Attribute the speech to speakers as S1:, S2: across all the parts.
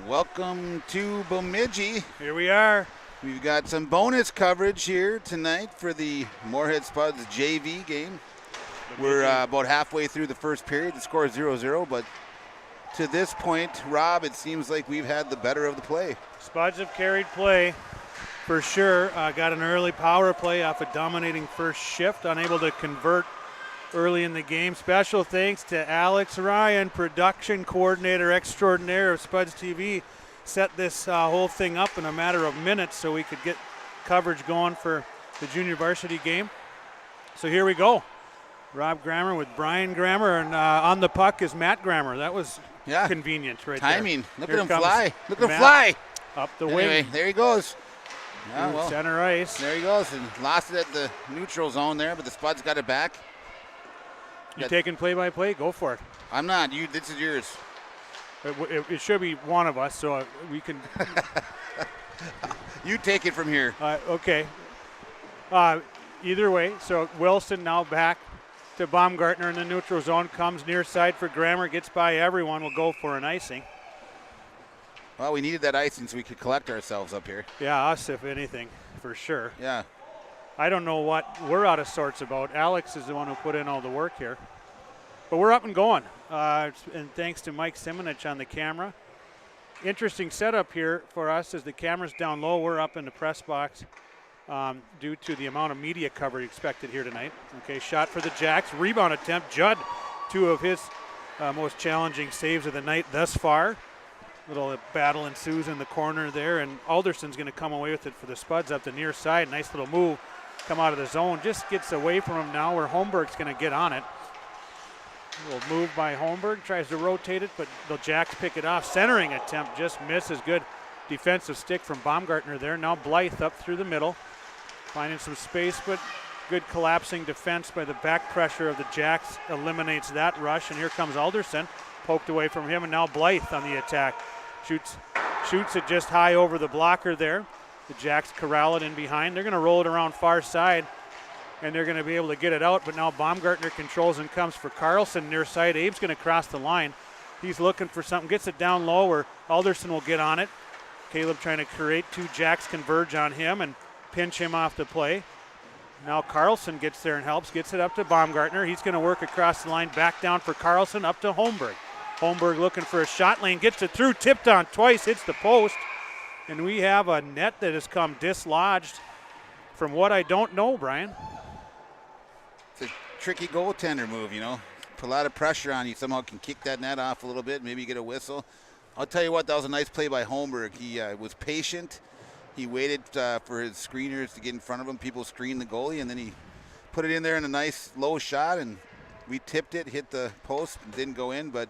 S1: Welcome to Bemidji.
S2: Here we are.
S1: We've got some bonus coverage here tonight for the Moorhead Spuds JV game. Bemidji. We're about halfway through the first period. The score is 0-0, but to this point, Rob, it seems like we've had the better of the play.
S2: Spuds have carried play for sure. Got an early power play off a dominating first shift, unable to convert early in the game. Special thanks to Alex Ryan, production coordinator extraordinaire of Spuds TV. Set this whole thing up in a matter of minutes so we could get coverage going for the junior varsity game. So here we go. Rob Grammer with Brian Grammer, and on the puck is Matt Grammer. That was convenient right
S1: Timing.
S2: there.
S1: Look at him fly. Look at him fly.
S2: Up the
S1: anyway,
S2: wing.
S1: There he goes.
S2: Center ice.
S1: There he goes, and lost it at the neutral zone there, but the Spuds got it back.
S2: You taking play-by-play? Go for it.
S1: I'm not. This is yours.
S2: It should be one of us, so we can.
S1: You take it from here.
S2: Okay. Either way, so Wilson now back to Baumgartner in the neutral zone. Comes near side for Grammer. Gets by everyone. Will go for an icing.
S1: Well, we needed that icing so we could collect ourselves up here.
S2: Yeah, us if anything, for sure.
S1: Yeah.
S2: I don't know what we're out of sorts about. Alex is the one who put in all the work here. But we're up and going. And thanks to Mike Simonich on the camera. Interesting setup here for us as the camera's down low. We're up in the press box due to the amount of media coverage expected here tonight. Okay, shot for the Jacks. Rebound attempt. Judd, two of his most challenging saves of the night thus far. Little battle ensues in the corner there, and Alderson's going to come away with it for the Spuds up the near side. Nice little move. Come out of the zone, just gets away from him now where Holmberg's going to get on it. A little move by Holmberg, tries to rotate it, but the Jacks pick it off. Centering attempt just misses. Good defensive stick from Baumgartner there. Now Blythe up through the middle, finding some space, but good collapsing defense by the back pressure of the Jacks eliminates that rush. And here comes Alderson, poked away from him, and now Blythe on the attack. Shoots it just high over the blocker there. The Jacks corral it in behind. They're going to roll it around far side, and they're going to be able to get it out. But now Baumgartner controls and comes for Carlson near side. Abe's going to cross the line. He's looking for something. Gets it down low where Alderson will get on it. Caleb trying to create. Two Jacks converge on him and pinch him off the play. Now Carlson gets there and helps. Gets it up to Baumgartner. He's going to work across the line. Back down for Carlson. Up to Holmberg. Holmberg looking for a shot lane. Gets it through. Tipped on twice. Hits the post. And we have a net that has come dislodged from what I don't know, Brian.
S1: It's a tricky goaltender move, you know. Put a lot of pressure on you. Somehow can kick that net off a little bit, maybe get a whistle. I'll tell you what, that was a nice play by Holmberg. He was patient. He waited for his screeners to get in front of him. People screened the goalie, and then he put it in there in a nice low shot, and we tipped it, hit the post, and didn't go in. But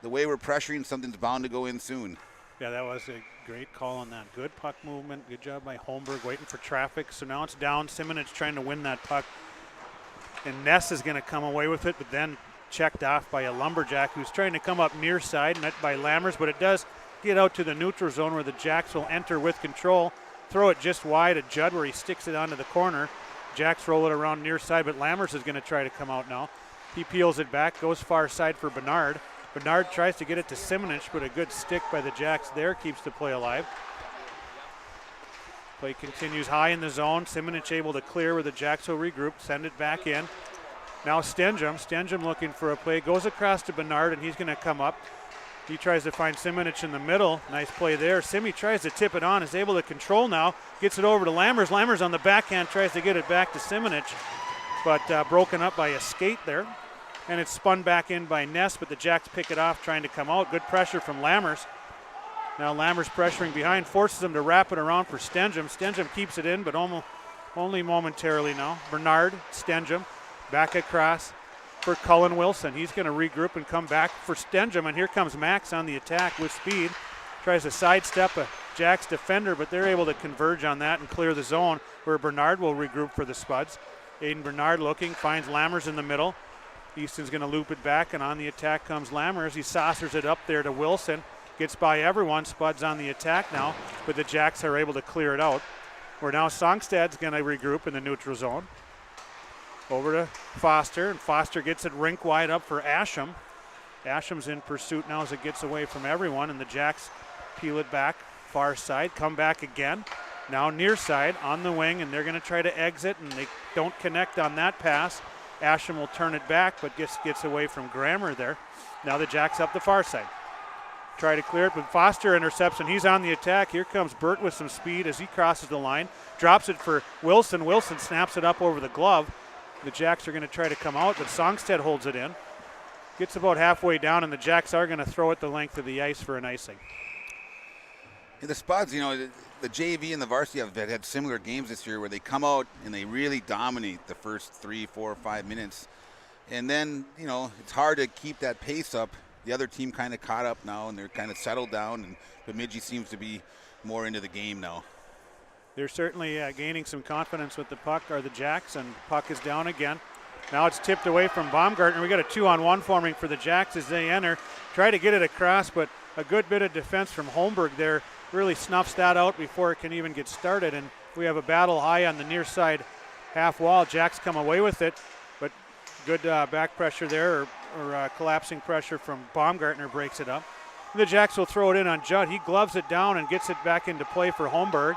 S1: the way we're pressuring, something's bound to go in soon.
S2: Yeah, that was a great call on that. Good puck movement. Good job by Holmberg waiting for traffic. So now it's down. Simonich trying to win that puck. And Ness is going to come away with it, but then checked off by a Lumberjack who's trying to come up near side, met by Lammers, but it does get out to the neutral zone where the Jacks will enter with control. Throw it just wide at Judd where he sticks it onto the corner. Jacks roll it around near side, but Lammers is going to try to come out now. He peels it back, goes far side for Bernard. Bernard tries to get it to Simonich, but a good stick by the Jacks there keeps the play alive. Play continues high in the zone. Simonich able to clear where the Jacks will regroup, send it back in. Now Stenjum looking for a play, goes across to Bernard, and he's going to come up. He tries to find Simonich in the middle. Nice play there. Simi tries to tip it on, is able to control now. Gets it over to Lammers. Lammers on the backhand tries to get it back to Simonich, but broken up by a skate there. And it's spun back in by Ness, but the Jacks pick it off, trying to come out. Good pressure from Lammers. Now Lammers pressuring behind, forces him to wrap it around for Stenjum. Stenjum keeps it in, but only momentarily now. Bernard, Stenjum, back across for Cullen Wilson. He's going to regroup and come back for Stenjum, and here comes Max on the attack with speed. Tries to sidestep a Jacks defender, but they're able to converge on that and clear the zone where Bernard will regroup for the Spuds. Aiden Bernard looking, finds Lammers in the middle. Easton's going to loop it back, and on the attack comes Lammers. He saucers it up there to Wilson. Gets by everyone. Spuds on the attack now, but the Jacks are able to clear it out. Where now Songstad's going to regroup in the neutral zone. Over to Foster, and Foster gets it rink wide up for Asham. Asham's in pursuit now as it gets away from everyone, and the Jacks peel it back, far side, come back again. Now near side on the wing, and they're going to try to exit, and they don't connect on that pass. Asham will turn it back, but gets away from Grammer there. Now the Jacks up the far side. Try to clear it, but Foster intercepts, and he's on the attack. Here comes Burt with some speed as he crosses the line. Drops it for Wilson. Wilson snaps it up over the glove. The Jacks are going to try to come out, but Songstead holds it in. Gets about halfway down, and the Jacks are going to throw it the length of the ice for an icing.
S1: The Spuds, the JV and the Varsity have had similar games this year where they come out and they really dominate the first 3, 4, 5 minutes. And then, it's hard to keep that pace up. The other team kind of caught up now, and they're kind of settled down, and Bemidji seems to be more into the game now.
S2: They're certainly gaining some confidence with the puck, are the Jacks, and puck is down again. Now it's tipped away from Baumgartner. We got a 2-on-1 forming for the Jacks as they enter. Try to get it across, but a good bit of defense from Holmberg there really snuffs that out before it can even get started. And we have a battle high on the near side half wall. Jacks come away with it, but good back pressure there, or collapsing pressure from Baumgartner breaks it up. The Jacks will throw it in on Judd. He gloves it down and gets it back into play for Holmberg.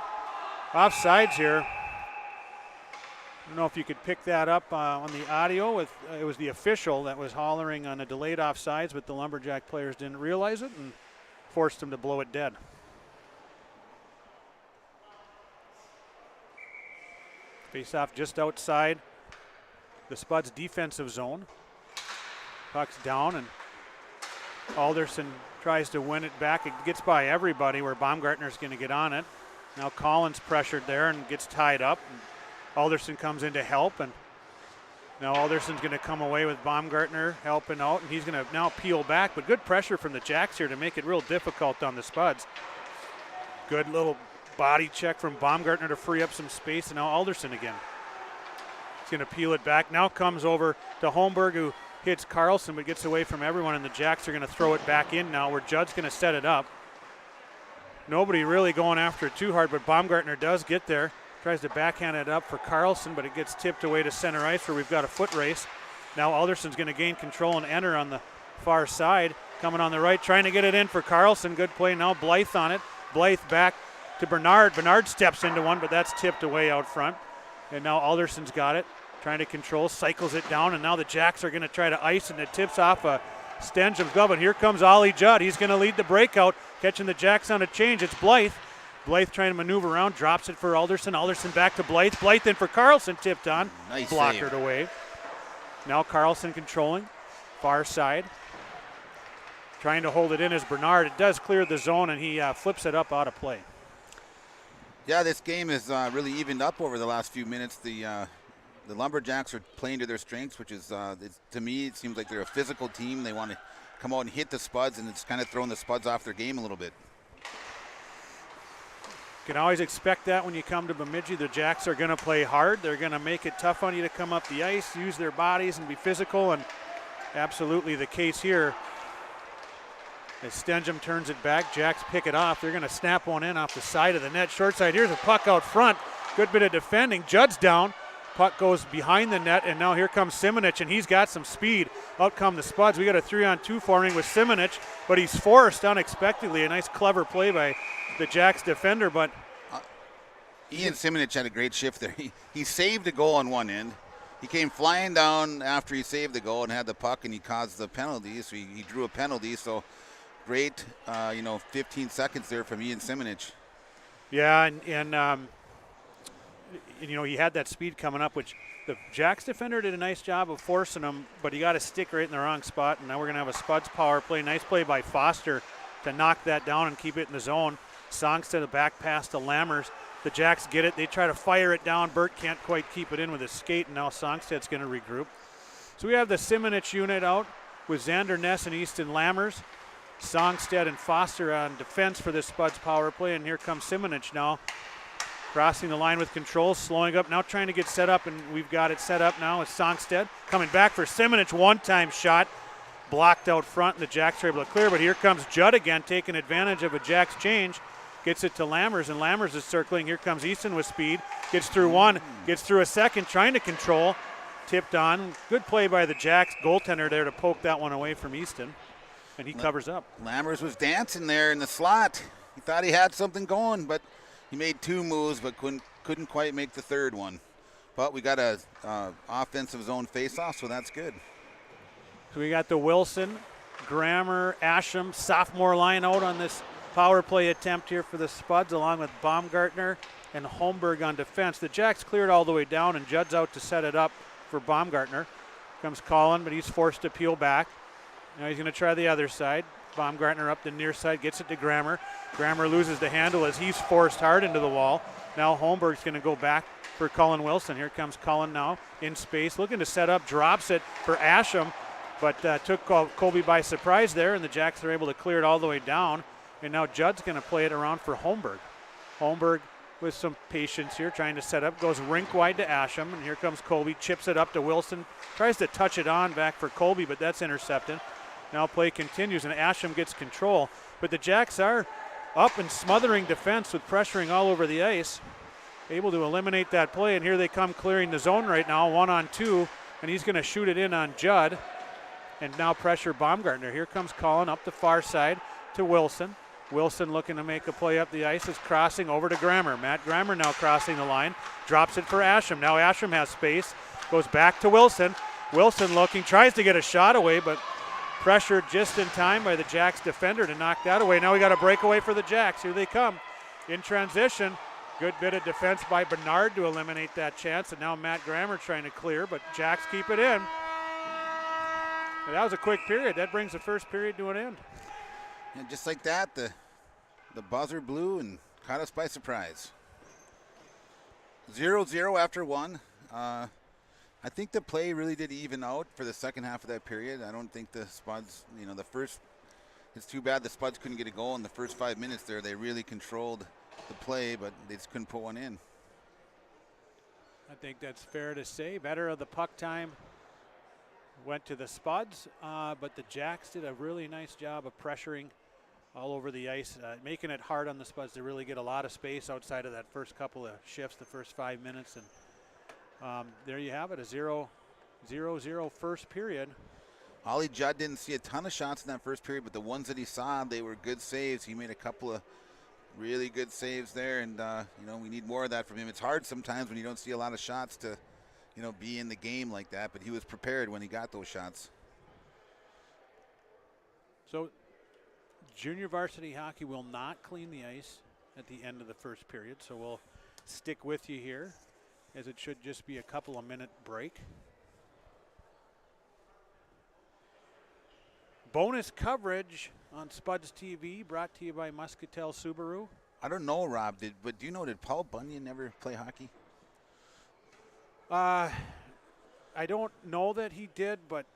S2: Offsides here. I don't know if you could pick that up on the audio. It was the official that was hollering on a delayed offsides, but the Lumberjack players didn't realize it and forced him to blow it dead. Face off just outside the Spuds defensive zone. Puck's down, and Alderson tries to win it back. It gets by everybody where Baumgartner's going to get on it. Now Collins pressured there and gets tied up. And Alderson comes in to help, and now Alderson's going to come away with Baumgartner helping out, and he's going to now peel back. But good pressure from the Jacks here to make it real difficult on the Spuds. Good little body check from Baumgartner to free up some space, and now Alderson again. He's going to peel it back. Now comes over to Holmberg, who hits Carlson but gets away from everyone, and the Jacks are going to throw it back in now where Judd's going to set it up. Nobody really going after it too hard, but Baumgartner does get there. Tries to backhand it up for Carlson, but it gets tipped away to center ice where we've got a foot race. Now Alderson's going to gain control and enter on the far side. Coming on the right, trying to get it in for Carlson. Good play. Now Blythe on it. Blythe back to Bernard. Bernard steps into one, but that's tipped away out front. And now Alderson's got it. Trying to control, cycles it down, and now the Jacks are going to try to ice, and it tips off a Stenjum's glove. And here comes Ollie Judd. He's going to lead the breakout, catching the Jacks on a change. It's Blythe. Blythe trying to maneuver around, drops it for Alderson. Alderson back to Blythe. Blythe in for Carlson, tipped on.
S1: Nice
S2: blockered
S1: save.
S2: Away. Now Carlson controlling, far side. Trying to hold it in as Bernard. It does clear the zone, and he flips it up out of play.
S1: Yeah, this game has really evened up over the last few minutes. The Lumberjacks are playing to their strengths, which is, to me, it seems like they're a physical team. They want to come out and hit the Spuds, and it's kind of throwing the Spuds off their game a little bit.
S2: You can always expect that when you come to Bemidji. The Jacks are going to play hard. They're going to make it tough on you to come up the ice, use their bodies, and be physical, and absolutely the case here. As Stenjum turns it back, Jacks pick it off. They're going to snap one in off the side of the net. Short side, here's a puck out front. Good bit of defending. Judd's down. Puck goes behind the net, and now here comes Simonich, and he's got some speed. Out come the Spuds. We got a 3-on-2 forming with Simonich, but he's forced unexpectedly. A nice, clever play by the Jacks defender, but
S1: Ian Simonich had a great shift there. He saved a goal on one end. He came flying down after he saved the goal and had the puck, and he caused the penalty, so he drew a penalty. So great, 15 seconds there from Ian Simonich.
S2: Yeah, and he had that speed coming up, which the Jacks defender did a nice job of forcing him, but he got a stick right in the wrong spot, and now we're going to have a Spuds power play. Nice play by Foster to knock that down and keep it in the zone. Songstead, a back pass to Lammers. The Jacks get it. They try to fire it down. Burt can't quite keep it in with his skate, and now Songstead's going to regroup. So we have the Simonich unit out with Xander Ness and Easton Lammers. Songstead and Foster on defense for this Spuds power play, and here comes Simonich now. Crossing the line with control, slowing up, now trying to get set up, and we've got it set up now with Songstead. Coming back for Simonich, one-time shot. Blocked out front, and the Jacks are able to clear, but here comes Judd again, taking advantage of a Jacks change. Gets it to Lammers, and Lammers is circling. Here comes Easton with speed. Gets through one, gets through a second, trying to control. Tipped on. Good play by the Jacks goaltender there to poke that one away from Easton, and he covers up.
S1: Lammers was dancing there in the slot. He thought he had something going, but he made 2 moves, but couldn't quite make the third one. But we got a offensive zone face-off, so that's good.
S2: So we got the Wilson, Grammer, Asham, sophomore line out on this power play attempt here for the Spuds, along with Baumgartner and Holmberg on defense. The Jacks cleared all the way down, and Judd's out to set it up for Baumgartner. Comes Colin, but he's forced to peel back. Now he's going to try the other side. Baumgartner up the near side, gets it to Grammer. Grammer loses the handle as he's forced hard into the wall. Now Holmberg's going to go back for Cullen Wilson. Here comes Cullen now in space, looking to set up, drops it for Asham, but took Colby by surprise there, and the Jacks are able to clear it all the way down. And now Judd's going to play it around for Holmberg. Holmberg with some patience here, trying to set up, goes rink wide to Asham, and here comes Colby, chips it up to Wilson, tries to touch it on back for Colby, but that's intercepted. Now play continues, and Asham gets control. But the Jacks are up and smothering defense with pressuring all over the ice, able to eliminate that play, and here they come clearing the zone right now, 1-on-2, and he's going to shoot it in on Judd, and now pressure Baumgartner. Here comes Colin up the far side to Wilson. Wilson looking to make a play up the ice, is crossing over to Grammer. Matt Grammer now crossing the line, drops it for Asham. Now Asham has space, goes back to Wilson. Wilson looking, tries to get a shot away, but pressured just in time by the Jacks defender to knock that away. Now we got a breakaway for the Jacks. Here they come in transition. Good bit of defense by Bernard to eliminate that chance, and now Matt Grammer trying to clear, but Jacks keep it in. And that was a quick period. That brings the first period to an end.
S1: And just like that, the buzzer blew and caught us by surprise. 0-0 after 1. I think the play really did even out for the second half of that period. I don't think the Spuds, it's too bad the Spuds couldn't get a goal in the first 5 minutes there. They really controlled the play, but they just couldn't put one in.
S2: I think that's fair to say. Better of the puck time went to the Spuds, but the Jacks did a really nice job of pressuring all over the ice, making it hard on the Spuds to really get a lot of space outside of that first couple of shifts, the first 5 minutes. And there you have it, a 0-0 first period.
S1: Ollie Judd didn't see a ton of shots in that first period, but the ones that he saw, they were good saves. He made a couple of really good saves there, and we need more of that from him. It's hard sometimes when you don't see a lot of shots to be in the game like that, but he was prepared when he got those shots.
S2: So junior varsity hockey will not clean the ice at the end of the first period, so we'll stick with you here, as it should just be a couple of minute break. Bonus coverage on Spuds TV, brought to you by Muscatel Subaru.
S1: I don't know, Rob, but do you know, did Paul Bunyan ever play hockey?
S2: I don't know that he did, but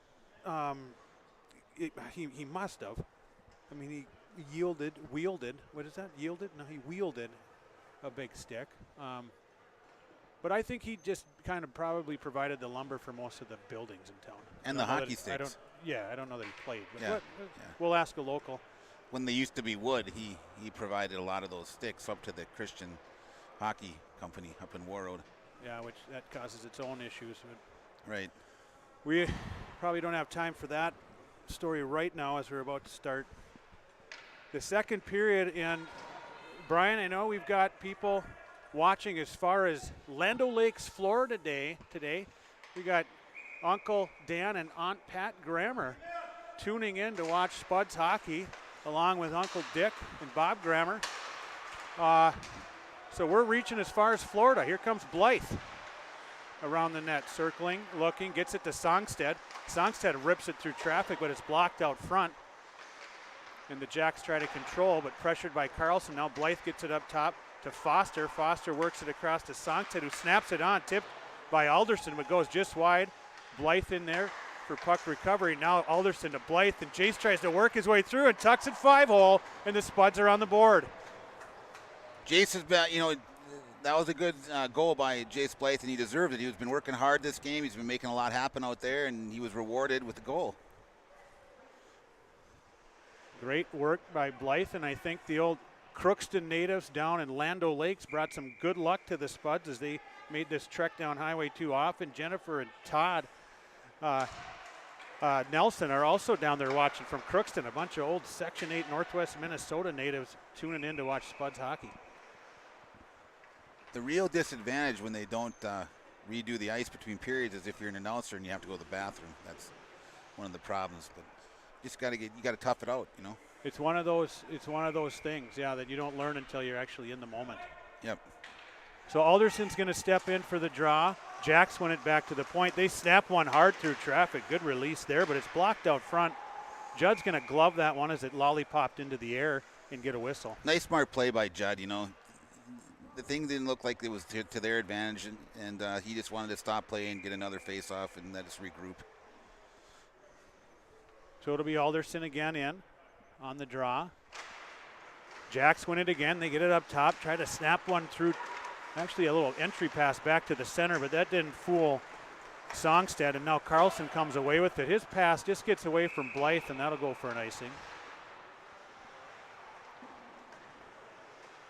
S2: he must have. I mean, he wielded, what is that, yielded? No, he wielded a big stick. But I think he just kind of probably provided the lumber for most of the buildings in town.
S1: And the hockey sticks.
S2: I don't know that he played, but
S1: yeah.
S2: We'll ask a local.
S1: When they used to be wood, he provided a lot of those sticks up to the Christian Hockey Company up in War Road.
S2: Yeah, which that causes its own issues.
S1: Right.
S2: We probably don't have time for that story right now, as we're about to start the second period. And Brian, I know we've got people watching as far as Land O'Lakes, Florida today. We got Uncle Dan and Aunt Pat Grammer tuning in to watch Spuds hockey, along with Uncle Dick and Bob Grammer. So we're reaching as far as Florida. Here comes Blythe around the net, circling, looking, gets it to Songstead. Songstead rips it through traffic, but it's blocked out front. And the Jacks try to control, but pressured by Carlson. Now Blythe gets it up top to Foster. Foster works it across to Songstead, who snaps it on, tipped by Alderson, but goes just wide. Blythe in there for puck recovery. Now Alderson to Blythe, and Jace tries to work his way through and tucks it 5-hole, and the Spuds are on the board.
S1: Jace has been, that was a good goal by Jace Blythe, and he deserved it. He's been working hard this game. He's been making a lot happen out there, and he was rewarded with the goal.
S2: Great work by Blythe, and I think the old Crookston natives down in Land O'Lakes brought some good luck to the Spuds as they made this trek down Highway 2 often. Jennifer and Todd Nelson are also down there watching from Crookston. A bunch of old Section 8 Northwest Minnesota natives tuning in to watch Spuds hockey.
S1: The real disadvantage when they don't redo the ice between periods is if you're an announcer and you have to go to the bathroom. That's one of the problems. But you got to tough it out, you know.
S2: It's one of those things, yeah, that you don't learn until you're actually in the moment.
S1: Yep.
S2: So Alderson's going to step in for the draw. Jacks win it back to the point. They snap one hard through traffic. Good release there, but it's blocked out front. Judd's going to glove that one as it lollipopped into the air and get a whistle.
S1: Nice smart play by Judd, you know. The thing didn't look like it was to their advantage, and he just wanted to stop playing, get another face-off, and let us regroup.
S2: So it'll be Alderson again in on the draw. Jacks win it again. They get it up top, try to snap one through. Actually, a little entry pass back to the center, but that didn't fool Songstead, and now Carlson comes away with it. His pass just gets away from Blythe, and that'll go for an icing.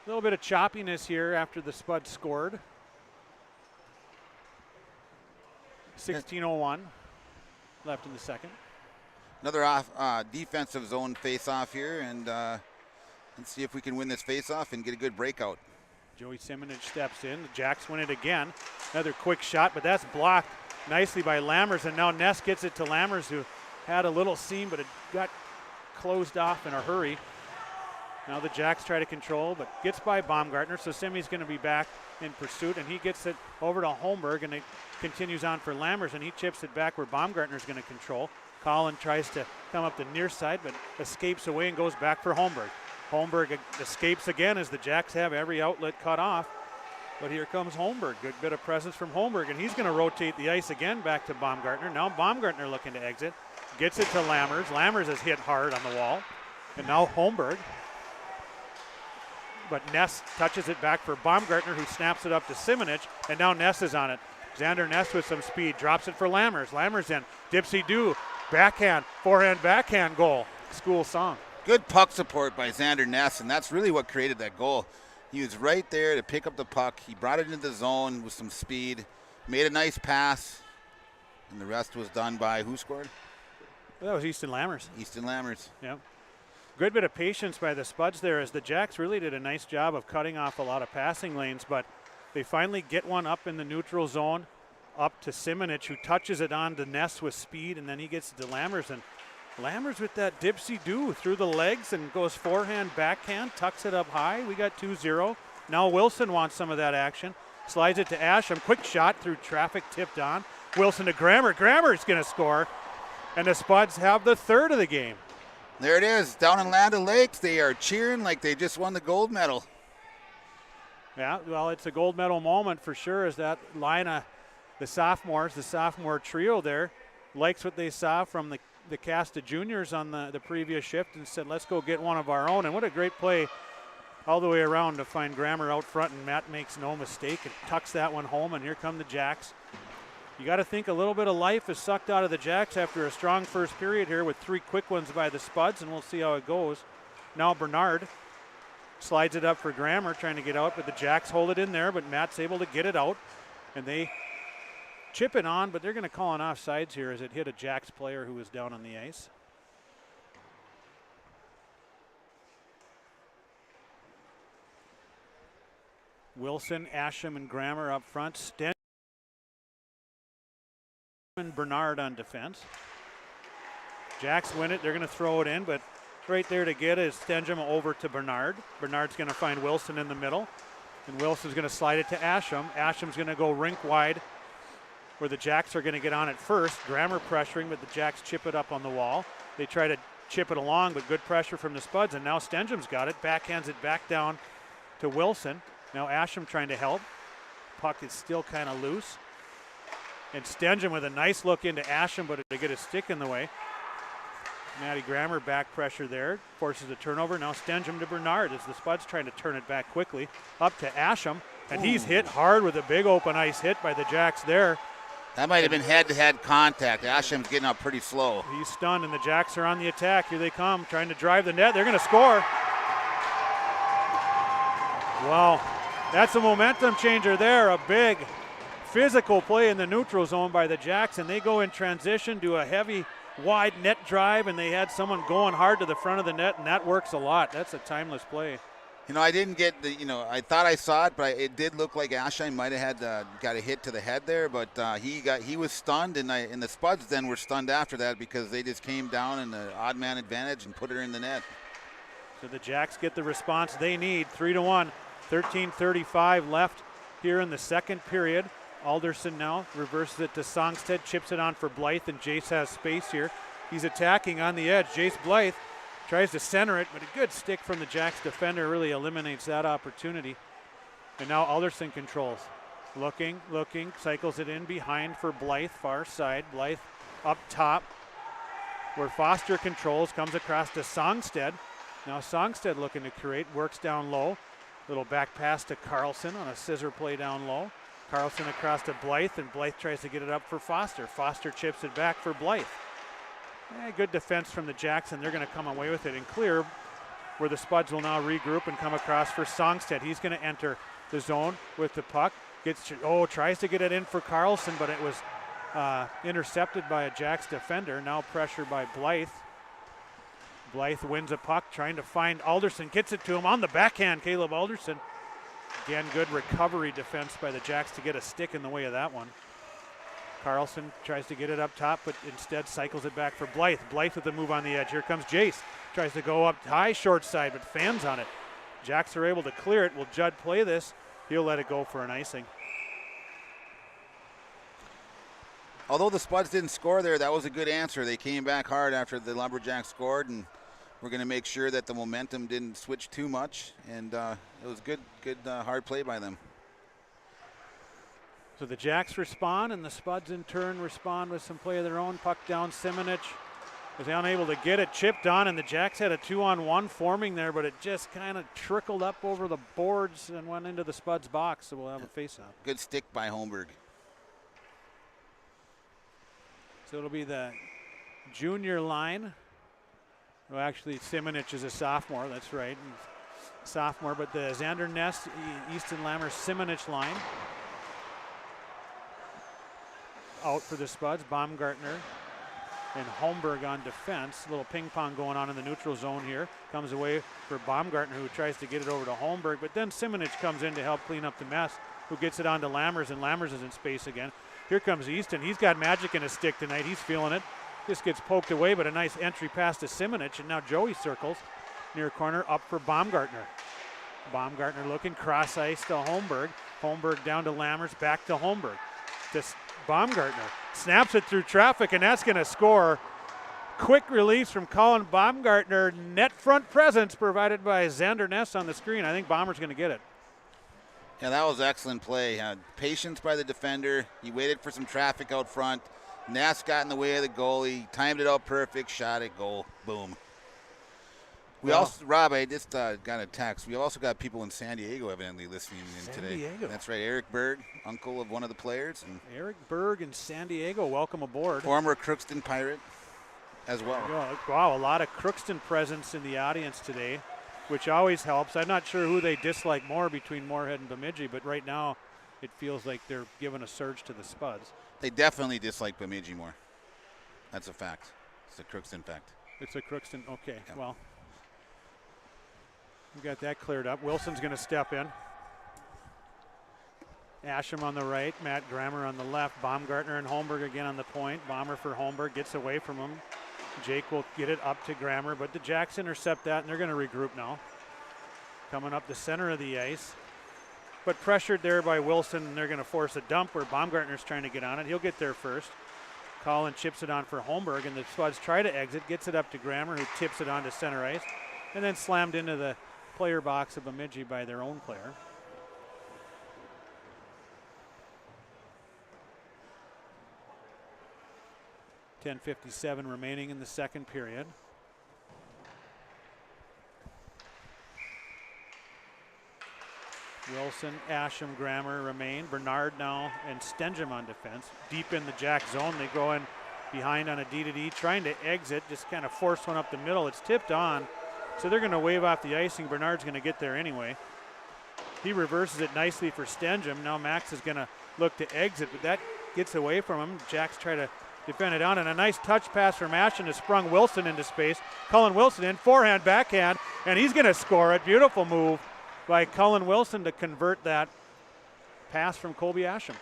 S2: A little bit of choppiness here after the Spuds scored. 16:01 left in the second.
S1: Another defensive zone face-off here, and let's see if we can win this face-off and get a good breakout.
S2: Joey Simonich steps in. The Jacks win it again. Another quick shot, but that's blocked nicely by Lammers, and now Ness gets it to Lammers, who had a little seam, but it got closed off in a hurry. Now the Jacks try to control, but gets by Baumgartner, so Simi's going to be back in pursuit, and he gets it over to Holmberg, and it continues on for Lammers, and he chips it back where Baumgartner's going to control. Collin tries to come up the near side, but escapes away and goes back for Holmberg. Holmberg escapes again as the Jacks have every outlet cut off. But here comes Holmberg. Good bit of presence from Holmberg, and he's going to rotate the ice again back to Baumgartner. Now Baumgartner looking to exit. Gets it to Lammers. Lammers is hit hard on the wall. And now Holmberg. But Ness touches it back for Baumgartner, who snaps it up to Simonich, and now Ness is on it. Xander Ness with some speed. Drops it for Lammers. Lammers in. Dipsy-do. Backhand. Forehand backhand goal. School song.
S1: Good puck support by Xander Ness, and that's really what created that goal. He was right there to pick up the puck. He brought it into the zone with some speed, made a nice pass, and the rest was done by who scored?
S2: Well, that was Easton Lammers.
S1: Easton Lammers.
S2: Yep. Good bit of patience by the Spuds there, as the Jacks really did a nice job of cutting off a lot of passing lanes, but they finally get one up in the neutral zone, up to Simonich, who touches it on to Ness with speed, and then he gets it to Lammers, and Lammers with that dipsy-do through the legs and goes forehand, backhand, tucks it up high. We got 2-0. Now Wilson wants some of that action. Slides it to Asham. Quick shot through traffic, tipped on. Wilson to Grammer. Grammer's going to score. And the Spuds have the third of the game.
S1: There it is. Down in Land O'Lakes, they are cheering like they just won the gold medal.
S2: Yeah, well, it's a gold medal moment for sure, as that line of the sophomores, the sophomore trio there, likes what they saw from the cast of juniors on the previous shift and said, let's go get one of our own. And what a great play all the way around to find Grammer out front, and Matt makes no mistake and tucks that one home, and here come the Jacks. You got to think a little bit of life is sucked out of the Jacks after a strong first period here with 3 quick ones by the Spuds, and we'll see how it goes. Now Bernard slides it up for Grammer, trying to get out, but the Jacks hold it in there, but Matt's able to get it out, and they chip it on, but they're going to call an offsides here as it hit a Jacks player who was down on the ice. Wilson, Asham, and Grammer up front. Sten and Bernard on defense. Jacks win it. They're going to throw it in, but right there to get is Stenjum over to Bernard. Bernard's going to find Wilson in the middle, and Wilson's going to slide it to Asham. Asham's going to go rink wide, where the Jacks are going to get on it first. Grammer pressuring, but the Jacks chip it up on the wall. They try to chip it along, but good pressure from the Spuds, and now Stenjum's got it. Backhands it back down to Wilson. Now Asham trying to help. Puck is still kind of loose. And Stenjum with a nice look into Asham, but they get a stick in the way. Matty Grammer back pressure there, forces a turnover. Now Stenjum to Bernard as the Spuds trying to turn it back quickly. Up to Asham, and he's hit hard with a big open ice hit by the Jacks there.
S1: That might have been head-to-head contact. Asham's getting up pretty slow.
S2: He's stunned, and the Jacks are on the attack. Here they come, trying to drive the net. They're going to score. Wow, that's a momentum changer there. A big physical play in the neutral zone by the Jacks, and they go in transition, do a heavy wide net drive, and they had someone going hard to the front of the net, and that works a lot. That's a timeless play.
S1: You know, I didn't get the, you know, I thought I saw it, but it did look like Ashine might have had got a hit to the head there, but he was stunned, and the Spuds then were stunned after that because they just came down in the odd man advantage and put her in the net.
S2: So the Jacks get the response they need, 3-1, 13:35 left here in the second period. Alderson now reverses it to Songstead, chips it on for Blythe, and Jace has space here. He's attacking on the edge. Jace Blythe tries to center it, but a good stick from the Jacks defender really eliminates that opportunity. And now Alderson controls. Looking, cycles it in behind for Blythe, far side. Blythe up top, where Foster controls, comes across to Songstead. Now Songstead looking to create, works down low. Little back pass to Carlson on a scissor play down low. Carlson across to Blythe, and Blythe tries to get it up for Foster. Foster chips it back for Blythe. Good defense from the Jacks, and they're going to come away with it and clear, where the Spuds will now regroup and come across for Songstead. He's going to enter the zone with the puck. Tries to get it in for Carlson, but it was intercepted by a Jacks defender. Now pressure by Blythe. Blythe wins a puck, trying to find Alderson, gets it to him on the backhand, Caleb Alderson. Again, good recovery defense by the Jacks to get a stick in the way of that one. Carlson tries to get it up top, but instead cycles it back for Blythe. Blythe with the move on the edge. Here comes Jace. Tries to go up high, short side, but fans on it. Jacks are able to clear it. Will Judd play this? He'll let it go for an icing.
S1: Although the Spuds didn't score there, that was a good answer. They came back hard after the Lumberjacks scored, and we're going to make sure that the momentum didn't switch too much, and it was good hard play by them.
S2: So the Jacks respond, and the Spuds in turn respond with some play of their own. Puck down, Simonich was unable to get it, chipped on, and the Jacks had a 2-on-1 forming there, but it just kind of trickled up over the boards and went into the Spuds box, so we'll have a face-off.
S1: Good stick by Holmberg.
S2: So it'll be the junior line. Well, actually, Simonich is a sophomore, that's right. Sophomore, but the Xander Ness, Easton Lammer, Simonich line. Out for the Spuds, Baumgartner and Holmberg on defense. A little ping pong going on in the neutral zone here. Comes away for Baumgartner, who tries to get it over to Holmberg, but then Simonich comes in to help clean up the mess, who gets it on to Lammers, and Lammers is in space again. Here comes Easton. He's got magic in his stick tonight. He's feeling it. Just gets poked away, but a nice entry pass to Simonich, and now Joey circles near corner up for Baumgartner. Baumgartner looking cross ice to Holmberg. Holmberg down to Lammers, back to Holmberg. Just Baumgartner snaps it through traffic, and that's going to score. Quick release from Colin Baumgartner. Net front presence provided by Xander Ness on the screen. I think Bomber's going to get it.
S1: Yeah, that was excellent play. Patience by the defender. He waited for some traffic out front. Ness got in the way of the goalie. Timed it out perfect. Shot it. Goal. Boom. Rob, I just got a text. We also got people in San Diego evidently listening in today.
S2: Diego.
S1: That's right. Eric Berg, uncle of one of the players. And
S2: Eric Berg in San Diego, welcome aboard.
S1: Former Crookston Pirate as well.
S2: Wow, a lot of Crookston presence in the audience today, which always helps. I'm not sure who they dislike more between Moorhead and Bemidji, but right now it feels like they're giving a surge to the Spuds.
S1: They definitely dislike Bemidji more. That's a fact. It's a Crookston fact.
S2: It's a Crookston, okay,
S1: Yeah.
S2: Well. We got that cleared up. Wilson's going to step in. Asham on the right, Matt Grammer on the left. Baumgartner and Holmberg again on the point. Bomber for Holmberg, gets away from him. Jake will get it up to Grammer, but the Jacks intercept that, and they're going to regroup now. Coming up the center of the ice. But pressured there by Wilson, and they're going to force a dump where Baumgartner's trying to get on it. He'll get there first. Colin chips it on for Holmberg, and the Spuds try to exit, gets it up to Grammer, who tips it on to center ice, and then slammed into the player box of Bemidji by their own player. .10:57 remaining in the second period. Wilson, Asham, Grammer remain. Bernard now and Stenjum on defense. Deep in the Jack zone. They go in behind on a D-to-D, trying to exit, just kind of force one up the middle. It's tipped on. So they're going to wave off the icing. Bernard's going to get there anyway. He reverses it nicely for Stenjum. Now Max is going to look to exit, but that gets away from him. Jacks try to defended on, and a nice touch pass from Asham to sprung Wilson into space. Cullen Wilson in, forehand, backhand, and he's going to score it. Beautiful move by Cullen Wilson to convert that pass from Colby Asham.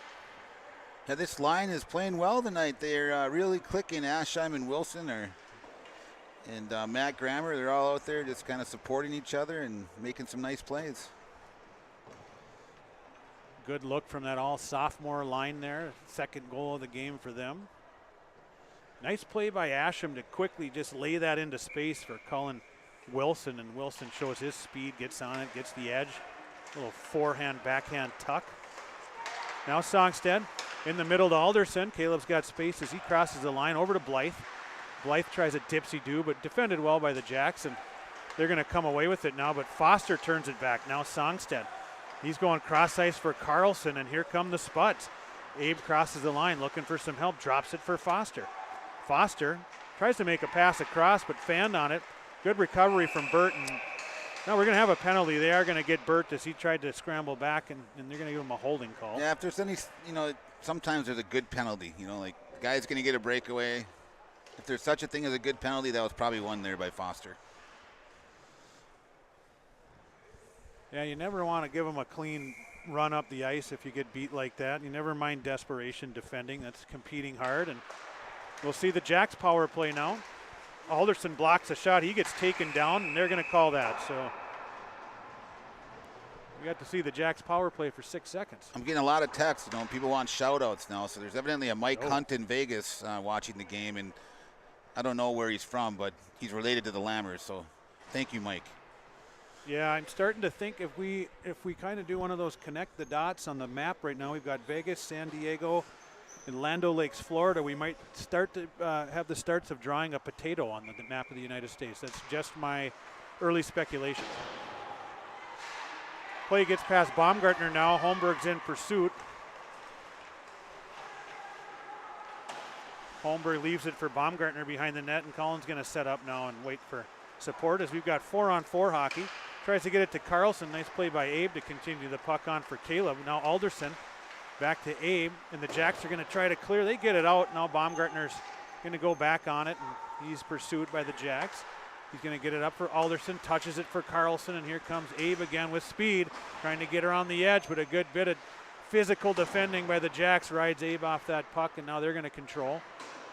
S1: Yeah, this line is playing well tonight. They're really clicking. Asham and Wilson and Matt Grammer, they're all out there just kind of supporting each other and making some nice plays.
S2: Good look from that all sophomore line there. Second goal of the game for them. Nice play by Asham to quickly just lay that into space for Cullen Wilson, and Wilson shows his speed, gets on it, gets the edge. Little forehand, backhand tuck. Now Songstead in the middle to Alderson. Caleb's got space as he crosses the line over to Blythe. Blythe tries a tipsy-do, but defended well by the Jacks, and they're going to come away with it now, but Foster turns it back. Now Songstead. He's going cross ice for Carlson, and here come the Spuds. Abe crosses the line looking for some help, drops it for Foster. Foster tries to make a pass across, but fanned on it. Good recovery from Burton. Now we're going to have a penalty. They are going to get Burt as he tried to scramble back, and they're going to give him a holding call.
S1: Yeah, if there's any, sometimes there's a good penalty. Like the guy's going to get a breakaway. If there's such a thing as a good penalty, that was probably one there by Foster.
S2: Yeah, you never want to give them a clean run up the ice if you get beat like that. You never mind desperation defending. That's competing hard, and we'll see the Jacks power play now. Alderson blocks a shot. He gets taken down, and they're going to call that. So we got to see the Jacks power play for 6 seconds.
S1: I'm getting a lot of texts. People want shout-outs now. So there's evidently a Mike Hunt in Vegas watching the game, and I don't know where he's from, but he's related to the Lammers. So thank you, Mike.
S2: Yeah, I'm starting to think if we kind of do one of those connect the dots on the map right now, we've got Vegas, San Diego, and Land Lakes, Florida. We might start to have the starts of drawing a potato on the map of the United States. That's just my early speculation. Play gets past Baumgartner now. Holmberg's in pursuit. Holmberg leaves it for Baumgartner behind the net, and Collins going to set up now and wait for support as we've got 4-on-4 hockey. Tries to get it to Carlson. Nice play by Abe to continue the puck on for Caleb. Now Alderson back to Abe, and the Jacks are going to try to clear. They get it out. Now Baumgartner's going to go back on it, and he's pursued by the Jacks. He's going to get it up for Alderson, touches it for Carlson, and here comes Abe again with speed, trying to get around the edge, but a good bit of physical defending by the Jacks rides Abe off that puck, and now they're going to control.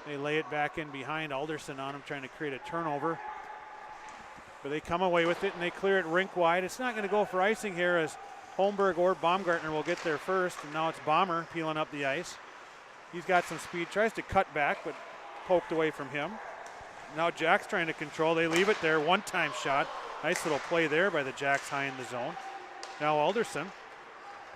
S2: They lay it back in behind Alderson on him, trying to create a turnover. But they come away with it, and they clear it rink wide. It's not going to go for icing here as Holmberg or Baumgartner will get there first, and now it's Bomber peeling up the ice. He's got some speed, tries to cut back, but poked away from him. Now Jack's trying to control. They leave it there, one-time shot. Nice little play there by the Jacks high in the zone. Now Alderson,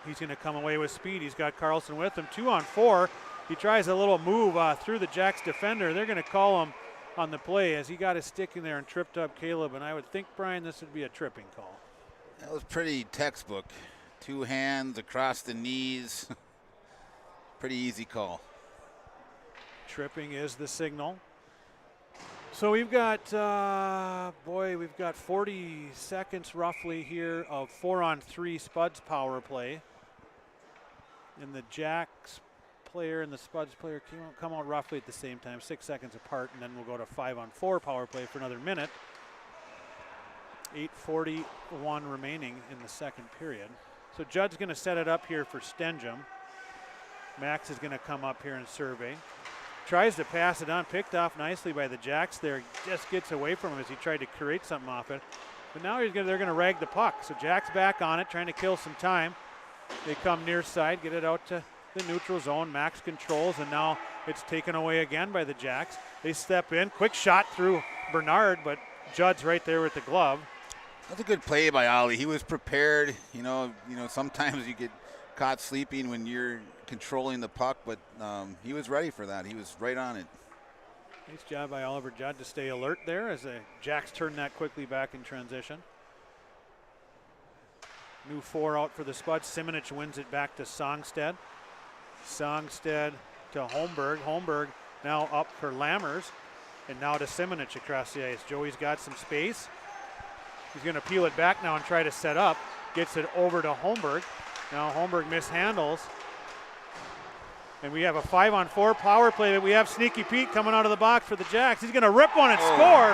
S2: he's going to come away with speed. He's got Carlson with him, 2-on-4. He tries a little move through the Jacks defender. They're going to call him on the play as he got his stick in there and tripped up Caleb, and I would think, Brian, this would be a tripping call.
S1: That was pretty textbook. 2 hands across the knees. Pretty easy call.
S2: Tripping is the signal. So we've got, we've got 40 seconds roughly here of 4-on-3 Spuds power play. And the Jacks player and the Spuds player come out roughly at the same time, 6 seconds apart, and then we'll go to 5-on-4 power play for another minute. 8:41 remaining in the second period. So Judd's going to set it up here for Stenjum. Max is going to come up here and survey. Tries to pass it on, picked off nicely by the Jacks there. Just gets away from him as he tried to create something off it. But now they're going to rag the puck. So Jacks back on it, trying to kill some time. They come near side, get it out to the neutral zone. Max controls, and now it's taken away again by the Jacks. They step in, quick shot through Bernard, but Judd's right there with the glove.
S1: That's a good play by Ollie. He was prepared. Sometimes you get caught sleeping when you're controlling the puck, but he was ready for that. He was right on it.
S2: Nice job by Oliver Judd to stay alert there as the Jacks turn that quickly back in transition. New 4 out for the Spuds. Simonich wins it back to Songstead. Songstead to Holmberg. Holmberg now up for Lammers, and now to Simonich across the ice. Joey's got some space. He's going to peel it back now and try to set up. Gets it over to Holmberg. Now Holmberg mishandles. And we have a 5-on-4 power play, but we have Sneaky Pete coming out of the box for the Jacks. He's going to rip one and score.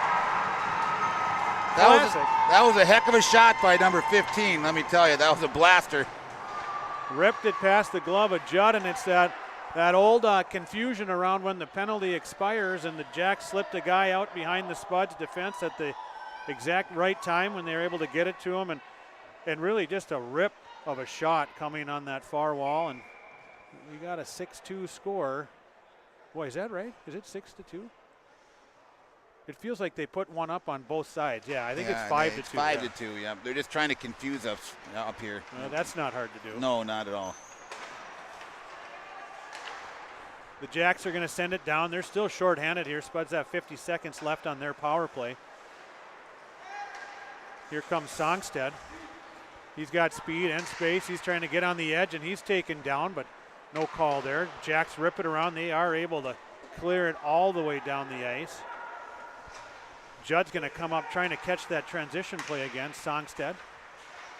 S1: That was a heck of a shot by number 15, let me tell you. That was a blaster.
S2: Ripped it past the glove of Judd, and it's that old confusion around when the penalty expires, and the Jacks slipped a guy out behind the Spuds defense at the exact right time when they were able to get it to him, and really just a rip of a shot coming on that far wall, and we got a 6-2 score. Boy, is that right? Is it 6-2? It feels like they put one up on both sides. Yeah, I think it's 5-2.
S1: 5-2, yeah. They're just trying to confuse us up here.
S2: That's not hard to do.
S1: No, not at all.
S2: The Jacks are going to send it down. They're still shorthanded here. Spuds have 50 seconds left on their power play. Here comes Songstead. He's got speed and space. He's trying to get on the edge, and he's taken down, but no call there. Jacks rip it around. They are able to clear it all the way down the ice. Judd's going to come up trying to catch that transition play again. Songstead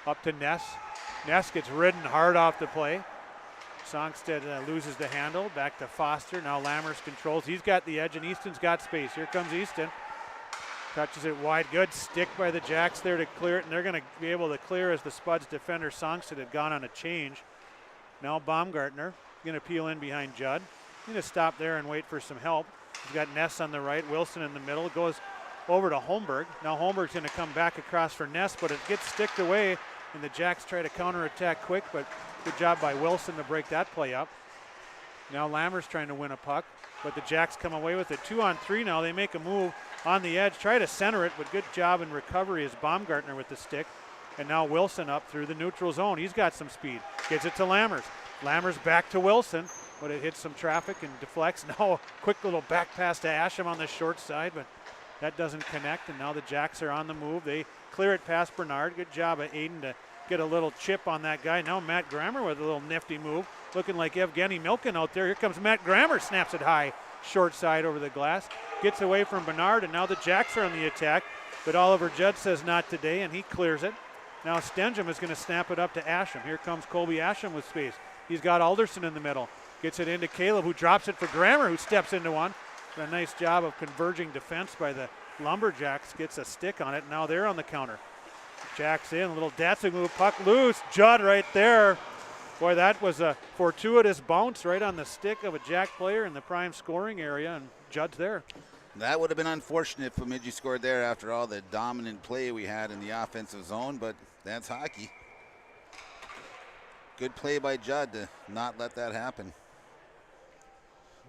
S2: up to Ness. Ness gets ridden hard off the play. Songstead loses the handle. Back to Foster. Now Lammers controls. He's got the edge, and Easton's got space. Here comes Easton. Touches it wide. Good stick by the Jacks there to clear it, and they're going to be able to clear as the Spuds defender Songstead had gone on a change. Now Baumgartner going to peel in behind Judd. Going to stop there and wait for some help. He's got Ness on the right, Wilson in the middle. Goes over to Holmberg. Now Holmberg's going to come back across for Ness, but it gets sticked away, and the Jacks try to counterattack quick, but good job by Wilson to break that play up. Now Lammers trying to win a puck, but the Jacks come away with it. 2-on-3 now. They make a move on the edge, try to center it, but good job in recovery is Baumgartner with the stick. And now Wilson up through the neutral zone. He's got some speed. Gets it to Lammers. Lammers back to Wilson, but it hits some traffic and deflects. Now a quick little back pass to Asham on the short side, but that doesn't connect, and now the Jacks are on the move. They clear it past Bernard. Good job at Aiden to get a little chip on that guy. Now Matt Grammer with a little nifty move, looking like Evgeny Milkin out there. Here comes Matt Grammer, snaps it high, short side over the glass. Gets away from Bernard, and now the Jacks are on the attack, but Oliver Judd says not today, and he clears it. Now Stenjum is going to snap it up to Asham. Here comes Colby Asham with space. He's got Alderson in the middle. Gets it into Caleb, who drops it for Grammer, who steps into one. A nice job of converging defense by the Lumberjacks. Gets a stick on it. Now they're on the counter. Jacks in, a little dancing move, puck loose. Judd right there. Boy, that was a fortuitous bounce right on the stick of a Jack player in the prime scoring area, and Judd's there.
S1: That would have been unfortunate if Bemidji scored there after all the dominant play we had in the offensive zone, but that's hockey. Good play by Judd to not let that happen.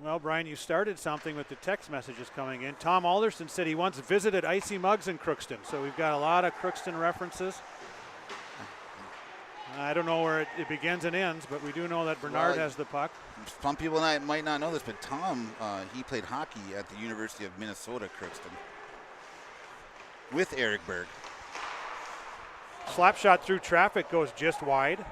S2: Well, Brian, you started something with the text messages coming in. Tom Alderson said he once visited Icy Mugs in Crookston, so we've got a lot of Crookston references. I don't know where it begins and ends, but we do know that Bernard has the puck.
S1: Some people might not know this, but Tom, he played hockey at the University of Minnesota, Crookston, with Eric Berg.
S2: Slap shot through traffic goes just wide.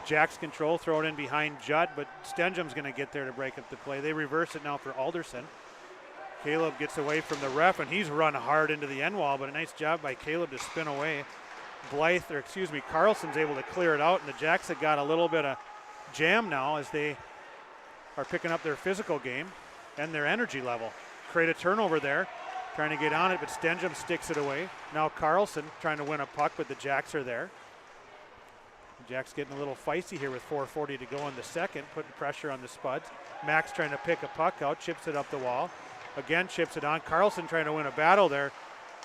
S2: Jacks control, throw it in behind Judd, but Stenjum's going to get there to break up the play. They reverse it now for Alderson. Caleb gets away from the ref, and he's run hard into the end wall, but a nice job by Caleb to spin away. Carlson's able to clear it out, and the Jacks have got a little bit of jam now as they are picking up their physical game and their energy level. Create a turnover there, trying to get on it, but Stenjum sticks it away. Now Carlson trying to win a puck, but the Jacks are there. The Jacks getting a little feisty here with 4:40 to go in the second, putting pressure on the Spuds. Max trying to pick a puck out, chips it up the wall. Again, chips it on. Carlson trying to win a battle there,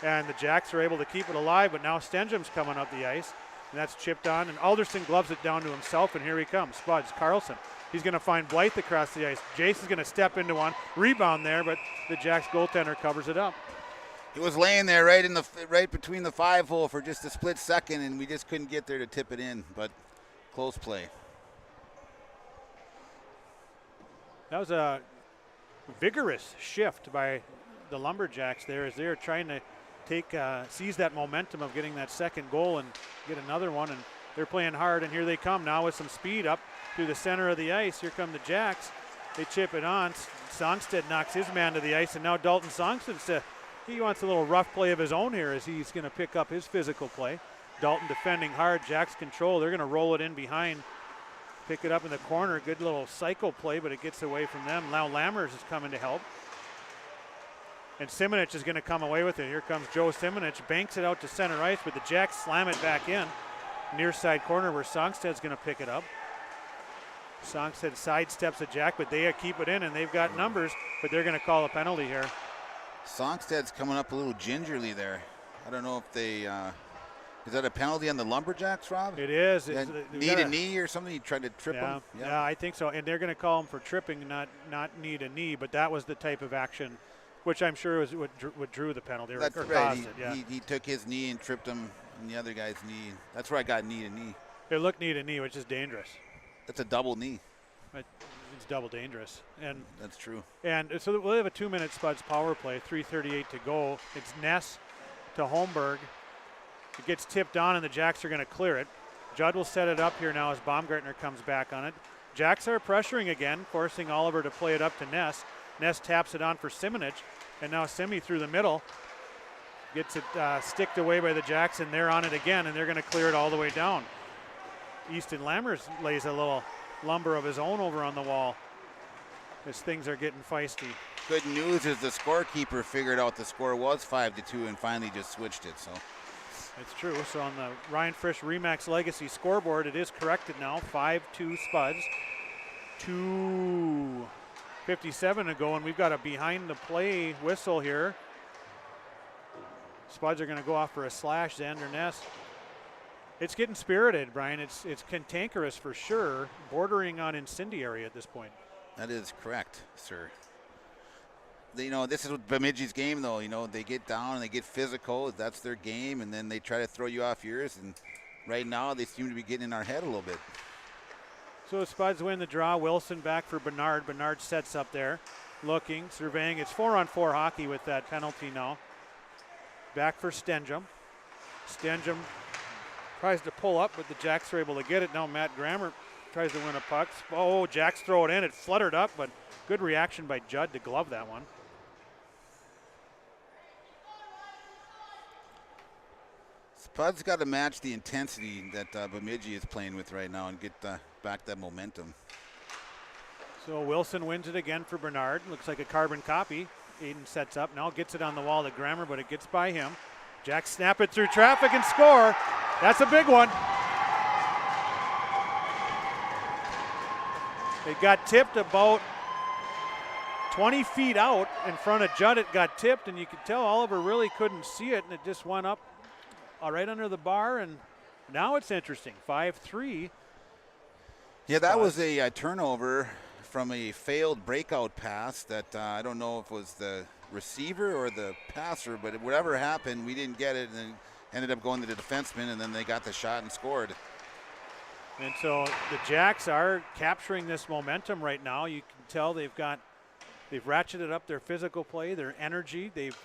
S2: and the Jacks are able to keep it alive, but now Stenjum's coming up the ice, and that's chipped on, and Alderson gloves it down to himself, and here he comes, Spuds, Carlson. He's going to find Blythe across the ice. Jace is going to step into one, rebound there, but the Jacks goaltender covers it up.
S1: He was laying there right between the 5-hole for just a split second, and we just couldn't get there to tip it in, but close play.
S2: That was a vigorous shift by the Lumberjacks there as they're trying to seize that momentum of getting that second goal and get another one, and they're playing hard, and here they come now with some speed up through the center of the ice. Here come the Jacks. They chip it on. Songstead knocks his man to the ice, and now Dalton Songstead he wants a little rough play of his own here as he's going to pick up his physical play. Dalton defending hard. Jacks control. They're going to roll it in behind Pick it up in the corner. Good little cycle play, but it gets away from them. Now Lammers is coming to help. And Simonich is going to come away with it. Here comes Joe Simonich. Banks it out to center ice, but the Jacks slam it back in. Near side corner where Songsted's going to pick it up. Songstead sidesteps a Jack, but they keep it in, and they've got numbers, but they're going to call a penalty here.
S1: Songsted's coming up a little gingerly there. I don't know if they, is that a penalty on the Lumberjacks, Rob?
S2: It is.
S1: Need a knee or something? You tried to trip him?
S2: Yeah, I think so. And they're going to call him for tripping, not need a knee, but that was the type of action, which I'm sure was what drew the penalty.
S1: That's
S2: or
S1: right.
S2: Caused it, yeah.
S1: He took his knee and tripped him on the other guy's knee. That's where I got knee to knee.
S2: It looked knee to knee, which is dangerous.
S1: That's a double knee.
S2: It's double dangerous. And
S1: that's true.
S2: And so we'll have a 2-minute Spuds power play, 3:38 to go. It's Ness to Holmberg. It gets tipped on, and the Jacks are going to clear it. Judd will set it up here now as Baumgartner comes back on it. Jacks are pressuring again, forcing Oliver to play it up to Ness. Ness taps it on for Simonich, and now Simi through the middle. Gets it sticked away by the Jacks, and they're on it again, and they're going to clear it all the way down. Easton Lammers lays a little lumber of his own over on the wall as things are getting feisty.
S1: Good news is the scorekeeper figured out the score was 5-2 and finally just switched it. So
S2: it's true. So on the Ryan Frisch Remax Legacy scoreboard, it is corrected now. 5-2 Spuds. 2:57 to go, and we've got a behind the play whistle here. Spuds are going to go off for a slash. Xander Ness. It's getting spirited, Brian. It's cantankerous for sure, bordering on incendiary at this point.
S1: That is correct, sir. This is Bemidji's game, though. They get down and they get physical. That's their game, and then they try to throw you off yours. And right now, they seem to be getting in our head a little bit.
S2: So the Spuds win the draw. Wilson back for Bernard. Bernard sets up there, looking, surveying. It's 4-on-4 hockey with that penalty now. Back for Stenjum. Stenjum tries to pull up, but the Jacks are able to get it. Now Matt Grammer tries to win a puck. Oh, Jacks throw it in. It fluttered up, but good reaction by Judd to glove that one.
S1: Spuds got to match the intensity that Bemidji is playing with right now and get back that momentum.
S2: So Wilson wins it again for Bernard. Looks like a carbon copy. Aiden sets up, now gets it on the wall to Grammer, but it gets by him. Jacks snap it through traffic and score. That's a big one. It got tipped about 20 feet out in front of Judd. It got tipped, and you could tell Oliver really couldn't see it, and it just went up right under the bar, and now it's interesting. 5-3.
S1: Yeah, that was a turnover from a failed breakout pass that I don't know if it was the receiver or the passer, but whatever happened, we didn't get it, and then ended up going to the defenseman, and then they got the shot and scored.
S2: And so the Jacks are capturing this momentum right now. You can tell they've ratcheted up their physical play, their energy. They've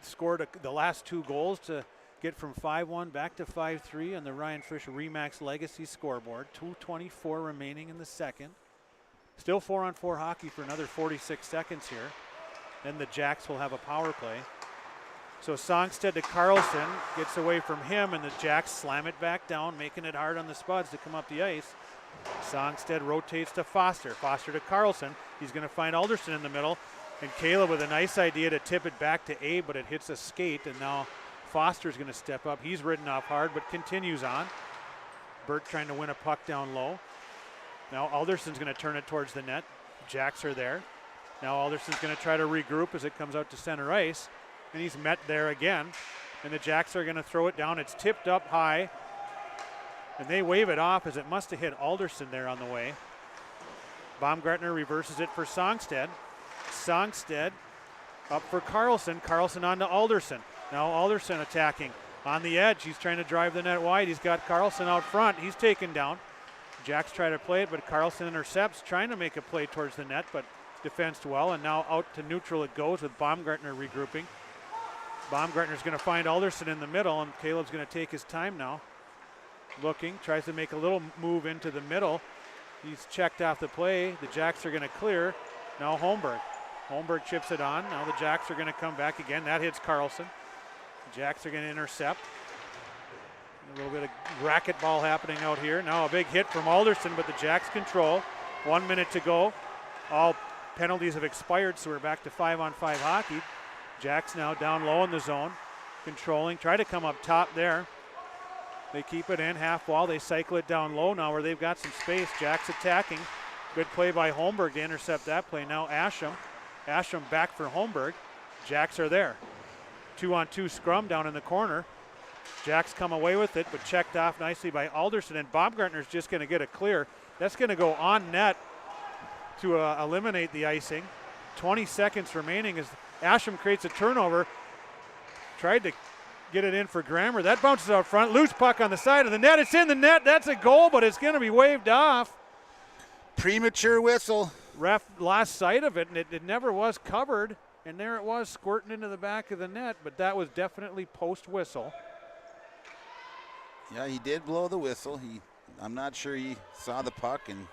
S2: scored the last 2 goals to get from 5-1 back to 5-3 on the Ryan Frisch Remax Legacy scoreboard. 2:24 remaining in the second. Still 4-on-4 hockey for another 46 seconds here. Then the Jacks will have a power play. So Songstead to Carlson, gets away from him, and the Jacks slam it back down, making it hard on the Spuds to come up the ice. Songstead rotates to Foster. Foster to Carlson. He's going to find Alderson in the middle, and Caleb with a nice idea to tip it back to Abe, but it hits a skate, and now Foster's going to step up. He's ridden off hard, but continues on. Burt trying to win a puck down low. Now Alderson's going to turn it towards the net. Jacks are there. Now Alderson's going to try to regroup as it comes out to center ice, and he's met there again. And the Jacks are going to throw it down. It's tipped up high, and they wave it off as it must have hit Alderson there on the way. Baumgartner reverses it for Songstead. Songstead up for Carlson. Carlson on to Alderson. Now Alderson attacking on the edge. He's trying to drive the net wide. He's got Carlson out front. He's taken down. Jacks try to play it, but Carlson intercepts, trying to make a play towards the net, but defensed well, and now out to neutral it goes with Baumgartner regrouping. Baumgartner's going to find Alderson in the middle, and Caleb's going to take his time now. Looking, tries to make a little move into the middle. He's checked off the play. The Jacks are going to clear. Now Holmberg. Holmberg chips it on. Now the Jacks are going to come back again. That hits Carlson. The Jacks are going to intercept. A little bit of racquetball happening out here. Now a big hit from Alderson, but the Jacks control. 1 minute to go. All penalties have expired, so we're back to 5-on-5 hockey. Jacks now down low in the zone, controlling, try to come up top there. They keep it in, half wall, they cycle it down low now where they've got some space. Jacks attacking. Good play by Holmberg to intercept that play. Now Asham. Asham back for Holmberg. Jacks are there. 2-on-2 scrum down in the corner. Jacks come away with it, but checked off nicely by Alderson, and Baumgartner's just going to get a clear. That's going to go on net to eliminate the icing. 20 seconds remaining as Asham creates a turnover. Tried to get it in for Grammer. That bounces out front. Loose puck on the side of the net. It's in the net. That's a goal, but it's going to be waved off.
S1: Premature whistle.
S2: Ref lost sight of it, and it never was covered. And there it was, squirting into the back of the net, but that was definitely post-whistle.
S1: Yeah, he did blow the whistle. I'm not sure he saw the puck, and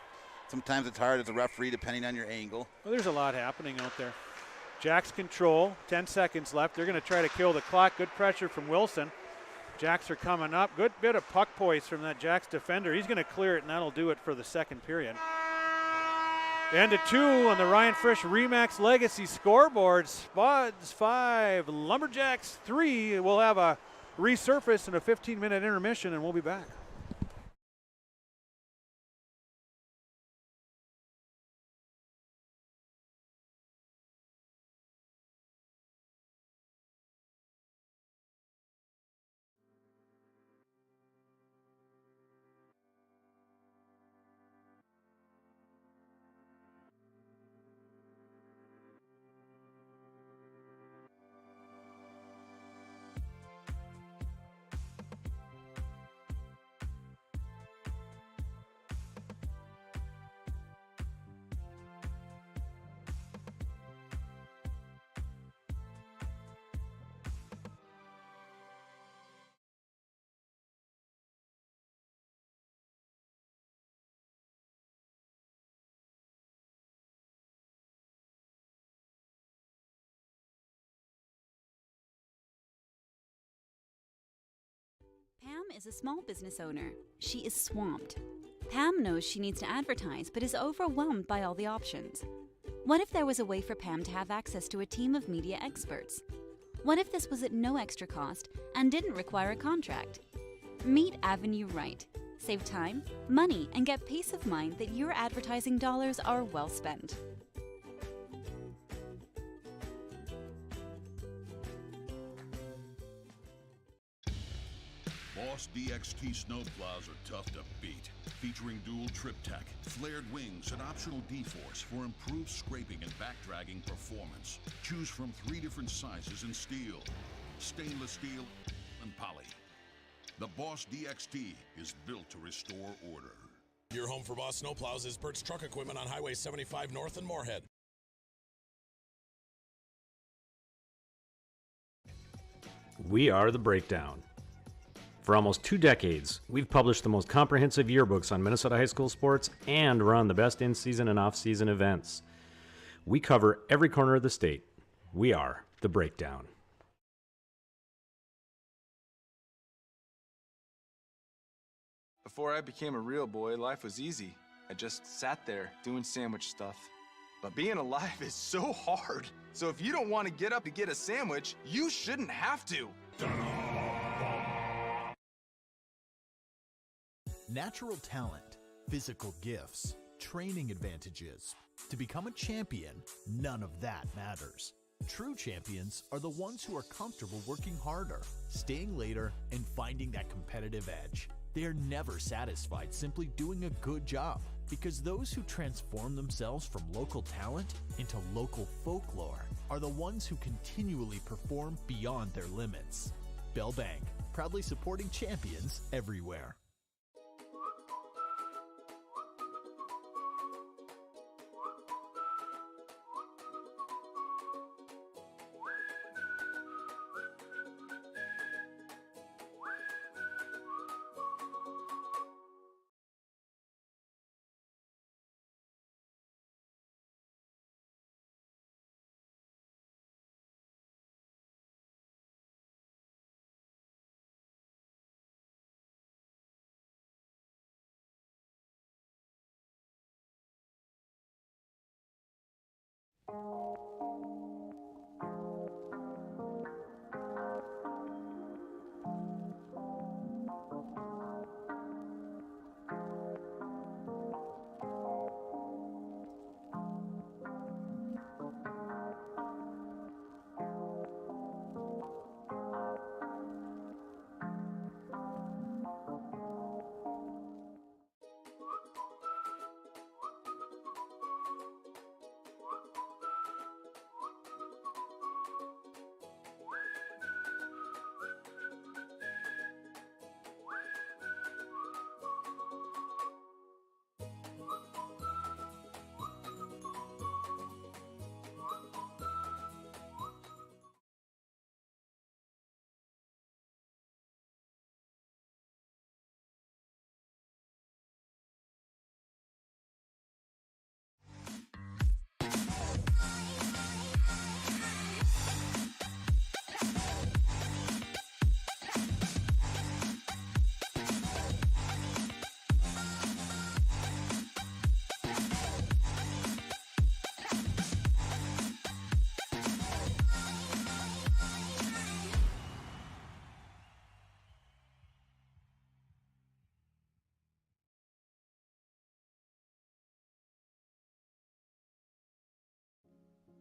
S1: sometimes it's hard as a referee depending on your angle.
S2: Well, there's a lot happening out there. Jacks control, 10 seconds left. They're going to try to kill the clock. Good pressure from Wilson. Jacks are coming up. Good bit of puck poise from that Jacks defender. He's going to clear it, and that'll do it for the second period. And a 2 on the Ryan Frisch Remax Legacy scoreboard. Spuds 5, Lumberjacks 3. We'll have a resurface and a 15-minute intermission, and we'll be back.
S3: Pam is a small business owner. She is swamped. Pam knows she needs to advertise, but is overwhelmed by all the options. What if there was a way for Pam to have access to a team of media experts? What if this was at no extra cost and didn't require a contract? Meet Avenue Right. Save time, money, and get peace of mind that your advertising dollars are well spent.
S4: Boss DXT snowplows are tough to beat. Featuring dual trip tech, flared wings, and optional D-force for improved scraping and backdragging performance. Choose from 3 different sizes in steel, stainless steel, and poly. The Boss DXT is built to restore order.
S5: Your home for Boss snowplows is Bert's Truck Equipment on Highway 75 North in Moorhead.
S6: We are The Breakdown. For almost 2 decades, we've published the most comprehensive yearbooks on Minnesota high school sports and run the best in-season and off-season events. We cover every corner of the state. We are The Breakdown.
S7: Before I became a real boy, life was easy. I just sat there doing sandwich stuff. But being alive is so hard. So if you don't want to get up to get a sandwich, you shouldn't have to.
S8: Natural talent, physical gifts, training advantages. To become a champion, none of that matters. True champions are the ones who are comfortable working harder, staying later, and finding that competitive edge. They are never satisfied simply doing a good job, because those who transform themselves from local talent into local folklore are the ones who continually perform beyond their limits. Bell Bank, proudly supporting champions everywhere.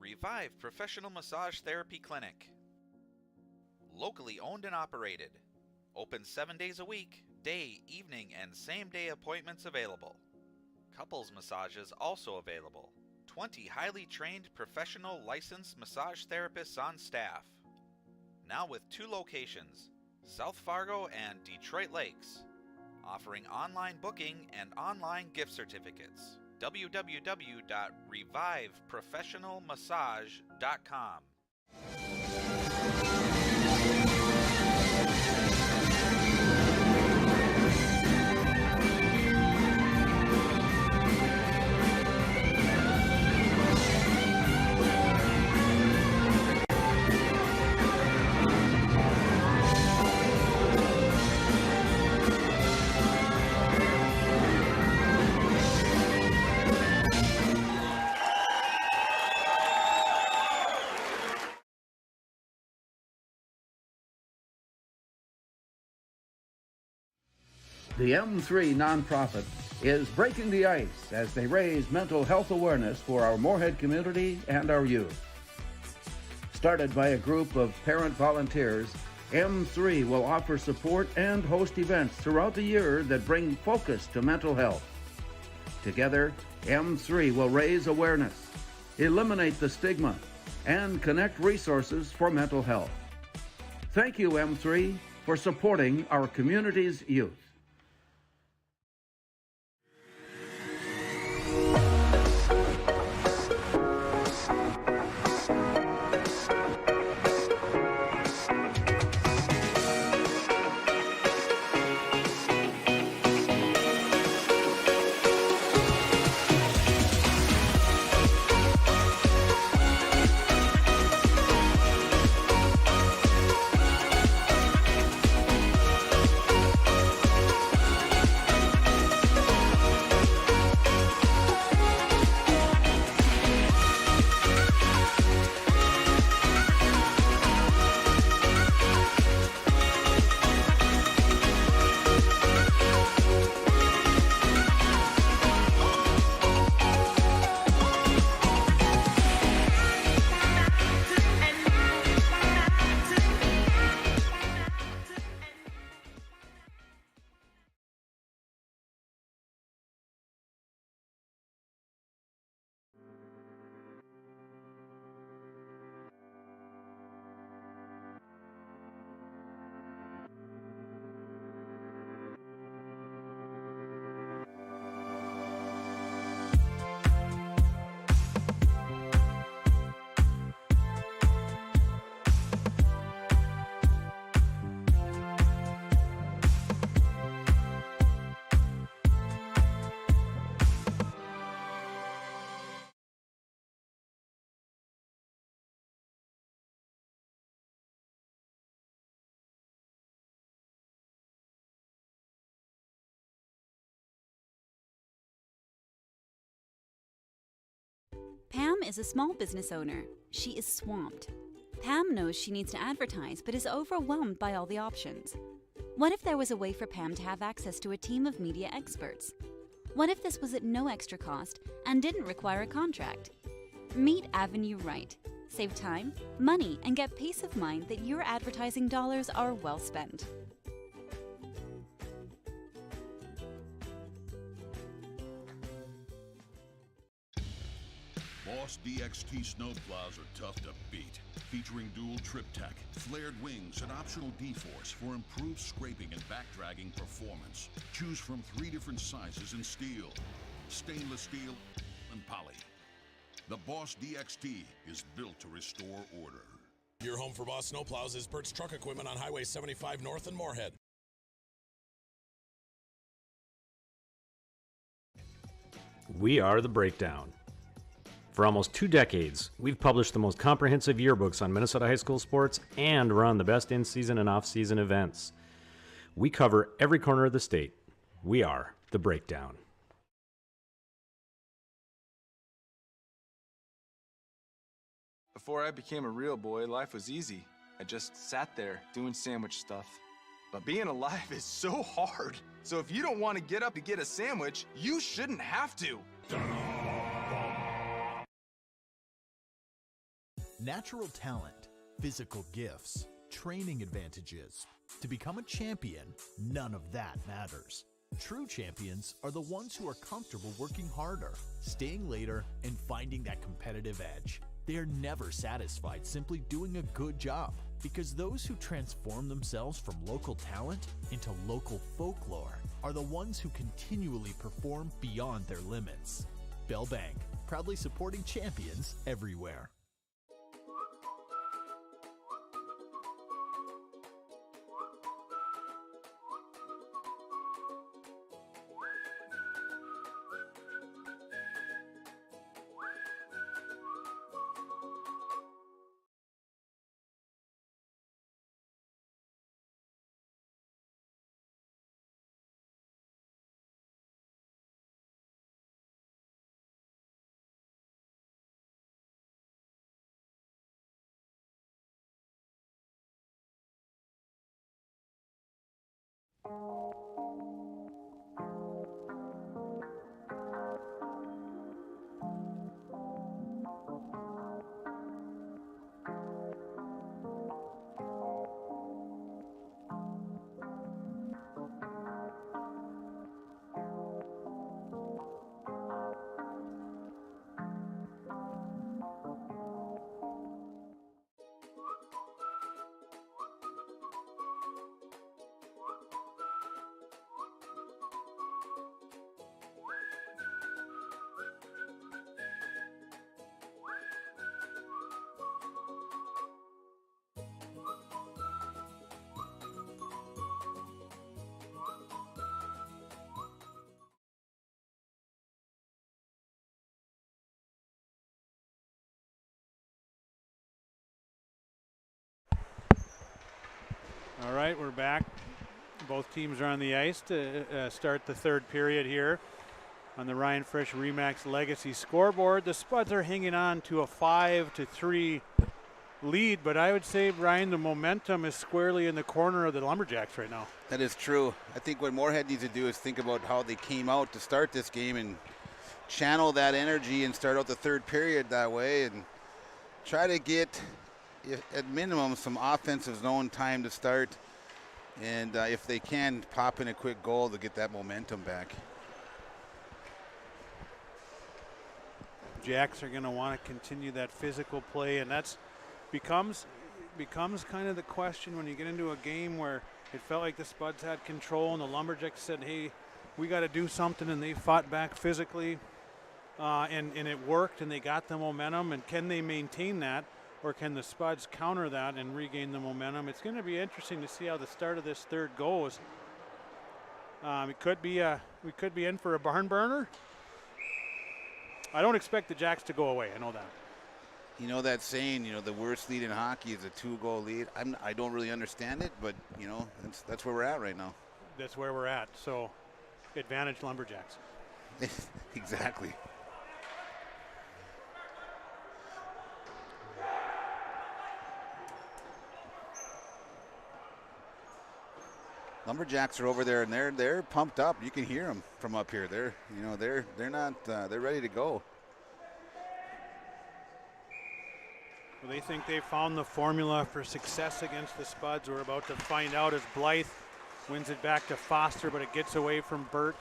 S9: Revive Professional Massage Therapy Clinic. Locally owned and operated. Open 7 days a week, day, evening, and same-day appointments available. Couples massages also available. 20 highly trained professional licensed massage therapists on staff. Now with 2 locations, South Fargo and Detroit Lakes. Offering online booking and online gift certificates. www.reviveprofessionalmassage.com.
S10: The M3 nonprofit is breaking the ice as they raise mental health awareness for our Moorhead community and our youth. Started by a group of parent volunteers, M3 will offer support and host events throughout the year that bring focus to mental health. Together, M3 will raise awareness, eliminate the stigma, and connect resources for mental health. Thank you, M3, for supporting our community's youth.
S3: Pam is a small business owner. She is swamped. Pam knows she needs to advertise, but is overwhelmed by all the options. What if there was a way for Pam to have access to a team of media experts? What if this was at no extra cost and didn't require a contract? Meet Avenue Right. Save time, money, and get peace of mind that your advertising dollars are well spent.
S4: Boss DXT snowplows are tough to beat. Featuring dual trip tech, flared wings, and optional D-force for improved scraping and backdragging performance. Choose from 3 different sizes in steel, stainless steel, and poly. The Boss DXT is built to restore order.
S5: Your home for Boss snowplows is Bert's Truck Equipment on Highway 75 North in Moorhead.
S6: We are The Breakdown. For almost 2 decades, we've published the most comprehensive yearbooks on Minnesota high school sports and run the best in-season and off-season events. We cover every corner of the state. We are The Breakdown.
S7: Before I became a real boy, life was easy. I just sat there doing sandwich stuff. But being alive is so hard. So if you don't want to get up and get a sandwich, you shouldn't have to.
S8: Natural talent, physical gifts, training advantages. To become a champion, none of that matters. True champions are the ones who are comfortable working harder, staying later, and finding that competitive edge. They are never satisfied simply doing a good job, because those who transform themselves from local talent into local folklore are the ones who continually perform beyond their limits. Bell Bank, proudly supporting champions everywhere.
S2: All right, we're back. Both teams are on the ice to start the third period here on the Ryan Frisch Remax Legacy scoreboard. The Spuds are hanging on to a 5-3 lead, but I would say, Ryan, the momentum is squarely in the corner of the Lumberjacks right now.
S1: That is true. I think what Moorhead needs to do is think about how they came out to start this game and channel that energy and start out the third period that way and try to get, at minimum, some offensive zone time to start, and if they can, pop in a quick goal to get that momentum back.
S2: Jacks are going to want to continue that physical play, and that's becomes kind of the question when you get into a game where it felt like the Spuds had control and the Lumberjacks said, hey, we got to do something, and they fought back physically, and it worked, and they got the momentum, and can they maintain that? Or can the Spuds counter that and regain the momentum? It's going to be interesting to see how the start of this third goes. We could be in for a barn burner. I don't expect the Jacks to go away. I know that.
S1: You know that saying, the worst lead in hockey is a 2-goal lead. I don't really understand it, but that's where we're at right now.
S2: That's where we're at. So, advantage Lumberjacks.
S1: Exactly. Lumberjacks are over there, and they're pumped up. You can hear them from up here. They're ready to go.
S2: Well, they think they found the formula for success against the Spuds. We're about to find out as Blythe wins it back to Foster, but it gets away from Burt.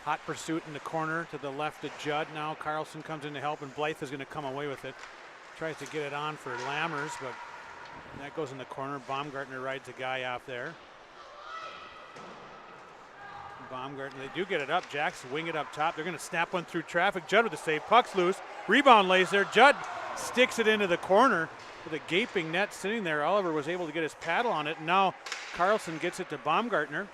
S2: Hot pursuit in the corner to the left of Judd. Now Carlson comes in to help, and Blythe is going to come away with it. Tries to get it on for Lammers, but that goes in the corner. Baumgartner rides a guy off there. Baumgartner, they do get it up. Jacks wing it up top. They're going to snap one through traffic. Judd with the save. Puck's loose. Rebound lays there. Judd sticks it into the corner with a gaping net sitting there. Oliver was able to get his paddle on it. And now Carlson gets it to Baumgartner,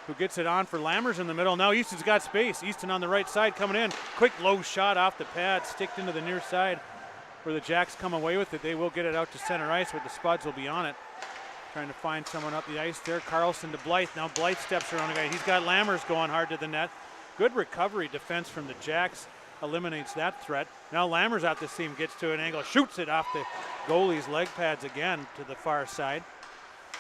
S2: who gets it on for Lammers in the middle. Now Easton's got space. Easton on the right side coming in. Quick low shot off the pad, sticked into the near side where the Jacks come away with it. They will get it out to center ice, but the Spuds will be on it. Trying to find someone up the ice there. Carlson to Blythe. Now Blythe steps around a guy. He's got Lammers going hard to the net. Good recovery defense from the Jacks. Eliminates that threat. Now Lammers out the seam, gets to an angle, shoots it off the goalie's leg pads again to the far side.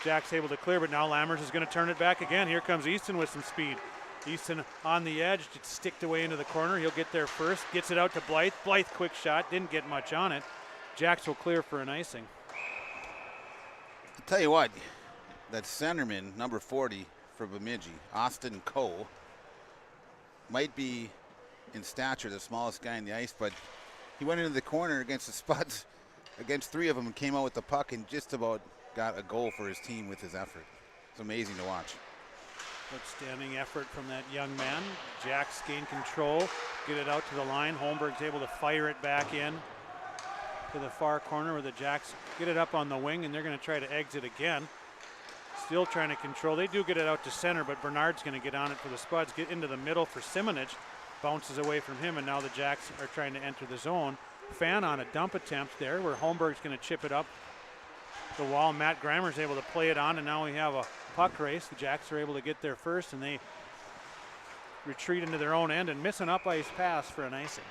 S2: Jacks able to clear, but now Lammers is going to turn it back again. Here comes Easton with some speed. Easton on the edge, it's sticked away into the corner. He'll get there first, gets it out to Blythe. Blythe quick shot, didn't get much on it. Jacks will clear for an icing.
S1: I'll tell you what, that centerman, number 40 for Bemidji, Austin Coe, might be in stature the smallest guy in the ice, but he went into the corner against the Spuds, against 3 of them, and came out with the puck and just about got a goal for his team with his effort. It's amazing to watch.
S2: Outstanding effort from that young man. Jacks gain control, get it out to the line. Holmberg's able to fire it back in to the far corner where the Jacks get it up on the wing, and they're going to try to exit again. Still trying to control. They do get it out to center, but Bernard's going to get on it for the Spuds. Get into the middle for Simonich. Bounces away from him, and now the Jacks are trying to enter the zone. Fan on a dump attempt there where Holmberg's going to chip it up the wall. Matt Grammer's able to play it on, and now we have a puck race. The Jacks are able to get there first, and they retreat into their own end and miss an up ice pass for an icing.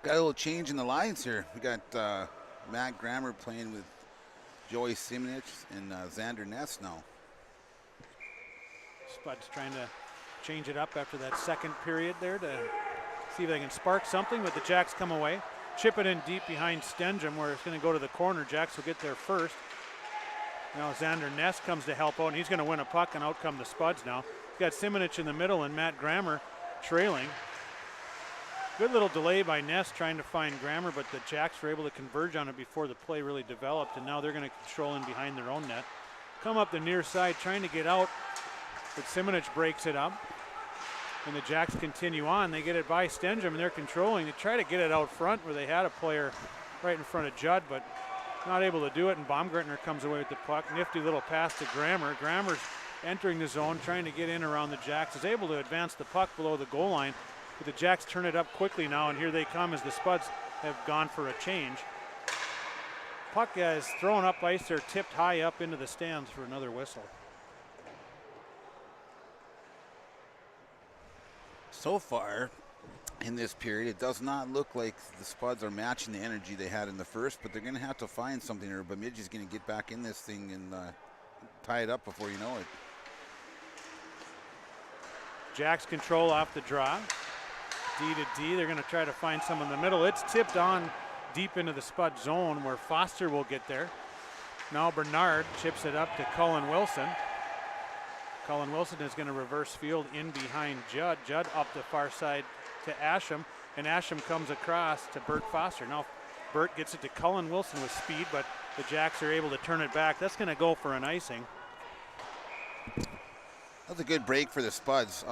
S1: Got a little change in the lines here. We got Matt Grammer playing with Joey Simonich and Xander Ness now.
S2: Spuds trying to change it up after that second period there to see if they can spark something, but the Jacks come away. Chip it in deep behind Stenjum where it's going to go to the corner. Jacks will get there first. Now Xander Ness comes to help out, and he's going to win a puck, and out come the Spuds now. He's got Simonich in the middle and Matt Grammer trailing. Good little delay by Ness trying to find Grammer, but the Jacks were able to converge on it before the play really developed, and now they're going to control in behind their own net. Come up the near side trying to get out, but Simonich breaks it up. And the Jacks continue on. They get it by Stenjum, and they're controlling. They try to get it out front where they had a player right in front of Judd, but not able to do it, and Baumgartner comes away with the puck. Nifty little pass to Grammer. Grammer's entering the zone, trying to get in around the Jacks. Is able to advance the puck below the goal line, but the Jacks turn it up quickly now, and here they come as the Spuds have gone for a change. Puck is thrown up ice. They're tipped high up into the stands for another whistle.
S1: So far in this period, it does not look like the Spuds are matching the energy they had in the first, but they're going to have to find something, or Bemidji's going to get back in this thing and tie it up before you know it.
S2: Jacks control off the draw. D to D. They're going to try to find someone in the middle. It's tipped on deep into the Spud zone where Foster will get there. Now Bernard chips it up to Cullen Wilson. Cullen Wilson is going to reverse field in behind Judd. Judd up the far side to Asham, and Asham comes across to Bert Foster. Now Bert gets it to Cullen Wilson with speed, but the Jacks are able to turn it back. That's going to go for an icing.
S1: That was a good break for the Spuds.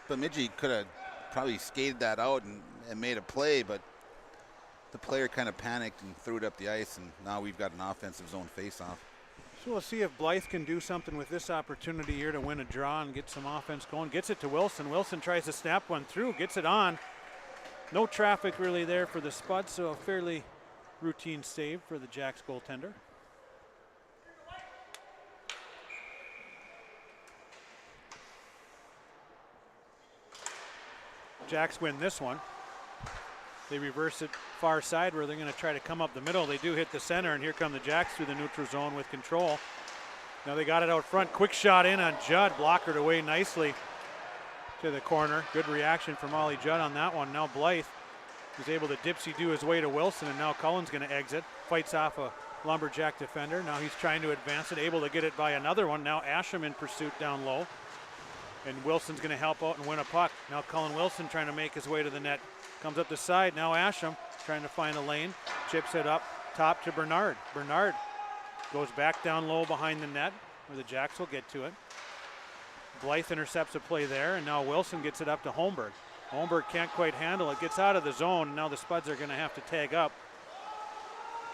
S1: Bemidji could have probably skated that out and made a play, but the player kind of panicked and threw it up the ice, and now we've got an offensive zone face-off.
S2: So we'll see if Blythe can do something with this opportunity here to win a draw and get some offense going. Gets it to Wilson. Wilson tries to snap one through, gets it on. No traffic really there for the Spuds, so a fairly routine save for the Jacks goaltender. Jacks win this one. They reverse it far side where they're going to try to come up the middle. They do hit the center, and here come the Jacks through the neutral zone with control. Now they got it out front. Quick shot in on Judd. Blockered away nicely to the corner. Good reaction from Ollie Judd on that one. Now Blythe was able to dipsy-do his way to Wilson, and now Cullen's going to exit. Fights off a Lumberjack defender. Now he's trying to advance it, able to get it by another one. Now Asham in pursuit down low. And Wilson's going to help out and win a puck. Now Cullen Wilson trying to make his way to the net. Comes up the side. Now Asham trying to find a lane. Chips it up top to Bernard. Bernard goes back down low behind the net where the Jacks will get to it. Blythe intercepts a play there, and now Wilson gets it up to Holmberg. Holmberg can't quite handle it. Gets out of the zone, and now the Spuds are going to have to tag up,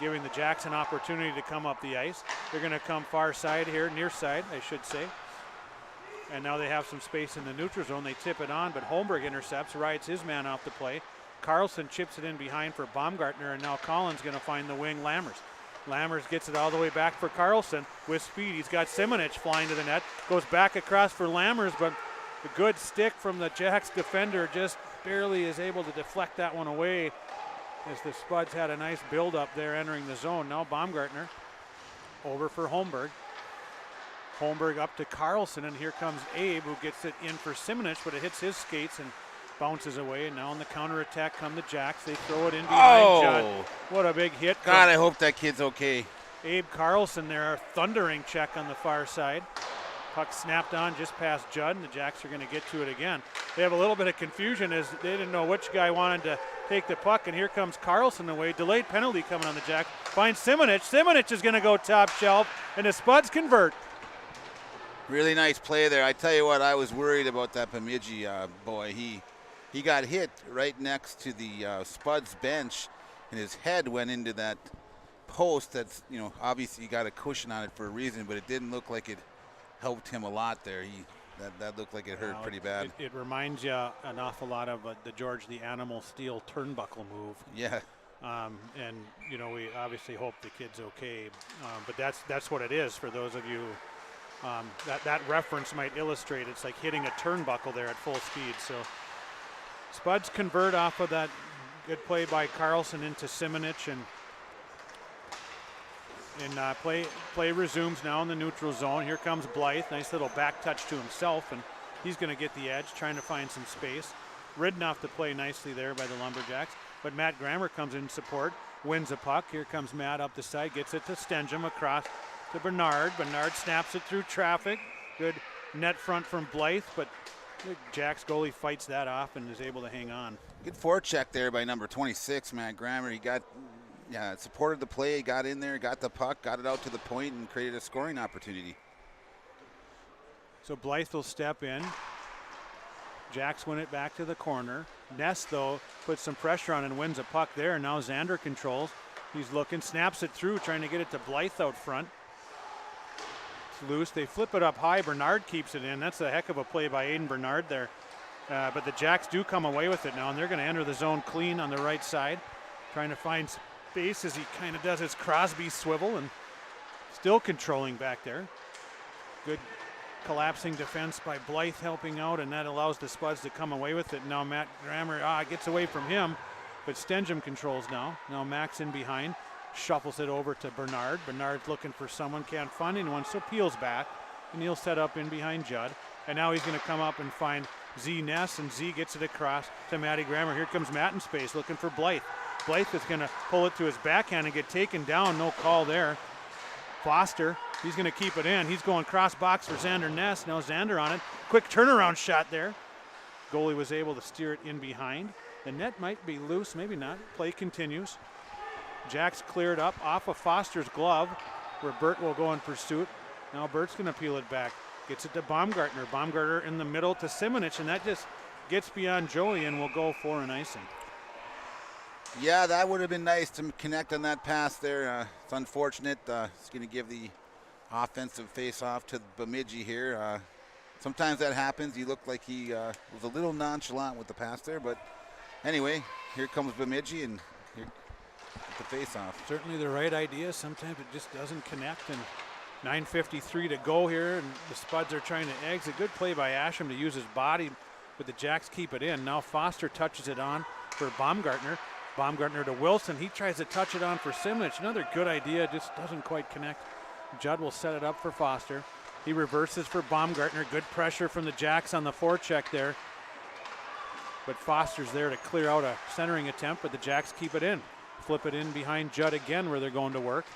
S2: giving the Jacks an opportunity to come up the ice. They're going to come far side here, near side, I should say. And now they have some space in the neutral zone. They tip it on, but Holmberg intercepts, rides his man off the play. Carlson chips it in behind for Baumgartner, and now Collins going to find the wing, Lammers. Lammers gets it all the way back for Carlson with speed. He's got Simonich flying to the net. Goes back across for Lammers, but a good stick from the Jacks defender just barely is able to deflect that one away as the Spuds had a nice build-up there entering the zone. Now Baumgartner over for Holmberg. Holmberg up to Carlson, and here comes Abe, who gets it in for Simonich, but it hits his skates and bounces away. And now on the counterattack come the Jacks. They throw it in behind Judd. What a big hit.
S1: God, I hope that kid's okay.
S2: Abe Carlson there, a thundering check on the far side. Puck snapped on just past Judd, and the Jacks are going to get to it again. They have a little bit of confusion as they didn't know which guy wanted to take the puck, and here comes Carlson away. Delayed penalty coming on the Jacks. Finds Simonich. Simonich is going to go top shelf, and the Spuds convert.
S1: Really nice play there. I tell you what, I was worried about that Bemidji boy. He got hit right next to the Spuds bench, and his head went into that post. That's, you know, obviously you got a cushion on it for a reason, but it didn't look like it helped him a lot there. That looked like it hurt pretty bad.
S2: It reminds you an awful lot of the George the Animal Steel turnbuckle move.
S1: Yeah.
S2: And you know, we obviously hope the kid's okay, but that's what it is for those of you. That reference might illustrate it's like hitting a turnbuckle there at full speed. So Spuds convert off of that good play by Carlson into Simonich, and play resumes now in the neutral zone. Here comes Blythe, nice little back touch to himself, and he's going to get the edge, trying to find some space. Ridden off the play nicely there by the Lumberjacks, but Matt Grammer comes in support, wins a puck. Here comes Matt up the side, gets it to Stenjum across to Bernard. Bernard snaps it through traffic. Good net front from Blythe, but the Jacks goalie fights that off and is able to hang on.
S1: Good forecheck there by number 26, Matt Grammer. He supported the play, got in there, got the puck, got it out to the point, and created a scoring opportunity.
S2: So Blythe will step in. Jacks win it back to the corner. Ness, though, puts some pressure on and wins a puck there. Now Xander controls. He's looking, snaps it through, trying to get it to Blythe out front. It's loose. They flip it up high. Bernard keeps it in. That's a heck of a play by Aiden Bernard there. But the Jacks do come away with it now, and they're going to enter the zone clean on the right side, trying to find space as he kind of does his Crosby swivel and still controlling back there. Good collapsing defense by Blythe helping out, and that allows the Spuds to come away with it. Now Matt Grammer gets away from him, but Stenjum controls now. Now Max in behind, shuffles it over to Bernard. Bernard's looking for someone, can't find anyone, so peels back, and he'll set up in behind Judd. And now he's going to come up and find Z Ness, and Z gets it across to Matty Grammer. Here comes Matt in space looking for Blythe. Blythe is going to pull it to his backhand and get taken down. No call there. Foster, he's going to keep it in. He's going cross box for Xander Ness. Now Xander on it. Quick turnaround shot there. Goalie was able to steer it in behind. The net might be loose, maybe not. Play continues. Jacks cleared up off of Foster's glove, where Burt will go in pursuit. Now Burt's going to peel it back. Gets it to Baumgartner. Baumgartner in the middle to Simonich, and that just gets beyond Joey and will go for an icing.
S1: Yeah, that would have been nice to connect on that pass there. It's unfortunate. It's going to give the offensive face-off to Bemidji here. Sometimes that happens. He looked like he was a little nonchalant with the pass there, but anyway, here comes Bemidji, and here the face-off.
S2: Certainly the right idea. Sometimes it just doesn't connect, and 9:53 to go here, and the Spuds are trying to exit. Good play by Asham to use his body, but the Jacks keep it in. Now Foster touches it on for Baumgartner. Baumgartner to Wilson. He tries to touch it on for Simonich. Another good idea, just doesn't quite connect. Judd will set it up for Foster. He reverses for Baumgartner. Good pressure from the Jacks on the forecheck there. But Foster's there to clear out a centering attempt, but the Jacks keep it in. Flip it in behind Judd again where they're going to work.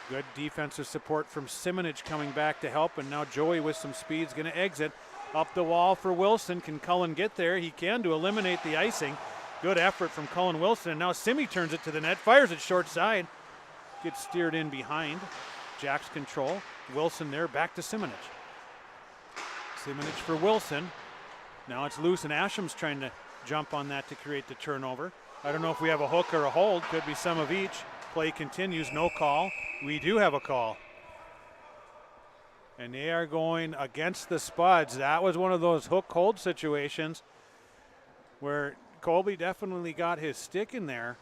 S2: Good defensive support from Simonich coming back to help, and now Joey with some speed is going to exit. Up the wall for Wilson. Can Cullen get there? He can to eliminate the icing. Good effort from Cullen Wilson, and now Simi turns it to the net, fires it short side. Gets steered in behind. Jacks control. Wilson there, back to Simonich. Simonich for Wilson. Now it's loose, and Asham's trying to jump on that to create the turnover. I don't know if we have a hook or a hold. Could be some of each. Play continues, no call. We do have a call. And they are going against the Spuds. That was one of those hook-hold situations where Colby definitely got his stick in there,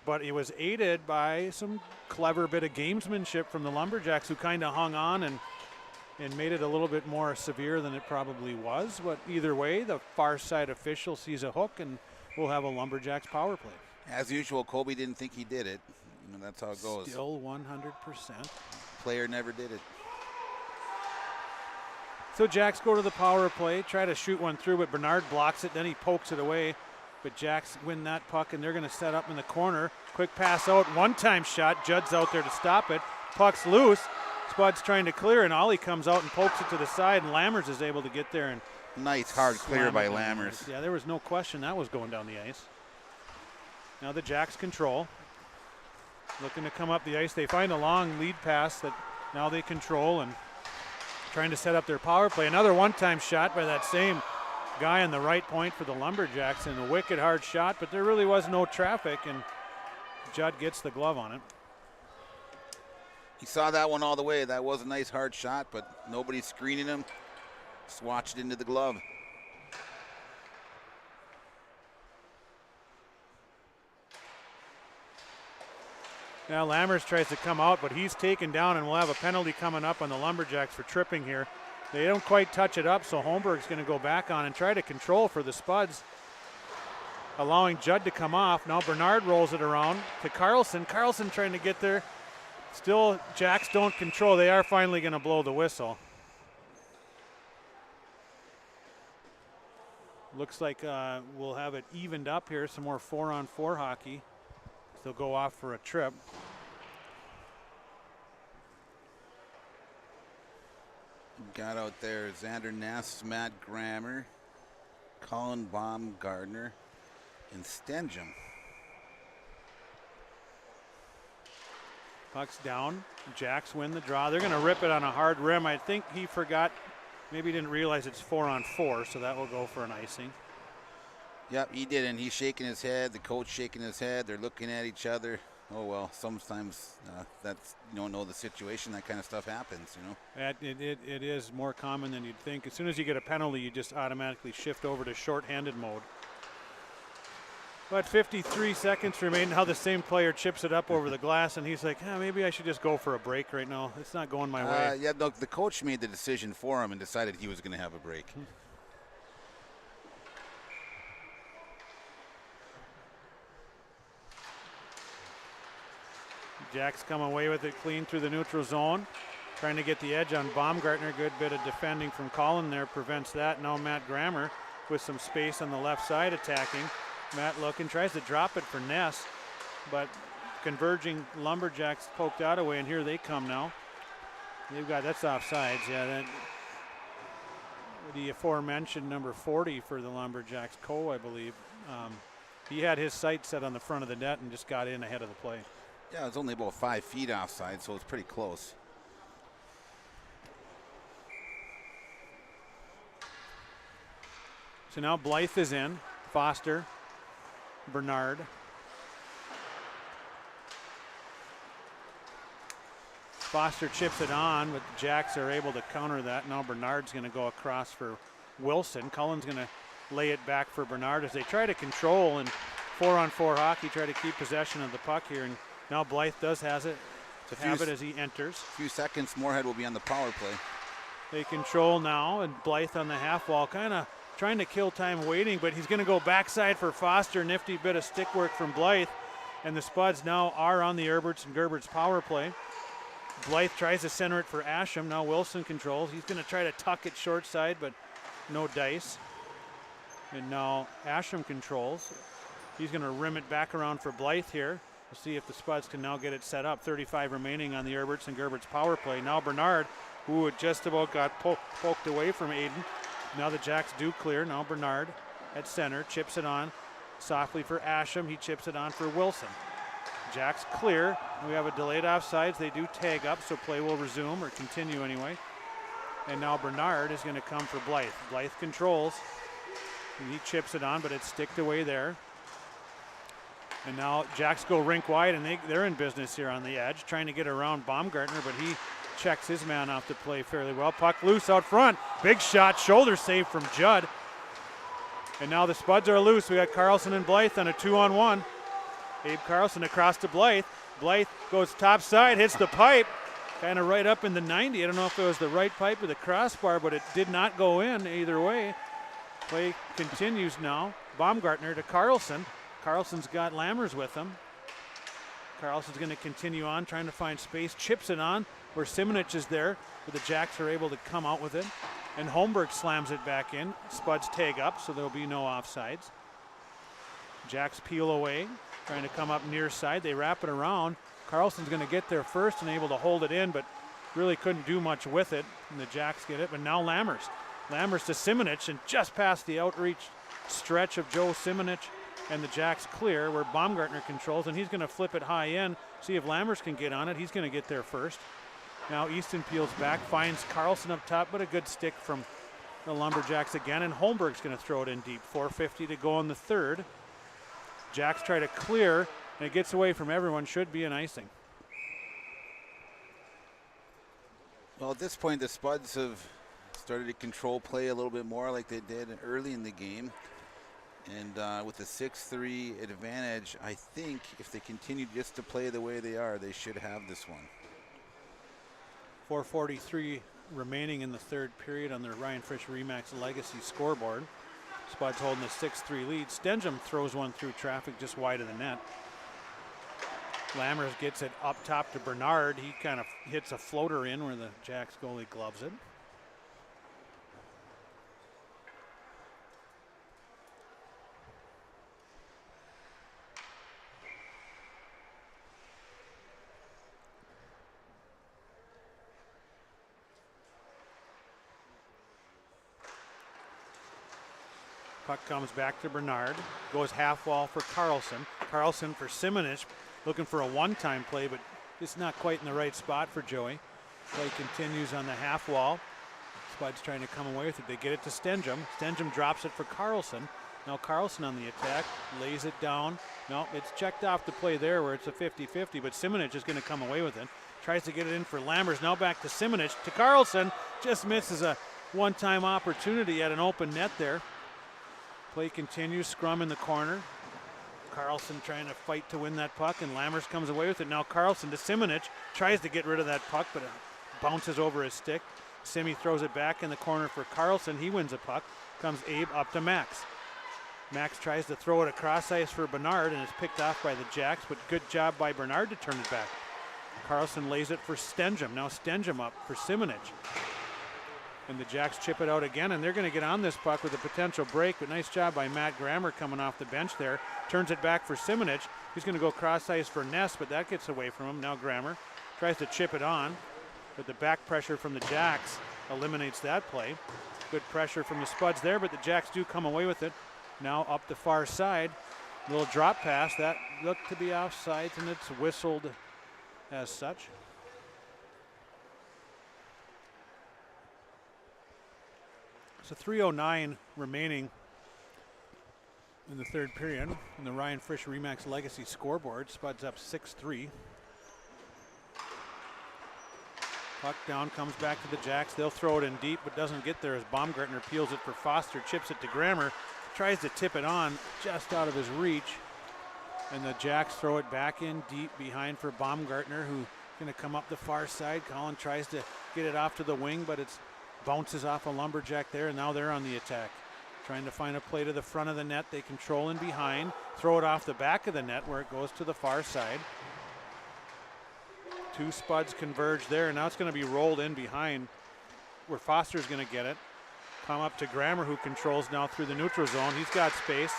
S2: but it was aided by some clever bit of gamesmanship from the Lumberjacks, who kind of hung on and made it a little bit more severe than it probably was. But either way, the far side official sees a hook, and we'll have a Lumberjacks power play.
S1: As usual, Colby didn't think he did it. You know, that's how it goes.
S2: Still 100%.
S1: Player never did it.
S2: So Jacks go to the power play, try to shoot one through, but Bernard blocks it, then he pokes it away. But Jacks win that puck, and they're going to set up in the corner. Quick pass out, one-time shot. Judd's out there to stop it. Puck's loose. Spud's trying to clear, and Ollie comes out and pokes it to the side, and Lammers is able to get there. And
S1: nice hard clear by Lammers.
S2: Yeah, there was no question that was going down the ice. Now the Jacks control. Looking to come up the ice. They find a long lead pass that now they control and trying to set up their power play. Another one-time shot by that same guy on the right point for the Lumberjacks, and a wicked hard shot, but there really was no traffic, and Judd gets the glove on it.
S1: He saw that one all the way. That was a nice hard shot, but nobody screening him. Swatched into the glove.
S2: Now Lammers tries to come out, but he's taken down, and we'll have a penalty coming up on the Lumberjacks for tripping here. They don't quite touch it up, so Holmberg's going to go back on and try to control for the Spuds, allowing Judd to come off. Now Bernard rolls it around to Carlson. Carlson trying to get there. Still, Jacks don't control. They are finally going to blow the whistle. Looks like we'll have it evened up here. Some more 4-on-4 hockey. They'll go off for a trip.
S1: Got out there Xander Ness, Matt Grammer, Colin Baumgartner, and Stenjum.
S2: Puck's down. Jacks win the draw. They're going to rip it on a hard rim. I think he forgot, maybe didn't realize it's 4-on-4, so that will go for an icing.
S1: Yep, he did, and he's shaking his head. The coach shaking his head. They're looking at each other. Oh, well, sometimes that's, you don't know the situation. That kind of stuff happens, you know.
S2: It is more common than you'd think. As soon as you get a penalty, you just automatically shift over to short-handed mode. But 53 seconds remain. Now the same player chips it up over the glass, and he's like, maybe I should just go for a break right now. It's not going my way.
S1: Yeah, look, the coach made the decision for him and decided he was going to have a break.
S2: Jacks come away with it clean through the neutral zone. Trying to get the edge on Baumgartner. Good bit of defending from Colin there prevents that. Now Matt Grammer with some space on the left side attacking. Matt looking, tries to drop it for Ness, but converging Lumberjacks poked out away, and here they come now. They've got, that's offsides, yeah. That, the aforementioned number 40 for the Lumberjacks, Coe, I believe. He had his sight set on the front of the net and just got in ahead of the play.
S1: Yeah, it's only about 5 feet offside, so it's pretty close.
S2: So now Blythe is in. Foster, Bernard. Foster chips it on, but the Jacks are able to counter that. Now Bernard's going to go across for Wilson. Cullen's going to lay it back for Bernard as they try to control and 4-on-4 hockey, try to keep possession of the puck here. And now Blythe has it as he enters.
S1: A few seconds, Moorhead will be on the power play.
S2: They control now, and Blythe on the half wall kind of trying to kill time waiting, but he's going to go backside for Foster. Nifty bit of stick work from Blythe. And the Spuds now are on the Herberts and Gerberts power play. Blythe tries to center it for Asham. Now Wilson controls. He's going to try to tuck it short side, but no dice. And now Asham controls. He's going to rim it back around for Blythe here. We'll see if the Spuds can now get it set up. 35 remaining on the Herberts and Gerberts power play. Now Bernard, who had just about got poked away from Aiden. Now the Jacks do clear. Now Bernard at center, chips it on softly for Asham. He chips it on for Wilson. Jacks clear. We have a delayed offsides. They do tag up, so play will resume or continue anyway. And now Bernard is going to come for Blythe. Blythe controls. And he chips it on, but it's sticked away there. And now Jacks go rink wide, and they're in business here on the edge, trying to get around Baumgartner, but he checks his man off the play fairly well. Puck loose out front. Big shot, shoulder save from Judd. And now the Spuds are loose. We got Carlson and Blythe on a 2-on-1. Abe Carlson across to Blythe. Blythe goes top side, hits the pipe, kind of right up in the 90. I don't know if it was the right pipe or the crossbar, but it did not go in either way. Play continues now. Baumgartner to Carlson. Carlson's got Lammers with him. Carlson's going to continue on, trying to find space. Chips it on where Simonich is there, but the Jacks are able to come out with it. And Holmberg slams it back in. Spuds tag up, so there'll be no offsides. Jacks peel away, trying to come up near side. They wrap it around. Carlson's going to get there first and able to hold it in, but really couldn't do much with it. And the Jacks get it, but now Lammers. Lammers to Simonich, and just past the outreach stretch of Joe Simonich. And the Jacks clear where Baumgartner controls, and he's going to flip it high in, see if Lammers can get on it. He's going to get there first. Now Easton peels back, finds Carlson up top, but a good stick from the Lumberjacks again, and Holmberg's going to throw it in deep. 4:50 to go in the third. Jacks try to clear, and it gets away from everyone. Should be an icing.
S1: Well, at this point, the Spuds have started to control play a little bit more like they did early in the game. And with a 6-3 advantage, I think if they continue just to play the way they are, they should have this one.
S2: 4:43 remaining in the third period on the Ryan Frisch Remax Legacy scoreboard. Spuds holding a 6-3 lead. Stenjum throws one through traffic just wide of the net. Lammers gets it up top to Bernard. He kind of hits a floater in where the Jacks goalie gloves it. Puck comes back to Bernard. Goes half wall for Carlson. Carlson for Simonich. Looking for a one-time play, but it's not quite in the right spot for Joey. Play continues on the half wall. Spuds trying to come away with it. They get it to Stenjum. Stenjum drops it for Carlson. Now Carlson on the attack. Lays it down. No, it's checked off the play there where it's a 50-50, but Simonich is going to come away with it. Tries to get it in for Lammers. Now back to Simonich. To Carlson. Just misses a one-time opportunity at an open net there. Play continues, scrum in the corner. Carlson trying to fight to win that puck, and Lammers comes away with it. Now Carlson to Simonich, tries to get rid of that puck, but it bounces over his stick. Simi throws it back in the corner for Carlson. He wins a puck. Comes Abe up to Max. Max tries to throw it across ice for Bernard, and it's picked off by the Jacks, but good job by Bernard to turn it back. Carlson lays it for Stenjum. Now Stenjum up for Simonich. And the Jacks chip it out again, and they're going to get on this puck with a potential break, but nice job by Matt Grammer coming off the bench there. Turns it back for Simonich. He's going to go cross ice for Ness, but that gets away from him. Now Grammer tries to chip it on, but the back pressure from the Jacks eliminates that play. Good pressure from the Spuds there, but the Jacks do come away with it. Now up the far side. Little drop pass. That looked to be offsides, and it's whistled as such. So 3:09 remaining in the third period in the Ryan Frisch Remax Legacy scoreboard. Spuds up 6-3. Puck down, comes back to the Jacks. They'll throw it in deep, but doesn't get there as Baumgartner peels it for Foster, chips it to Grammer, tries to tip it on just out of his reach. And the Jacks throw it back in deep behind for Baumgartner, who's going to come up the far side. Colin tries to get it off to the wing, but it's bounces off a Lumberjack there, and now they're on the attack. Trying to find a play to the front of the net. They control in behind. Throw it off the back of the net where it goes to the far side. Two Spuds converge there. Now it's going to be rolled in behind where Foster's going to get it. Come up to Grammer, who controls now through the neutral zone. He's got space.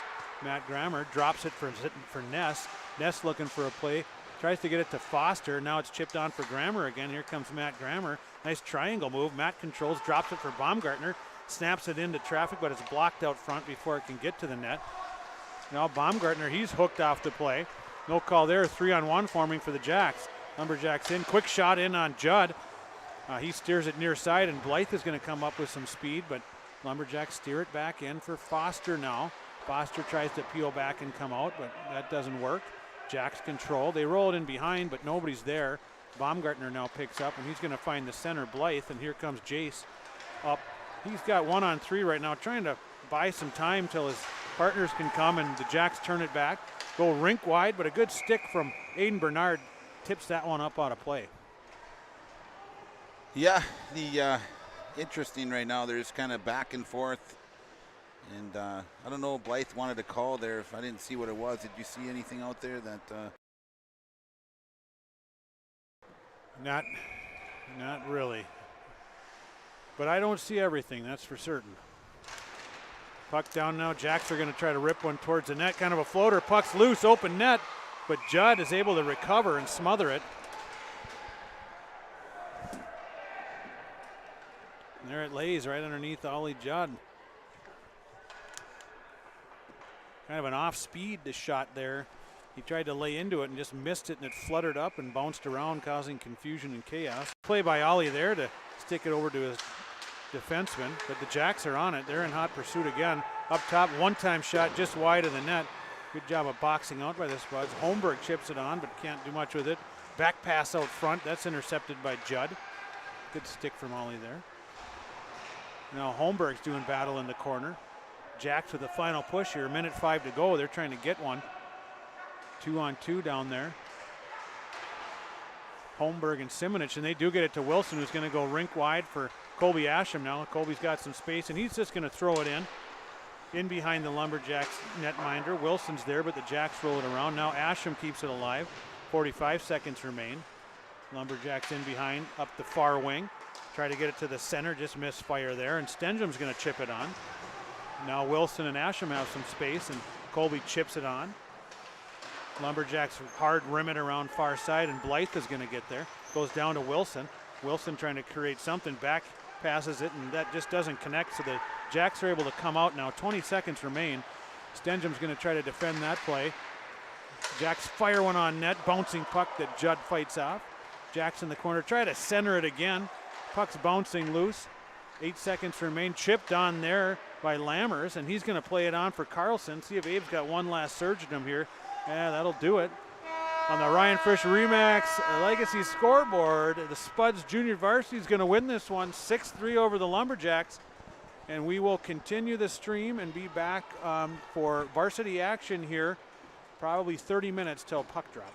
S2: Matt Grammer drops it for Ness. Ness looking for a play. Tries to get it to Foster. Now it's chipped on for Grammer again. Here comes Matt Grammer. Nice triangle move. Matt controls, drops it for Baumgartner. Snaps it into traffic, but it's blocked out front before it can get to the net. Now Baumgartner, he's hooked off the play. No call there. 3-on-1 forming for the Jacks. Lumberjacks in. Quick shot in on Judd. He steers it near side, and Blythe is going to come up with some speed, but Lumberjacks steer it back in for Foster now. Foster tries to peel back and come out, but that doesn't work. Jacks control. They roll it in behind, but nobody's there. Baumgartner now picks up, and he's going to find the center, Blythe, and here comes Jace up. He's got 1-on-3 right now, trying to buy some time till his partners can come, and the Jacks turn it back. Go rink wide, but a good stick from Aiden Bernard tips that one up out of play.
S1: Yeah, the interesting right now. There's kind of back and forth. And I don't know, Blythe wanted a call there. If I didn't see what it was, did you see anything out there that?
S2: Not really. But I don't see everything, that's for certain. Puck down now. Jacks are going to try to rip one towards the net. Kind of a floater. Puck's loose, open net. But Judd is able to recover and smother it. And there it lays right underneath Ollie Judd. Kind of an off-speed shot there. He tried to lay into it and just missed it, and it fluttered up and bounced around, causing confusion and chaos. Play by Ollie there to stick it over to his defenseman, but the Jacks are on it. They're in hot pursuit again. Up top, one-time shot just wide of the net. Good job of boxing out by the Spuds. Holmberg chips it on, but can't do much with it. Back pass out front. That's intercepted by Judd. Good stick from Ollie there. Now Holmberg's doing battle in the corner. Jacks with the final push here. 1:05 to go. They're trying to get one. 2-on-2 down there. Holmberg and Simonich, and they do get it to Wilson, who's going to go rink wide for Colby Asham now. Colby's got some space, and he's just going to throw it in behind the Lumberjacks netminder. Wilson's there, but the Jacks roll it around. Now Asham keeps it alive. 45 seconds remain. Lumberjacks in behind, up the far wing. Try to get it to the center, just misfire there, and Stenjum's going to chip it on. Now Wilson and Asham have some space, and Colby chips it on. Lumberjacks hard rim it around far side, and Blythe is going to get there. Goes down to Wilson. Wilson trying to create something, back passes it, and that just doesn't connect, so the Jacks are able to come out now. 20 seconds remain. Stenjum's going to try to defend that play. Jacks fire one on net, bouncing puck that Judd fights off. Jacks in the corner, try to center it again. Puck's bouncing loose. 8 seconds remain, chipped on there by Lammers, and he's going to play it on for Carlson. See if Abe's got one last surge in him here. Yeah, that'll do it. On the Ryan Frisch Remax Legacy scoreboard, the Spuds Junior Varsity is going to win this one 6-3 over the Lumberjacks. And we will continue the stream and be back for varsity action here, probably 30 minutes till puck drop.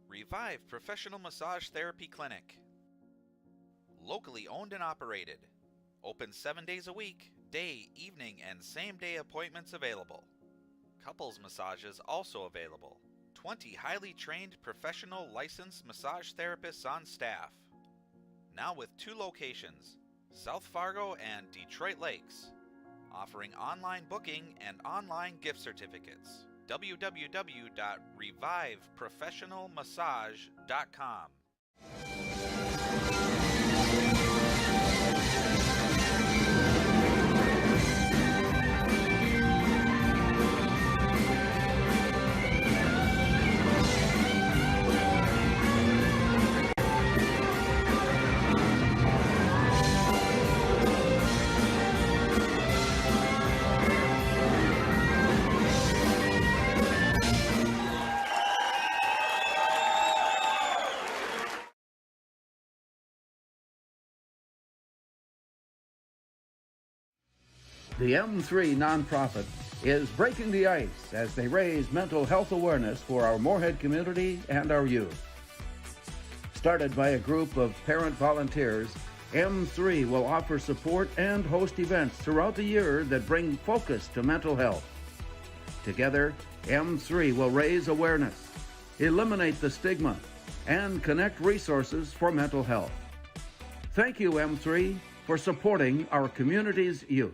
S9: Revive Professional Massage Therapy Clinic. Locally owned and operated. Open 7 days a week, day, evening, and same-day appointments available. Couples massages also available. 20 highly trained professional licensed massage therapists on staff. Now with 2 locations, South Fargo and Detroit Lakes. Offering online booking and online gift certificates. www.reviveprofessionalmassage.com.
S10: The M3 nonprofit is breaking the ice as they raise mental health awareness for our Moorhead community and our youth. Started by a group of parent volunteers, M3 will offer support and host events throughout the year that bring focus to mental health. Together, M3 will raise awareness, eliminate the stigma, and connect resources for mental health. Thank you, M3, for supporting our community's youth.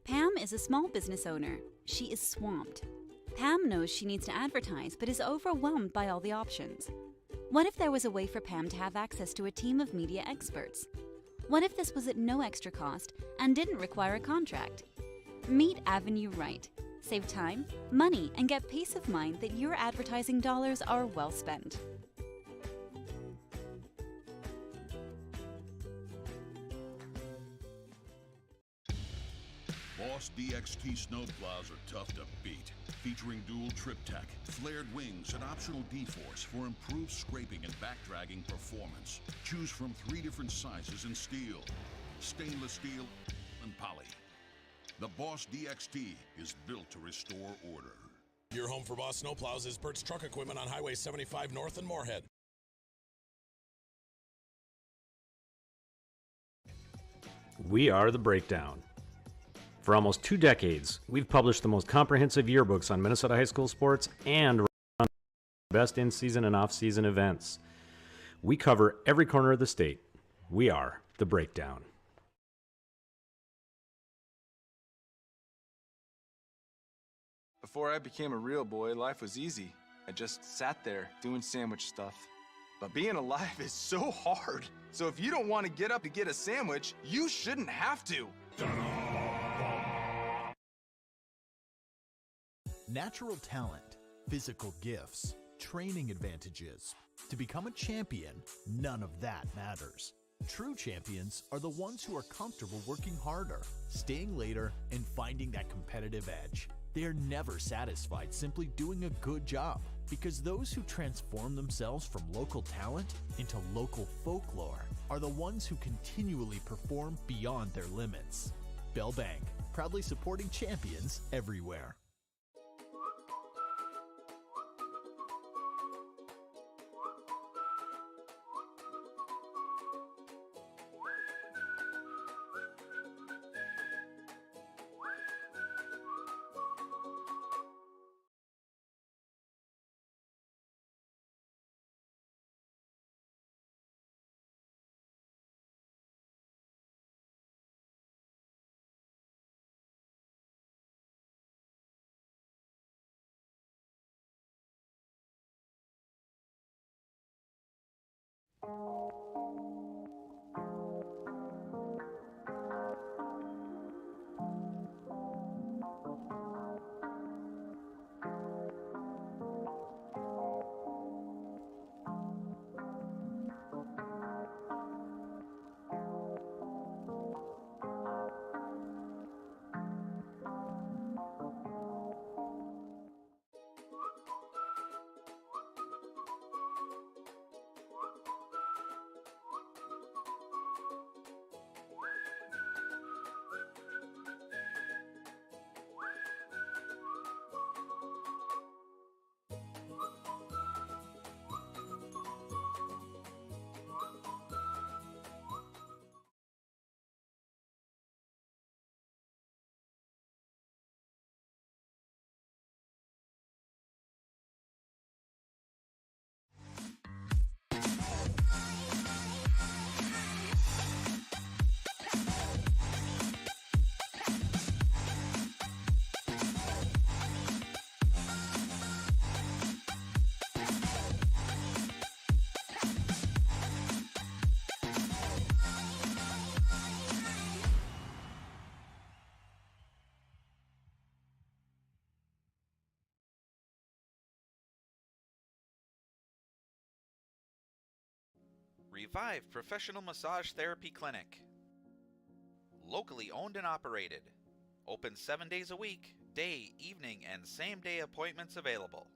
S3: Pam is a small business owner. She is swamped. Pam knows she needs to advertise, but is overwhelmed by all the options. What if there was a way for Pam to have access to a team of media experts? What if this was at no extra cost and didn't require a contract? Meet Avenue Right. Save time, money, and get peace of mind that your advertising dollars are well spent.
S4: Boss DXT snowplows are tough to beat. Featuring dual trip tech, flared wings, and optional D-force for improved scraping and backdragging performance. Choose from 3 different sizes in steel, stainless steel, and poly. The Boss DXT is built to restore order.
S5: Your home for Boss snowplows is Bert's Truck Equipment on Highway 75 North in Moorhead.
S6: We are The Breakdown. For almost 2 decades, we've published the most comprehensive yearbooks on Minnesota high school sports and run the best in-season and off-season events. We cover every corner of the state. We are The Breakdown.
S7: Before I became a real boy, life was easy. I just sat there doing sandwich stuff. But being alive is so hard. So if you don't want to get up to get a sandwich, you shouldn't have to.
S8: Natural talent, physical gifts, training advantages. To become a champion, none of that matters. True champions are the ones who are comfortable working harder, staying later, and finding that competitive edge. They are never satisfied simply doing a good job, because those who transform themselves from local talent into local folklore are the ones who continually perform beyond their limits. Bell Bank, proudly supporting champions everywhere.
S9: Revive Professional Massage Therapy Clinic. Locally owned and operated. Open 7 days a week, day, evening, and same-day appointments available.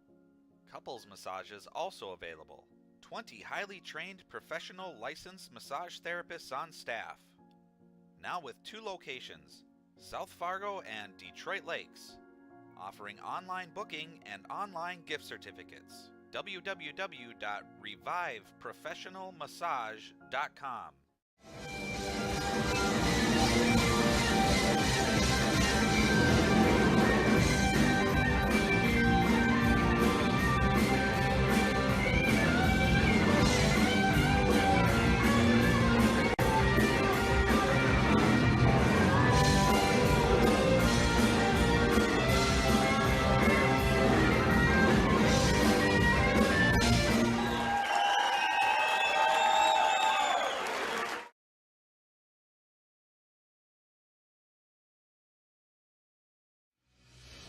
S9: Couples massages also available. 20 highly trained professional licensed massage therapists on staff. Now with 2 locations, South Fargo and Detroit Lakes, offering online booking and online gift certificates. www.reviveprofessionalmassage.com.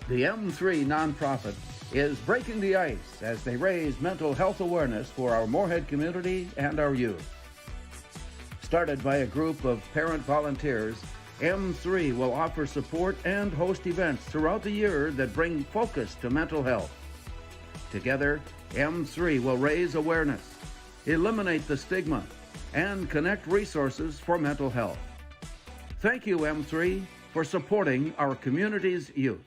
S10: The M3 nonprofit is breaking the ice as they raise mental health awareness for our Moorhead community and our youth. Started by a group of parent volunteers, M3 will offer support and host events throughout the year that bring focus to mental health. Together, M3 will raise awareness, eliminate the stigma, and connect resources for mental health. Thank you, M3, for supporting our community's youth.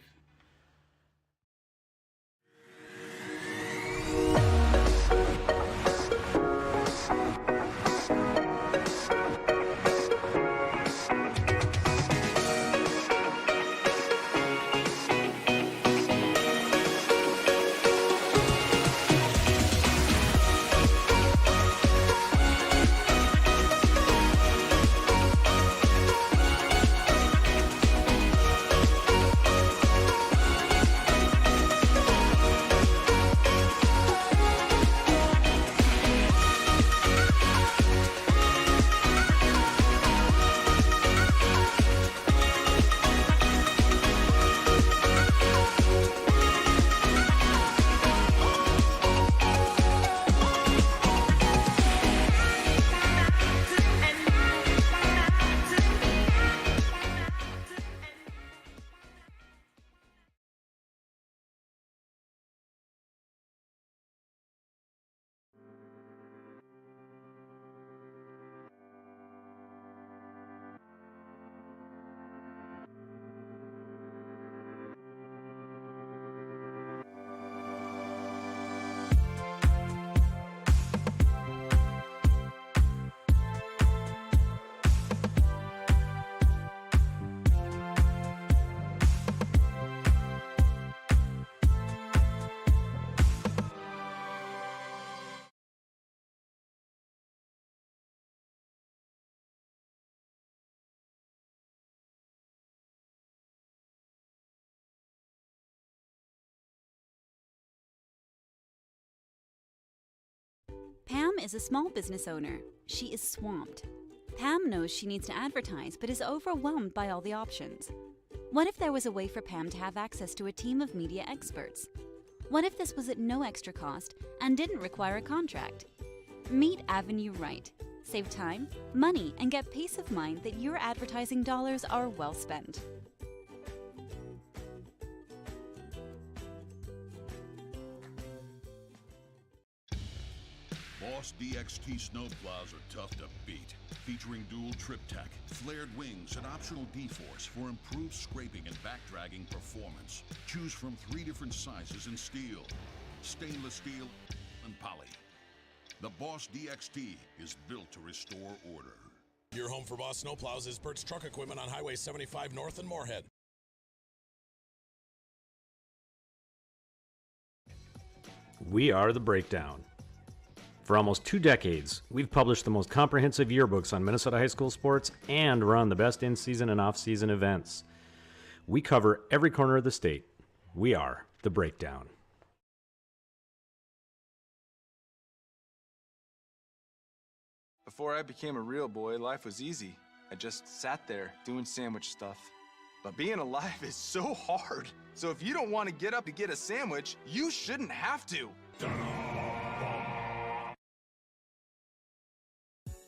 S3: Pam is a small business owner. She is swamped. Pam knows she needs to advertise, but is overwhelmed by all the options. What if there was a way for Pam to have access to a team of media experts? What if this was at no extra cost and didn't require a contract? Meet Avenue Right. Save time, money, and get peace of mind that your advertising dollars are well spent.
S4: Boss DXT snowplows are tough to beat. Featuring dual trip tech, flared wings, and optional D-force for improved scraping and backdragging performance. Choose from 3 different sizes in steel, stainless steel, and poly. The Boss DXT is built to restore order.
S5: Your home for Boss snowplows is Bert's Truck Equipment on Highway 75 North in Moorhead.
S6: We are The Breakdown. For almost 2 decades, we've published the most comprehensive yearbooks on Minnesota high school sports and run the best in-season and off-season events. We cover every corner of the state. We are The Breakdown.
S7: Before I became a real boy, life was easy. I just sat there doing sandwich stuff. But being alive is so hard. So if you don't want to get up and get a sandwich, you shouldn't have to.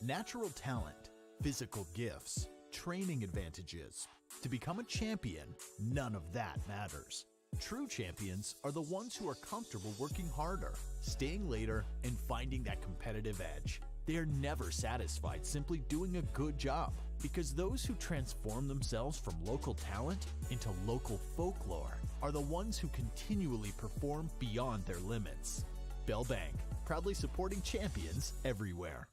S8: Natural talent, physical gifts, training advantages. To become a champion, none of that matters. True champions are the ones who are comfortable working harder, staying later, and finding that competitive edge. They are never satisfied simply doing a good job, because those who transform themselves from local talent into local folklore are the ones who continually perform beyond their limits. Bell Bank, proudly supporting champions everywhere.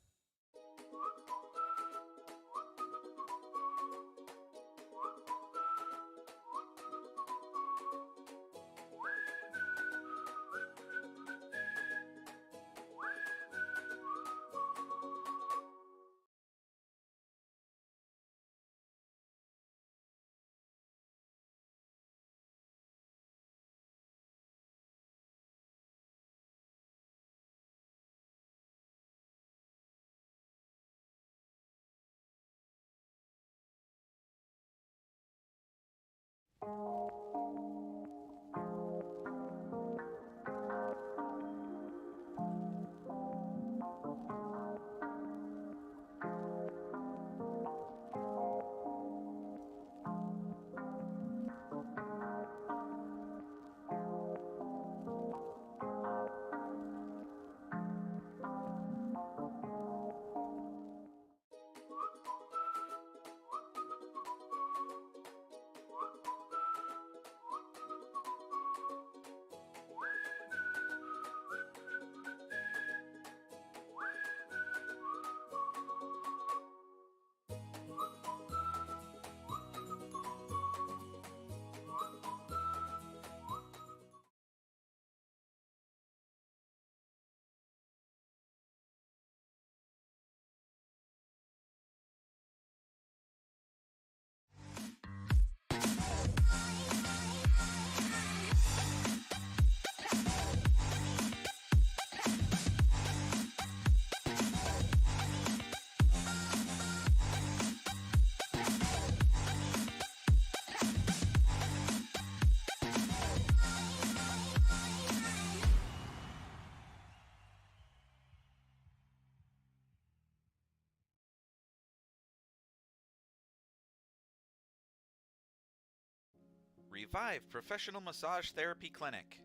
S9: Revive Professional Massage Therapy Clinic.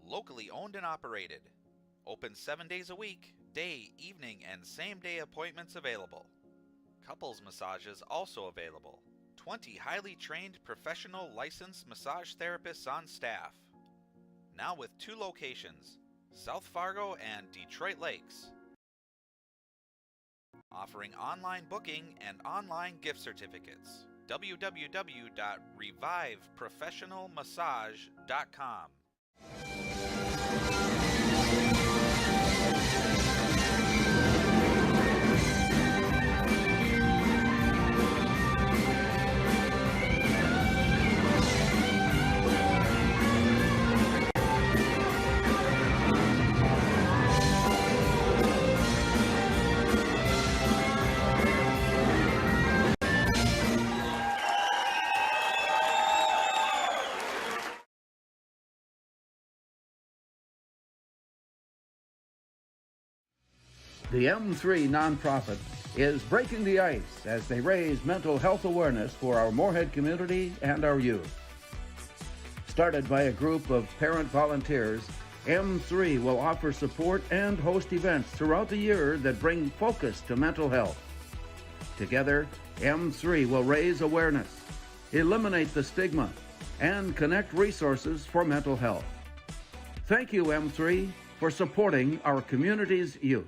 S9: Locally owned and operated. Open 7 days a week, day, evening, and same-day appointments available. Couples massages also available. 20 highly trained professional licensed massage therapists on staff. Now with 2 locations, South Fargo and Detroit Lakes. Offering online booking and online gift certificates. www.reviveprofessionalmassage.com.
S10: The M3 nonprofit is breaking the ice as they raise mental health awareness for our Moorhead community and our youth. Started by a group of parent volunteers, M3 will offer support and host events throughout the year that bring focus to mental health. Together, M3 will raise awareness, eliminate the stigma, and connect resources for mental health. Thank you, M3, for supporting our community's youth.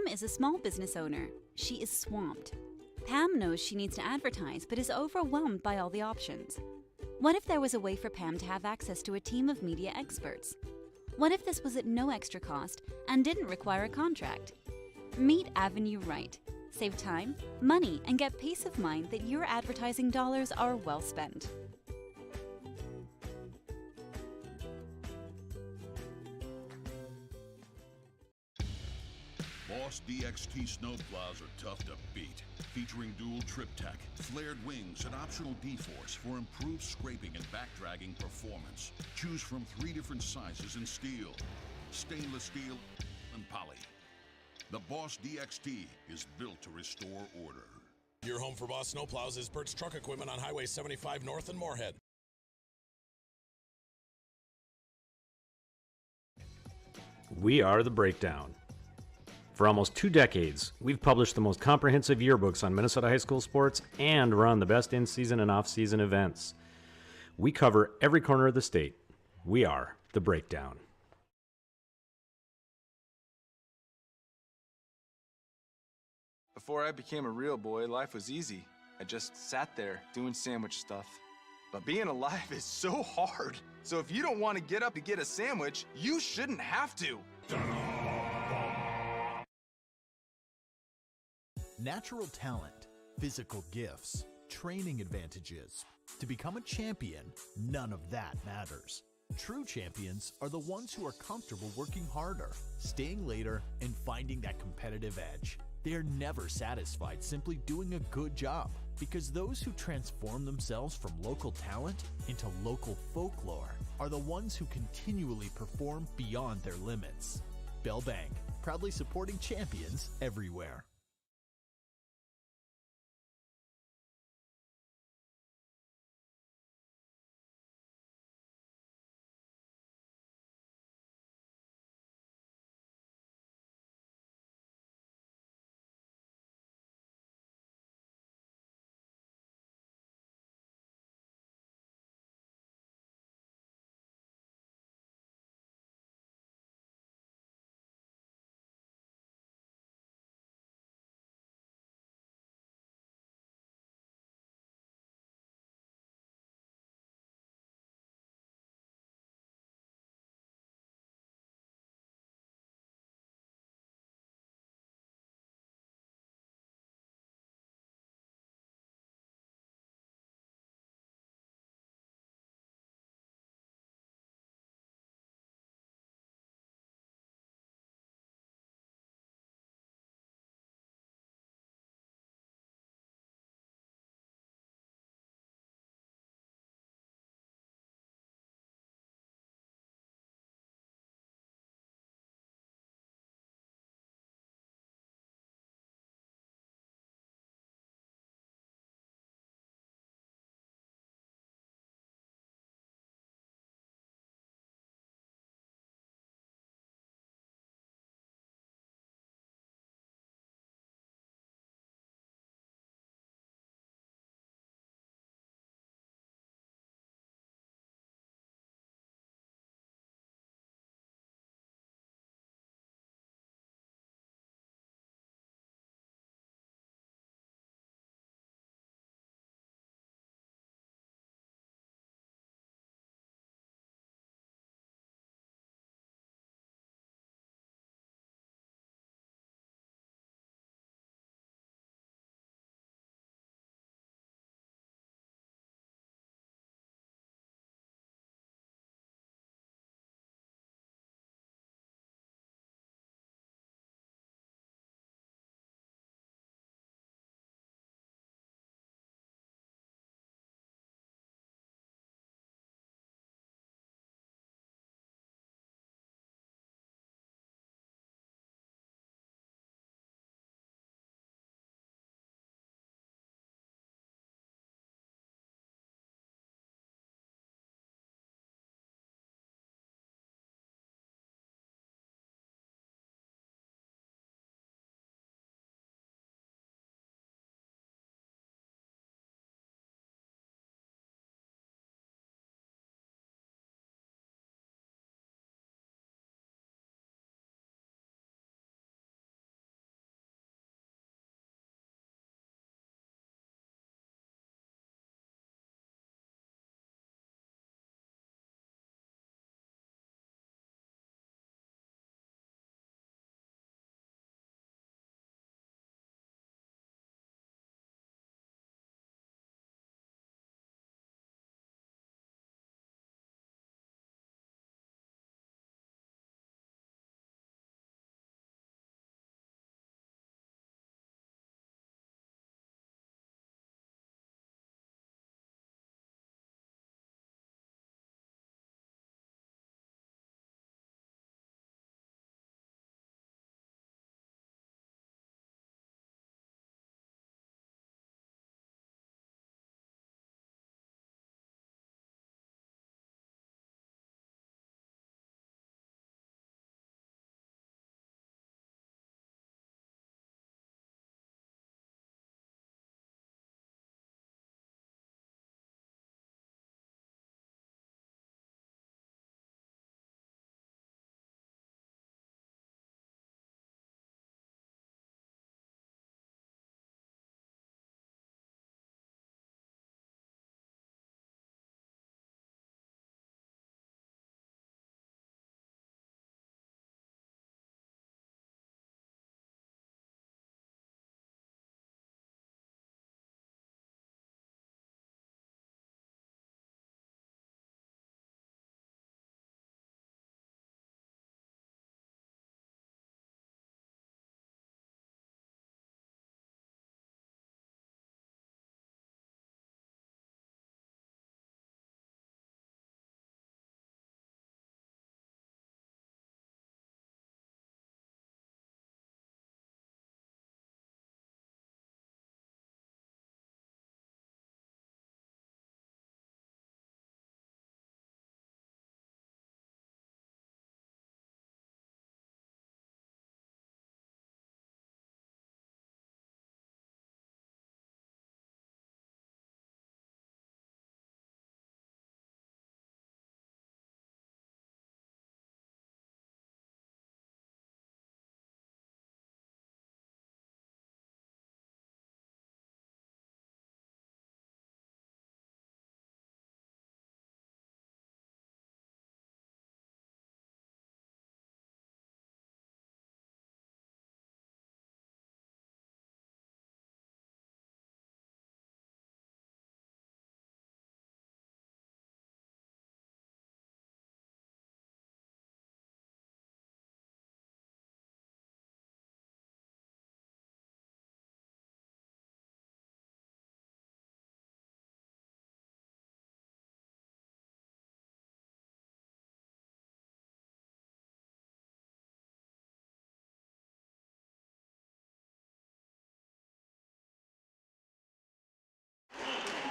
S3: Pam is a small business owner. She is swamped. Pam knows she needs to advertise but is overwhelmed by all the options. What if there was a way for Pam to have access to a team of media experts? What if this was at no extra cost and didn't require a contract? Meet Avenue Right. Save time, money, and get peace of mind that your advertising dollars are well spent.
S4: Boss DXT snowplows are tough to beat. Featuring dual trip tech, flared wings, and optional D-force for improved scraping and backdragging performance. Choose from 3 different sizes in steel, stainless steel, and poly. The Boss DXT is built to restore order.
S5: Your home for Boss snowplows is Bert's Truck Equipment on Highway 75 North in Moorhead.
S6: We are The Breakdown. For almost 2 decades, we've published the most comprehensive yearbooks on Minnesota high school sports and run the best in-season and off-season events. We cover every corner of the state. We are The Breakdown.
S7: Before I became a real boy, life was easy. I just sat there doing sandwich stuff. But being alive is so hard. So if you don't want to get up to get a sandwich, you shouldn't have to.
S8: Natural talent, physical gifts, training advantages. To become a champion, none of that matters. True champions are the ones who are comfortable working harder, staying later, and finding that competitive edge. They are never satisfied simply doing a good job, because those who transform themselves from local talent into local folklore are the ones who continually perform beyond their limits. Bell Bank, proudly supporting champions everywhere.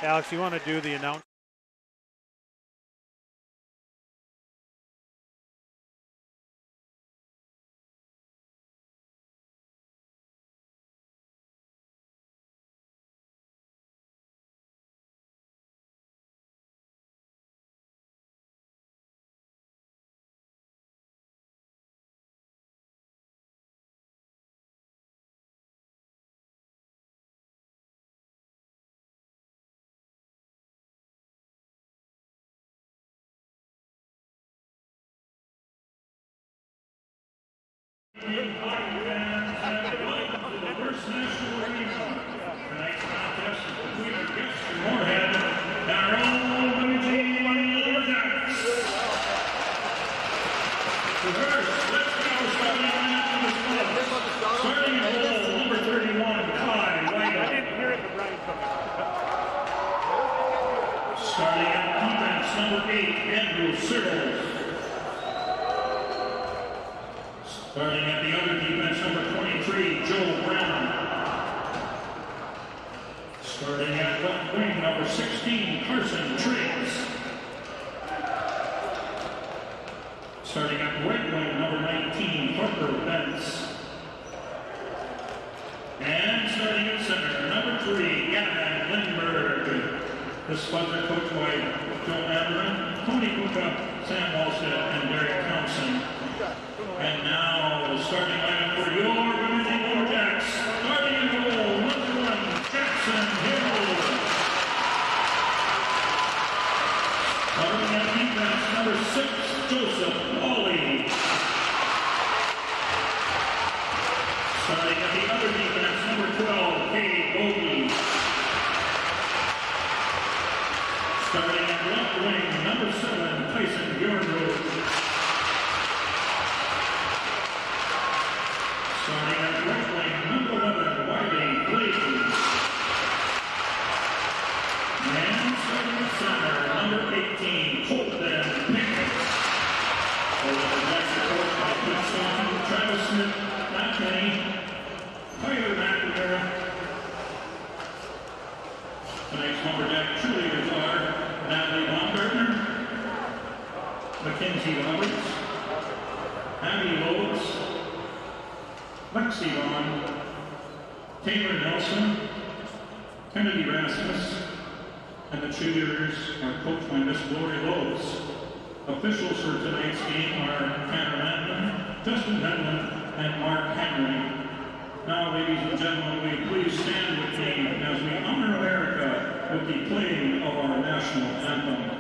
S2: Alex, you want to do the announcement?
S11: Tonight's contest is between our guests from Moorhead and our own Bemidji Lumberjacks. Reverse, let's go. Starting lineup for the Spuds. Starting at goal, number 31, Ty White.
S2: I didn't hear it, but Brian
S11: Starting at defense, number 8, Andrew Searles. Starting at the other defense, number 23, Joe Brown. Starting at left wing, number 16, Carson Triggs. Starting at right wing, number 19, Parker Bentz. And starting at center, number 3, Gavin Lindbergh. The Spuds are coached by Joe Aberlin, Tony Kuka, Sam Walstead, and Derek Thompson. And now the starting lineup for your Bemidji Lumberjacks. Starting in goal, number 1, Jackson Hill. Starting at defense, number 6, Joseph Hawley. Starting at the other defense, number 12, Kay Bogey. Starting at left wing, number 7, Tyson Bjornroth. Starting at right wing, number 11, Wiley Clayton. And starting at center, number 18, Colton Pickett. Over the next court by Cliff Staunton, Travis Smith, Matt Kenny, Tyler McNamara. Tonight's Lumberjack cheerleaders are Natalie Baumgartner, Mackenzie Roberts, Abby Lowe's, Lexi Vaughn, Taylor Nelson, Kennedy Rasmus, and the cheerleaders are coached by Miss Glory Lowe's. Officials for tonight's game are Tanner Landman, Justin Hedlund, and Mark Henry. Now, ladies and gentlemen, will you please stand with me as we honor America with the playing of our national anthem.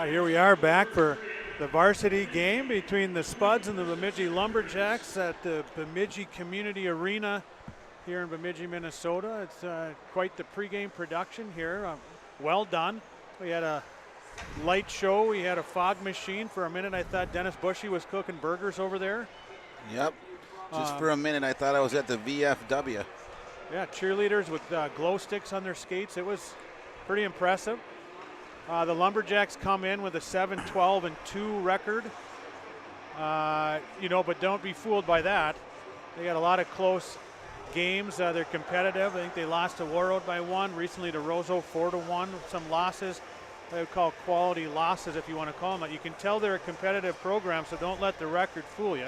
S2: Here we are back for the varsity game between the Spuds and the Bemidji Lumberjacks at the Bemidji Community Arena here in Bemidji, Minnesota. It's quite the pregame production here. Well done. We had a light show. We had a fog machine. For a minute, I thought Dennis Bushy was cooking burgers over there.
S1: Yep. Just for a minute, I thought I was at the VFW.
S2: Yeah, cheerleaders with glow sticks on their skates. It was pretty impressive. The Lumberjacks come in with a 7-12-2 record. But don't be fooled by that. They got a lot of close games. They're competitive. I think they lost to Warroad by 1. Recently to Roseau 4-1. Some losses. I would call quality losses if you want to call them. You can tell they're a competitive program, so don't let the record fool you.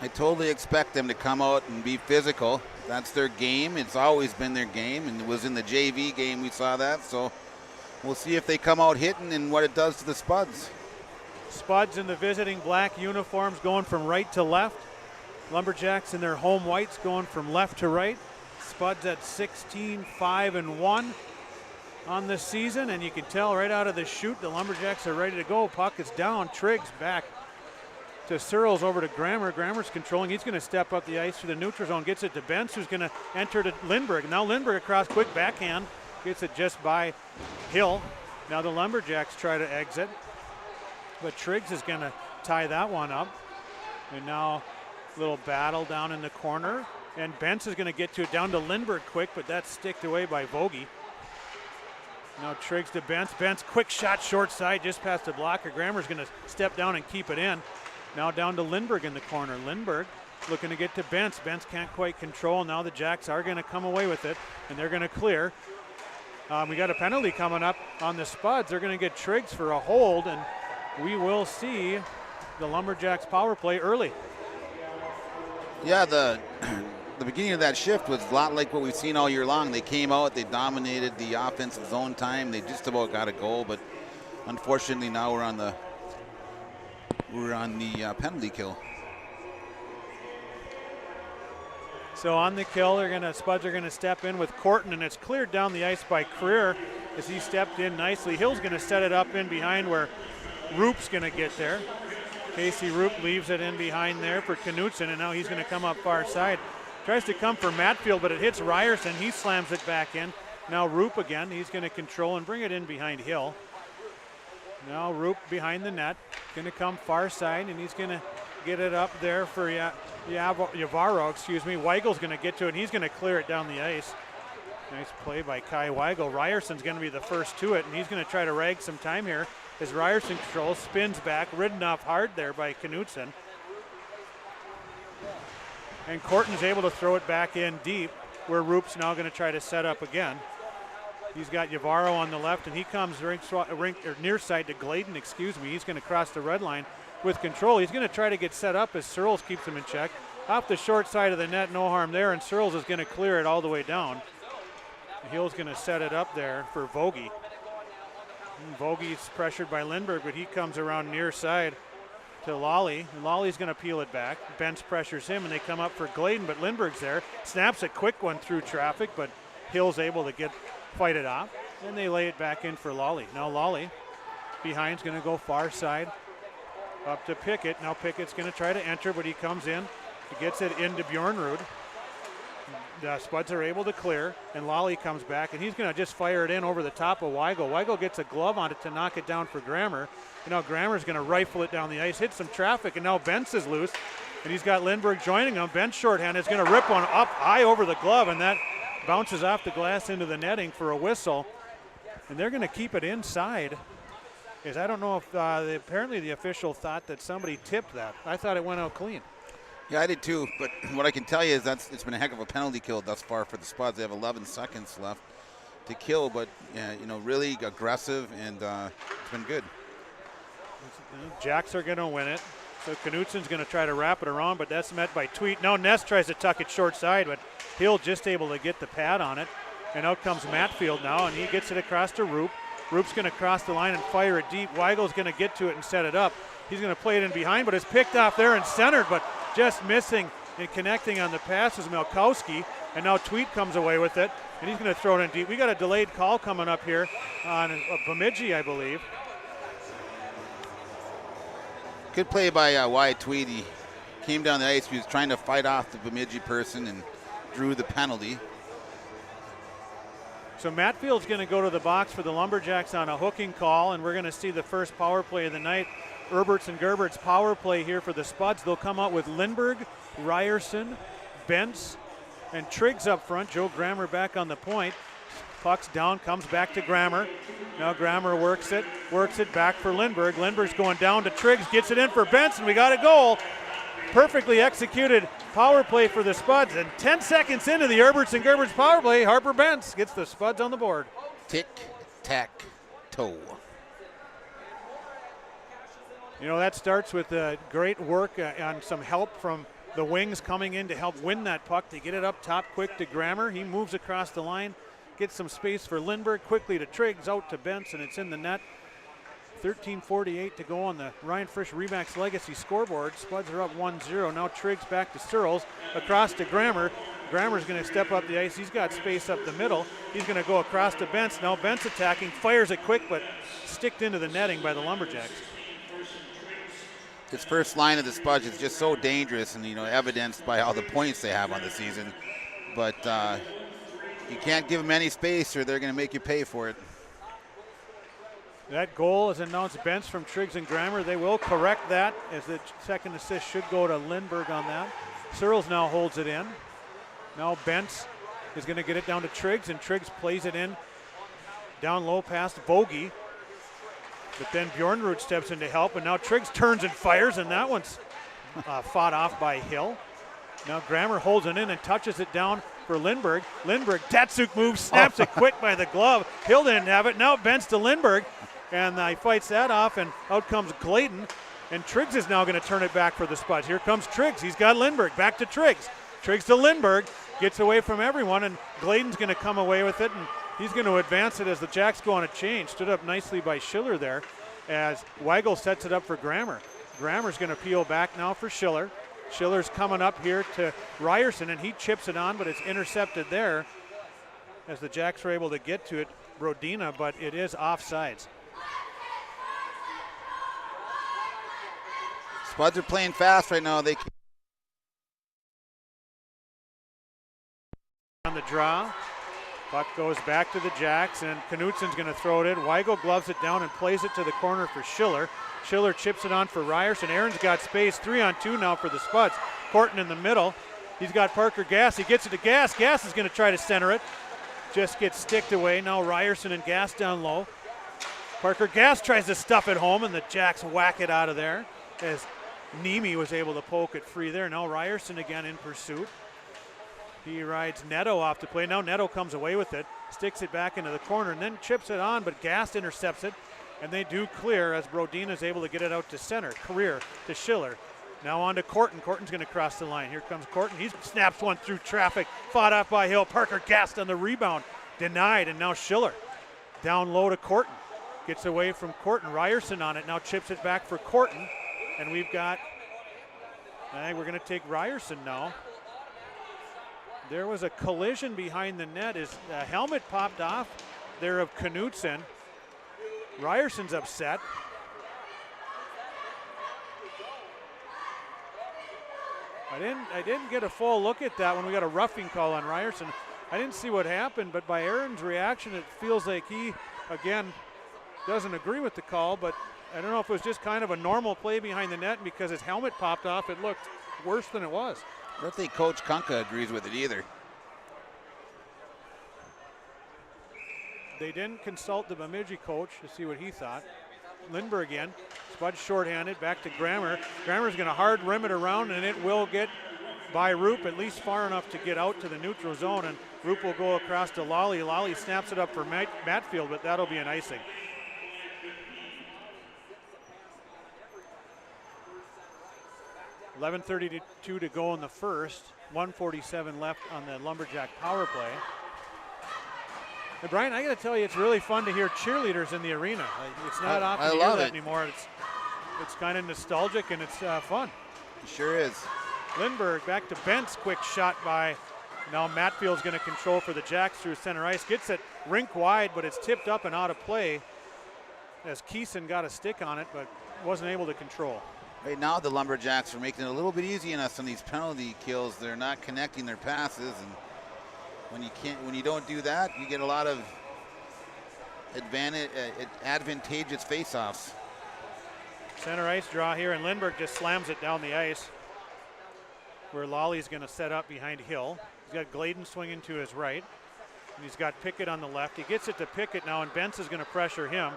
S1: I totally expect them to come out and be physical. That's their game. It's always been their game, and it was in the JV game we saw that. So we'll see if they come out hitting and what it does to the Spuds.
S2: Spuds in the visiting black uniforms going from right to left. Lumberjacks in their home whites going from left to right. Spuds at 16-5-1 on this season, and you can tell right out of the chute the Lumberjacks are ready to go. Puck is down. Triggs back to Searles, over to Grammer. Grammer's controlling. He's going to step up the ice to the neutral zone. Gets it to Bentz, who's going to enter to Lindbergh. Now Lindbergh across, quick backhand. Gets it just by Hill. Now the Lumberjacks try to exit, but Triggs is going to tie that one up. And now a little battle down in the corner. And Bentz is going to get to it down to Lindbergh quick, but that's sticked away by Vogie. Now Triggs to Bentz. Bentz, quick shot short side just past the blocker. Grammer's going to step down and keep it in. Now down to Lindbergh in the corner. Lindbergh looking to get to Bentz. Bentz can't quite control. Now the Jacks are going to come away with it, and they're going to clear. We got a penalty coming up on the Spuds. They're going to get Triggs for a hold, and we will see the Lumberjacks power play early.
S1: Yeah, the beginning of that shift was a lot like what we've seen all year long. They came out, they dominated the offensive zone time. They just about got a goal, but unfortunately now we're on the penalty kill.
S2: So on the kill, Spuds are gonna step in with Corton, and it's cleared down the ice by Creer as he stepped in nicely. Hill's gonna set it up in behind where Roop's gonna get there. Casey Roop leaves it in behind there for Knutson, and now he's gonna come up far side. Tries to come for Matfield, but it hits Ryerson. He slams it back in. Now Roop again. He's going to control and bring it in behind Hill. Now Roop behind the net. Going to come far side, and he's going to get it up there for Yavaro. Weigel's going to get to it, and he's going to clear it down the ice. Nice play by Kai Weigel. Ryerson's going to be the first to it, and he's going to try to rag some time here as Ryerson controls, spins back, ridden off hard there by Knutson. And Corton's able to throw it back in deep, where Roop's now going to try to set up again. He's got Yavaro on the left, and he comes near side to Gladen, He's going to cross the red line with control. He's going to try to get set up as Searles keeps him in check. Off the short side of the net, no harm there, and Searles is going to clear it all the way down. Hill's going to set it up there for Vogie. Vogie's pressured by Lindbergh, but he comes around near side to Lawley. Lawley's going to peel it back. Bentz pressures him, and they come up for Gladen, but Lindbergh's there. Snaps a quick one through traffic, but Hill's able to fight it off, and they lay it back in for Lawley. Now Lawley behind's going to go far side up to Pickett. Now Pickett's going to try to enter, but he comes in. He gets it into Bjornrud. The Spuds are able to clear, and Lawley comes back, and he's going to just fire it in over the top of Weigel. Weigel gets a glove on it to knock it down for Grammer. And now Grammer's going to rifle it down the ice, hit some traffic, and now Bentz is loose, and he's got Lindbergh joining him. Bentz shorthand is going to rip one up high over the glove, and that bounces off the glass into the netting for a whistle. And they're going to keep it inside. Because I don't know if apparently the official thought that somebody tipped that. I thought it went out clean.
S1: Yeah, I did too, but what I can tell you is it's been a heck of a penalty kill thus far for the Spuds. They have 11 seconds left to kill, but really aggressive, and it's been good.
S2: Jacks are going to win it. So Knutson's going to try to wrap it around, but that's met by Tweet. Now Ness tries to tuck it short side, but Hill just able to get the pad on it. And out comes Matfield now, and he gets it across to Roop. Roop's going to cross the line and fire it deep. Weigel's going to get to it and set it up. He's going to play it in behind, but it's picked off there and centered, but just missing and connecting on the pass is Milkowski. And now Tweet comes away with it, and he's going to throw it in deep. We got a delayed call coming up here on Bemidji, I believe.
S1: Good play by Wyatt Tweed. He came down the ice. He was trying to fight off the Bemidji person and drew the penalty.
S2: So Matfield's going to go to the box for the Lumberjacks on a hooking call, and we're going to see the first power play of the night. Herberts and Gerbert's power play here for the Spuds. They'll come out with Lindbergh, Ryerson, Bentz, and Triggs up front. Joe Grammer back on the point. Puck's down, comes back to Grammer. Now Grammer works it back for Lindbergh. Lindbergh's going down to Triggs, gets it in for Benson. We got a goal. Perfectly executed power play for the Spuds. And 10 seconds into the Herberts and Gerberts power play, Harper Bentz gets the Spuds on the board.
S1: Tic-tac-toe.
S2: You know, that starts with great work on some help from the wings coming in to help win that puck, to get it up top quick to Grammer. He moves across the line, gets some space for Lindbergh, quickly to Triggs, out to Bentz, and it's in the net. 13:48 to go on the Ryan Frisch Remax Legacy scoreboard. Spuds are up 1-0. Now Triggs back to Searles, across to Grammer. Grammer's going to step up the ice. He's got space up the middle. He's going to go across to Bentz. Now Bentz attacking, fires it quick, but sticked into the netting by the Lumberjacks.
S1: This first line of the Spuds is just so dangerous, and evidenced by all the points they have on the season. But you can't give them any space, or they're going to make you pay for it.
S2: That goal is announced bench from Triggs and Grammer. They will correct that, as the second assist should go to Lindbergh on that. Searles now holds it in. Now Bentz is going to get it down to Triggs, and Triggs plays it in down low past Bogey. But then Bjornrud steps in to help, and now Triggs turns and fires, and that one's fought off by Hill. Now Grammer holds it in and touches it down for Lindbergh. Lindbergh, Datsuk moves, snaps it quick by the glove. Hill didn't have it. Now Bentz to Lindbergh, and he fights that off, and out comes Gladen. And Triggs is now going to turn it back for the Spuds. Here comes Triggs. He's got Lindbergh. Back to Triggs. Triggs to Lindbergh. Gets away from everyone, and Gladen's going to come away with it, and he's going to advance it as the Jacks go on a change. Stood up nicely by Schiller there as Weigel sets it up for Grammer. Grammer's going to peel back now for Schiller. Schiller's coming up here to Ryerson, and he chips it on, but it's intercepted there as the Jacks were able to get to it, Brodina, but it is offsides.
S1: Spuds are playing fast right now. They
S2: on the draw. Puck goes back to the Jacks, and Knutsen's going to throw it in. Weigel gloves it down and plays it to the corner for Schiller. Schiller chips it on for Ryerson. Aaron's got space. 3-on-2 now for the Spuds. Corton in the middle. He's got Parker Gass. He gets it to Gass. Gass is going to try to center it. Just gets sticked away. Now Ryerson and Gass down low. Parker Gass tries to stuff it home, and the Jacks whack it out of there as Niemi was able to poke it free there. Now Ryerson again in pursuit. He rides Neto off to play. Now Neto comes away with it, sticks it back into the corner, and then chips it on, but Gast intercepts it, and they do clear as Brodina is able to get it out to center. Career to Schiller. Now on to Corton. Corton's going to cross the line. Here comes Corton. He snaps one through traffic. Fought off by Hill. Parker Gast on the rebound. Denied, and now Schiller. Down low to Corton. Gets away from Corton. Ryerson on it. Now chips it back for Corton. And we've got, we're going to take Ryerson now. There was a collision behind the net as the helmet popped off there of Knutsen. Ryerson's upset. I didn't get a full look at that when we got a roughing call on Ryerson. I didn't see what happened, but by Aaron's reaction, it feels like he, again, doesn't agree with the call, but I don't know if it was just kind of a normal play behind the net, and because his helmet popped off, it looked worse than it was.
S1: I don't think Coach Kunka agrees with it either.
S2: They didn't consult the Bemidji coach to see what he thought. Lindbergh again. Spuds shorthanded, back to Grammer. Grammer's going to hard rim it around, and it will get by Roop at least far enough to get out to the neutral zone, and Roop will go across to Lally. Lally snaps it up for Matfield, but that'll be an icing. .11:32 to go in the first. 1:47 left on the Lumberjack power play. And Brian, I got to tell you, it's really fun to hear cheerleaders in the arena. It's not often to hear that anymore. It's kind of nostalgic, and it's fun.
S1: It sure is.
S2: Lindbergh back to Bentz. Quick shot by, now Matfield's going to control for the Jacks through center ice. Gets it rink wide, but it's tipped up and out of play as Keeson got a stick on it, but wasn't able to control.
S1: Right now, the Lumberjacks are making it a little bit easy on us on these penalty kills. They're not connecting their passes, and when you don't do that, you get a lot of advantageous face-offs.
S2: Center ice draw here, and Lindbergh just slams it down the ice, where Lolly's going to set up behind Hill. He's got Gladen swinging to his right. And he's got Pickett on the left. He gets it to Pickett now, and Bentz is going to pressure him.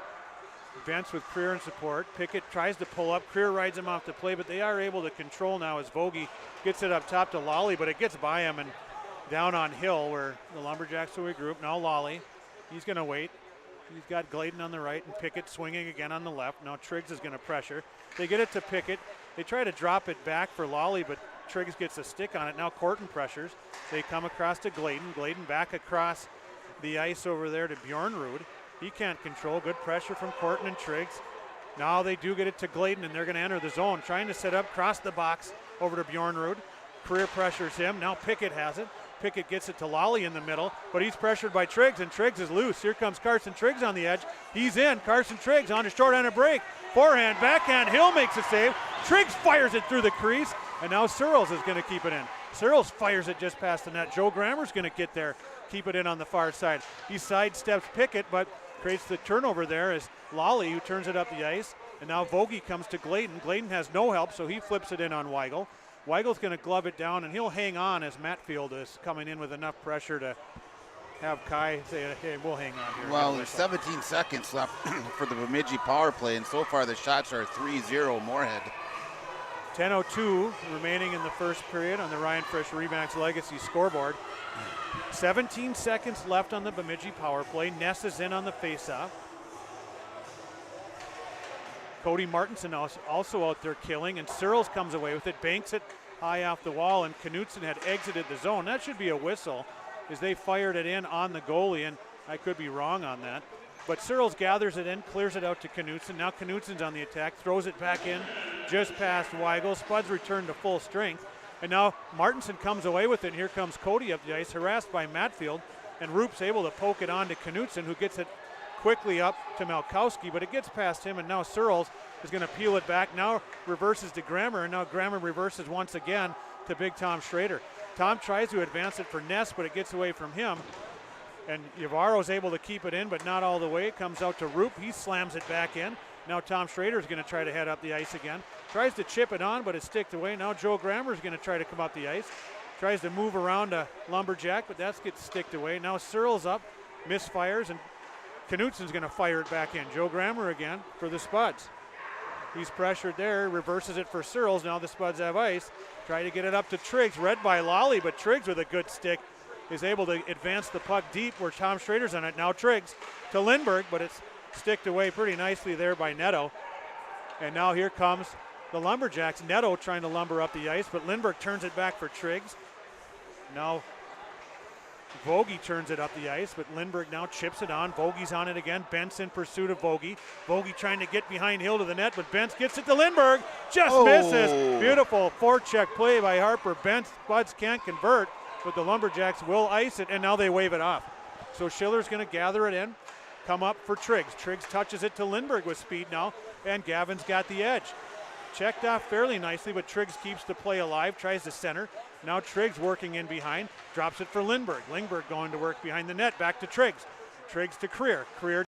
S2: Bentz with Creer in support. Pickett tries to pull up. Creer rides him off the play, but they are able to control now as Vogie gets it up top to Lally, but it gets by him and down on Hill where the Lumberjacks will regroup. Now Lally, he's going to wait. He's got Gladen on the right and Pickett swinging again on the left. Now Triggs is going to pressure. They get it to Pickett. They try to drop it back for Lally, but Triggs gets a stick on it. Now Corton pressures. They come across to Gladen. Gladen back across the ice over there to Bjornrud. He can't control. Good pressure from Corton and Triggs. Now they do get it to Gladen, and they're going to enter the zone. Trying to set up, cross the box over to Bjornrud. Creer pressures him. Now Pickett has it. Pickett gets it to Lally in the middle, but he's pressured by Triggs, and Triggs is loose. Here comes Carson Triggs on the edge. He's in. Carson Triggs on a short end of break. Forehand, backhand. Hill makes a save. Triggs fires it through the crease, and now Searles is going to keep it in. Searles fires it just past the net. Joe Grammer's going to get there, keep it in on the far side. He sidesteps Pickett, but creates the turnover there as Lally, who turns it up the ice. And now Vogie comes to Gladen. Gladen has no help, so he flips it in on Weigel. Weigel's going to glove it down, and he'll hang on as Matfield is coming in with enough pressure to have Kai say, hey, we'll hang on here.
S1: Well, there's 17 seconds left for the Bemidji power play, and so far the shots are 3-0 Moorhead.
S2: 10:02 remaining in the first period on the Ryan Frisch Remax Legacy scoreboard. 17 seconds left on the Bemidji power play. Ness is in on the faceoff. Cody Martinson also out there killing, and Searles comes away with it, banks it high off the wall, and Knutson had exited the zone. That should be a whistle as they fired it in on the goalie, and I could be wrong on that. But Searles gathers it in, clears it out to Knutson. Now Knutson's on the attack, throws it back in just past Weigel. Spuds return to full strength, and now Martinson comes away with it, and here comes Cody up the ice, harassed by Matfield, and Roop's able to poke it on to Knutson, who gets it quickly up to Malkowski, but it gets past him, and now Searles is going to peel it back. Now reverses to Grammer, and now Grammer reverses once again to Big Tom Schrader. Tom tries to advance it for Ness, but it gets away from him, and Yavaro's able to keep it in, but not all the way. It comes out to Roop. He slams it back in. Now Tom Schrader is going to try to head up the ice again. Tries to chip it on, but it's sticked away. Now Joe Grammer is going to try to come up the ice. Tries to move around a Lumberjack, but that gets sticked away. Now Searles up, misfires, and Knutson's going to fire it back in. Joe Grammer again for the Spuds. He's pressured there, reverses it for Searles. Now the Spuds have ice. Try to get it up to Triggs, read by Lally, but Triggs with a good stick is able to advance the puck deep where Tom Schrader's on it. Now Triggs to Lindbergh, but it's sticked away pretty nicely there by Netto. And now here comes the Lumberjacks. Netto trying to lumber up the ice, but Lindbergh turns it back for Triggs. Now Vogie turns it up the ice, but Lindbergh now chips it on. Vogie's on it again. Bentz in pursuit of Vogie. Vogie trying to get behind Hill to the net, but Bentz gets it to Lindbergh. Just misses. Beautiful forecheck play by Harper. Bentz, Spuds can't convert, but the Lumberjacks will ice it, and now they wave it off. So Schiller's going to gather it in, come up for Triggs. Triggs touches it to Lindbergh with speed now, and Gavin's got the edge. Checked off fairly nicely, but Triggs keeps the play alive, tries to center. Now Triggs working in behind, drops it for Lindbergh. Lindbergh going to work behind the net, back to Triggs. Triggs to Creer. Creer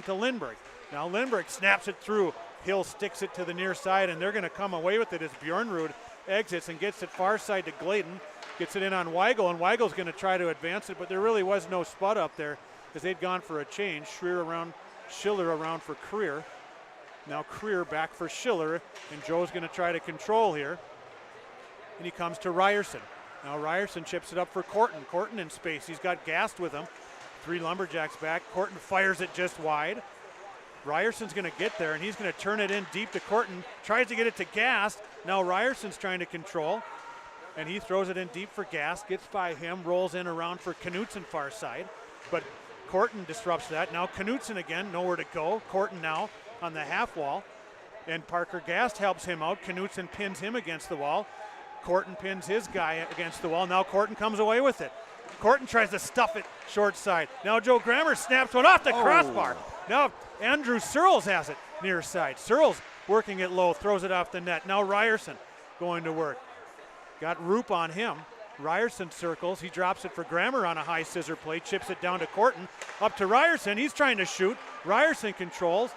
S2: to Lindbergh. Now Lindbergh snaps it through. Hill sticks it to the near side, and they're going to come away with it as Bjornrud exits and gets it far side to Gladen. Gets it in on Weigel, and Weigel's going to try to advance it, but there really was no Spud up there because they'd gone for a change. Schiller around for Creer. Now Creer back for Schiller, and Joe's going to try to control here. And he comes to Ryerson. Now Ryerson chips it up for Corton. Corton in space. He's got Gast with him. 3 Lumberjacks back. Corton fires it just wide. Ryerson's going to get there, and he's going to turn it in deep to Corton. Tries to get it to Gast. Now Ryerson's trying to control, and he throws it in deep for Gast. Gets by him, rolls in around for Knutson far side. But Corton disrupts that. Now Knutson again, nowhere to go. Corton now on the half wall, and Parker Gast helps him out. Knutson pins him against the wall. Corton pins his guy against the wall. Now Corton comes away with it. Corton tries to stuff it short side. Now Joe Grammer snaps one off the crossbar. Now Andrew Searles has it near side. Searles working it low, throws it off the net. Now Ryerson going to work. Got Roop on him. Ryerson circles. He drops it for Grammer on a high scissor play. Chips it down to Corton. Up to Ryerson. He's trying to shoot. Ryerson controls.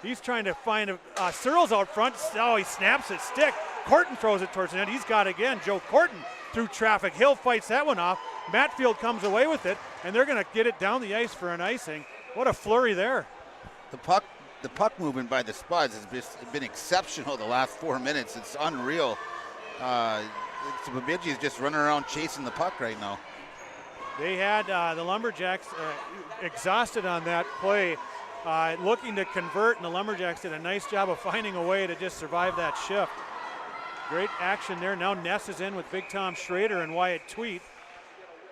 S2: He's trying to find Searles out front. Oh, he snaps his stick. Corton throws it towards the net. He's got again. Joe Corton through traffic. Hill fights that one off. Matfield comes away with it, and they're going to get it down the ice for an icing. What a flurry there.
S1: The puck movement by the Spuds has just been exceptional the last 4 minutes. It's unreal. Bemidji is just running around chasing the puck right now.
S2: They had the Lumberjacks exhausted on that play, looking to convert, and the Lumberjacks did a nice job of finding a way to just survive that shift. Great action there. Now Ness is in with Big Tom Schrader and Wyatt Tweet.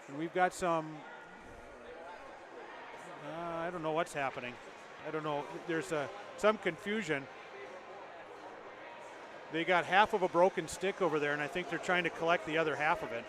S2: And we've got some, I don't know what's happening. I don't know. There's some confusion. They got half of a broken stick over there, and I think they're trying to collect the other half of it.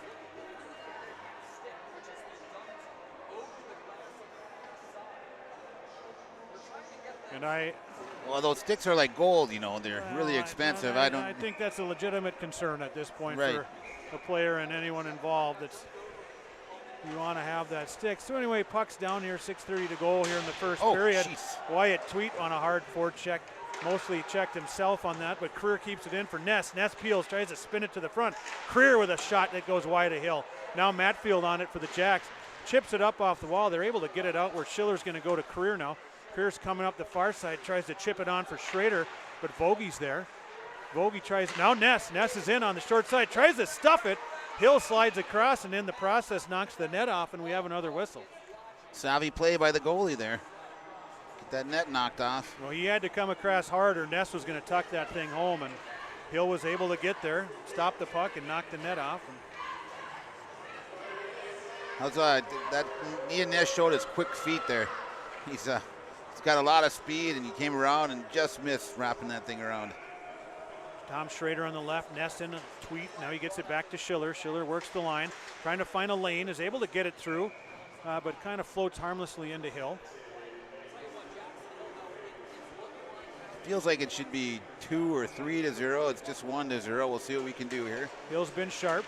S1: Well, those sticks are like gold, you know. They're really expensive.
S2: I think that's a legitimate concern at this point for the player and anyone involved. You want to have that stick. So anyway, puck's down here, 6:30 to go here in the first period.
S1: Geez.
S2: Wyatt Tweet on a hard forecheck. Mostly checked himself on that, but Creer keeps it in for Ness. Ness peels, tries to spin it to the front. Creer with a shot that goes wide of Hill. Now Matfield on it for the Jacks. Chips it up off the wall. They're able to get it out where Schiller's going to go to Creer now. Creer's coming up the far side, tries to chip it on for Schrader, but Vogie's there. Vogie tries, now Ness. Ness is in on the short side, tries to stuff it. Hill slides across and in the process knocks the net off, and we have another whistle.
S1: Savvy play by the goalie there. Get that net knocked off.
S2: Well, he had to come across hard or Ness was going to tuck that thing home, and Hill was able to get there, stop the puck, and knock the net off.
S1: How's that Ian Ness showed his quick feet there. He's got a lot of speed, and he came around and just missed wrapping that thing around.
S2: Tom Schrader on the left, Ness in a Tweet. Now he gets it back to Schiller. Schiller works the line, trying to find a lane, is able to get it through, but kind of floats harmlessly into Hill.
S1: Feels like it should be 2 or 3-0. It's just 1-0. We'll see what we can do here.
S2: Hill's been sharp.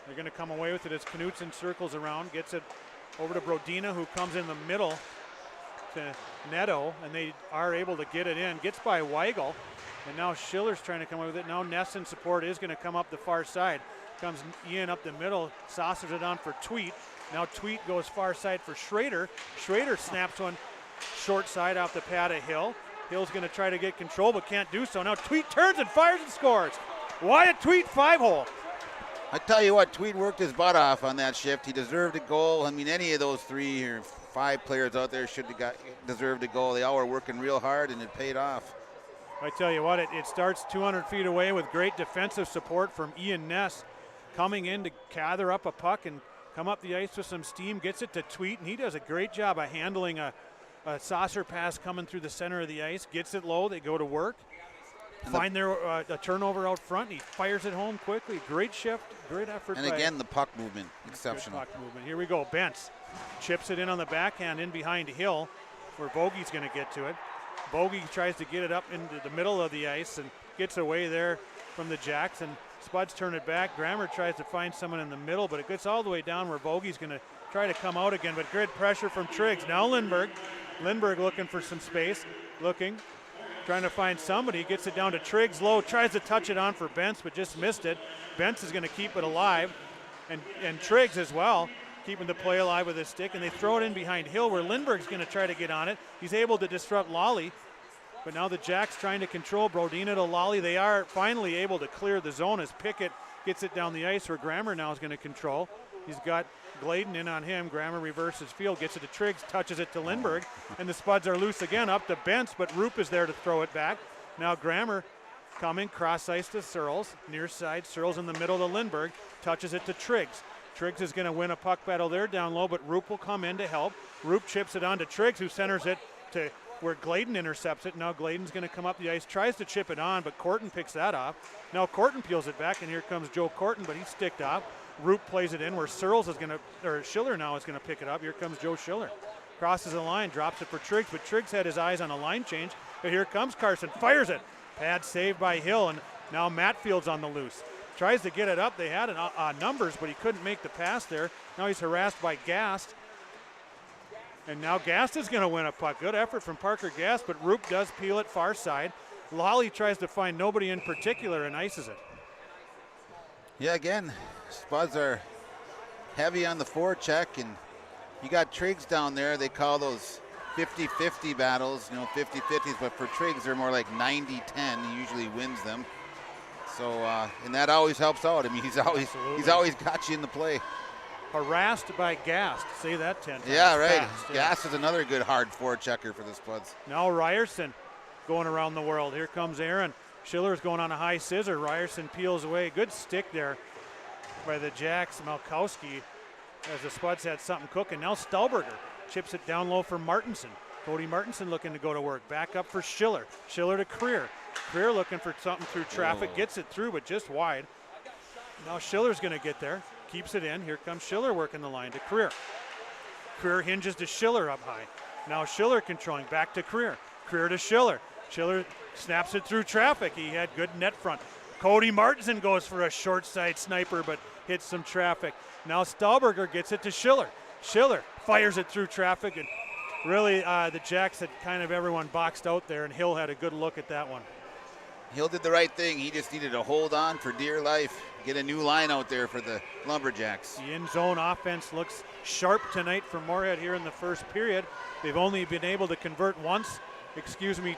S2: They're going to come away with it as Knutson circles around, gets it over to Brodina, who comes in the middle to Neto, and they are able to get it in. Gets by Weigel, and now Schiller's trying to come away with it. Now Ness in support is going to come up the far side. Comes Ian up the middle, saucers it on for Tweet. Now Tweet goes far side for Schrader. Schrader snaps one short side off the pad of Hill. Hill's going to try to get control, but can't do so. Now Tweet turns and fires and scores. Wyatt Tweet, 5-hole.
S1: I tell you what, Tweet worked his butt off on that shift. He deserved a goal. I mean, any of those 3 or 5 players out there should have deserved a goal. They all were working real hard, and it paid off.
S2: I tell you what, it starts 200 feet away with great defensive support from Ian Ness, coming in to gather up a puck and come up the ice with some steam. Gets it to Tweet, and he does a great job of handling a saucer pass coming through the center of the ice. Gets it low, they go to work. Find their a turnover out front. He fires it home quickly. Great shift, great effort.
S1: And again, the puck movement, exceptional.
S2: Good puck movement. Here we go. Bentz chips it in on the backhand in behind Hill, where Bogey's going to get to it. Bogey tries to get it up into the middle of the ice and gets away there from the Jacks. And Spuds turn it back. Grammer tries to find someone in the middle, but it gets all the way down where Bogey's going to try to come out again. But good pressure from Triggs. Now Lindbergh. Lindbergh looking for some space. Trying to find somebody, gets it down to Triggs low, tries to touch it on for Bentz, but just missed it. Bentz is going to keep it alive, and Triggs as well, keeping the play alive with his stick, and they throw it in behind Hill, where Lindbergh's going to try to get on it. He's able to disrupt Lawley, but now the Jacks trying to control Brodina to Lawley. They are finally able to clear the zone as Pickett gets it down the ice, where Grammer now is going to control. He's got Gladen in on him. Grammer reverses field, gets it to Triggs, touches it to Lindbergh, and the Spuds are loose again up to Bentz, but Roop is there to throw it back. Now Grammer coming, cross ice to Searles, near side. Searles in the middle to Lindbergh, touches it to Triggs. Triggs is going to win a puck battle there down low, but Roop will come in to help. Roop chips it on to Triggs, who centers it to where Gladen intercepts it. Now Gladen's going to come up the ice, tries to chip it on, but Corton picks that off. Now Corton peels it back, and here comes Joe Corton, but he's sticked off. Roop plays it in where Schiller now is going to pick it up. Here comes Joe Schiller. Crosses the line, drops it for Triggs, but Triggs had his eyes on a line change. But here comes Carson, fires it. Pad saved by Hill, and now Matfield's on the loose. Tries to get it up. They had numbers, but he couldn't make the pass there. Now he's harassed by Gast. And now Gast is going to win a puck. Good effort from Parker Gast, but Roop does peel it far side. Lawley tries to find nobody in particular and ices it.
S1: Yeah, again, Spuds are heavy on the forecheck, and you got Triggs down there. They call those 50-50 battles, 50-50s, but for Triggs, they're more like 90-10. He usually wins them. So, and that always helps out. I mean, he's always got you in the play.
S2: Harassed by Gast. Say that 10 times.
S1: Yeah, right.
S2: Fast,
S1: Gast is another good hard forechecker for the Spuds.
S2: Now Ryerson going around the world. Here comes Aaron. Schiller's going on a high scissor. Ryerson peels away. Good stick there by the Jacks. Malkowski, as the Spuds had something cooking. Now Stahlberger chips it down low for Martinson. Cody Martinson looking to go to work. Back up for Schiller. Schiller to Creer. Creer looking for something through traffic. Gets it through, but just wide. Now Schiller's going to get there. Keeps it in. Here comes Schiller working the line to Creer. Creer hinges to Schiller up high. Now Schiller controlling. Back to Creer. Creer to Schiller. Schiller snaps it through traffic. He had good net front. Cody Martinson goes for a short side sniper, but hits some traffic. Now Stahlberger gets it to Schiller. Schiller fires it through traffic, and really the Jacks had kind of everyone boxed out there, and Hill had a good look at that one.
S1: Hill did the right thing. He just needed to hold on for dear life. Get a new line out there for the Lumberjacks.
S2: The in-zone offense looks sharp tonight for Moorhead here in the first period. They've only been able to convert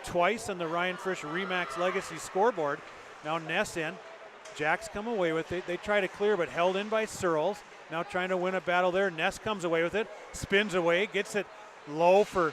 S2: twice on the Ryan Frisch Remax Legacy scoreboard. Now Ness in. Jacks come away with it. They try to clear, but held in by Searles. Now trying to win a battle there. Ness comes away with it. Spins away. Gets it low for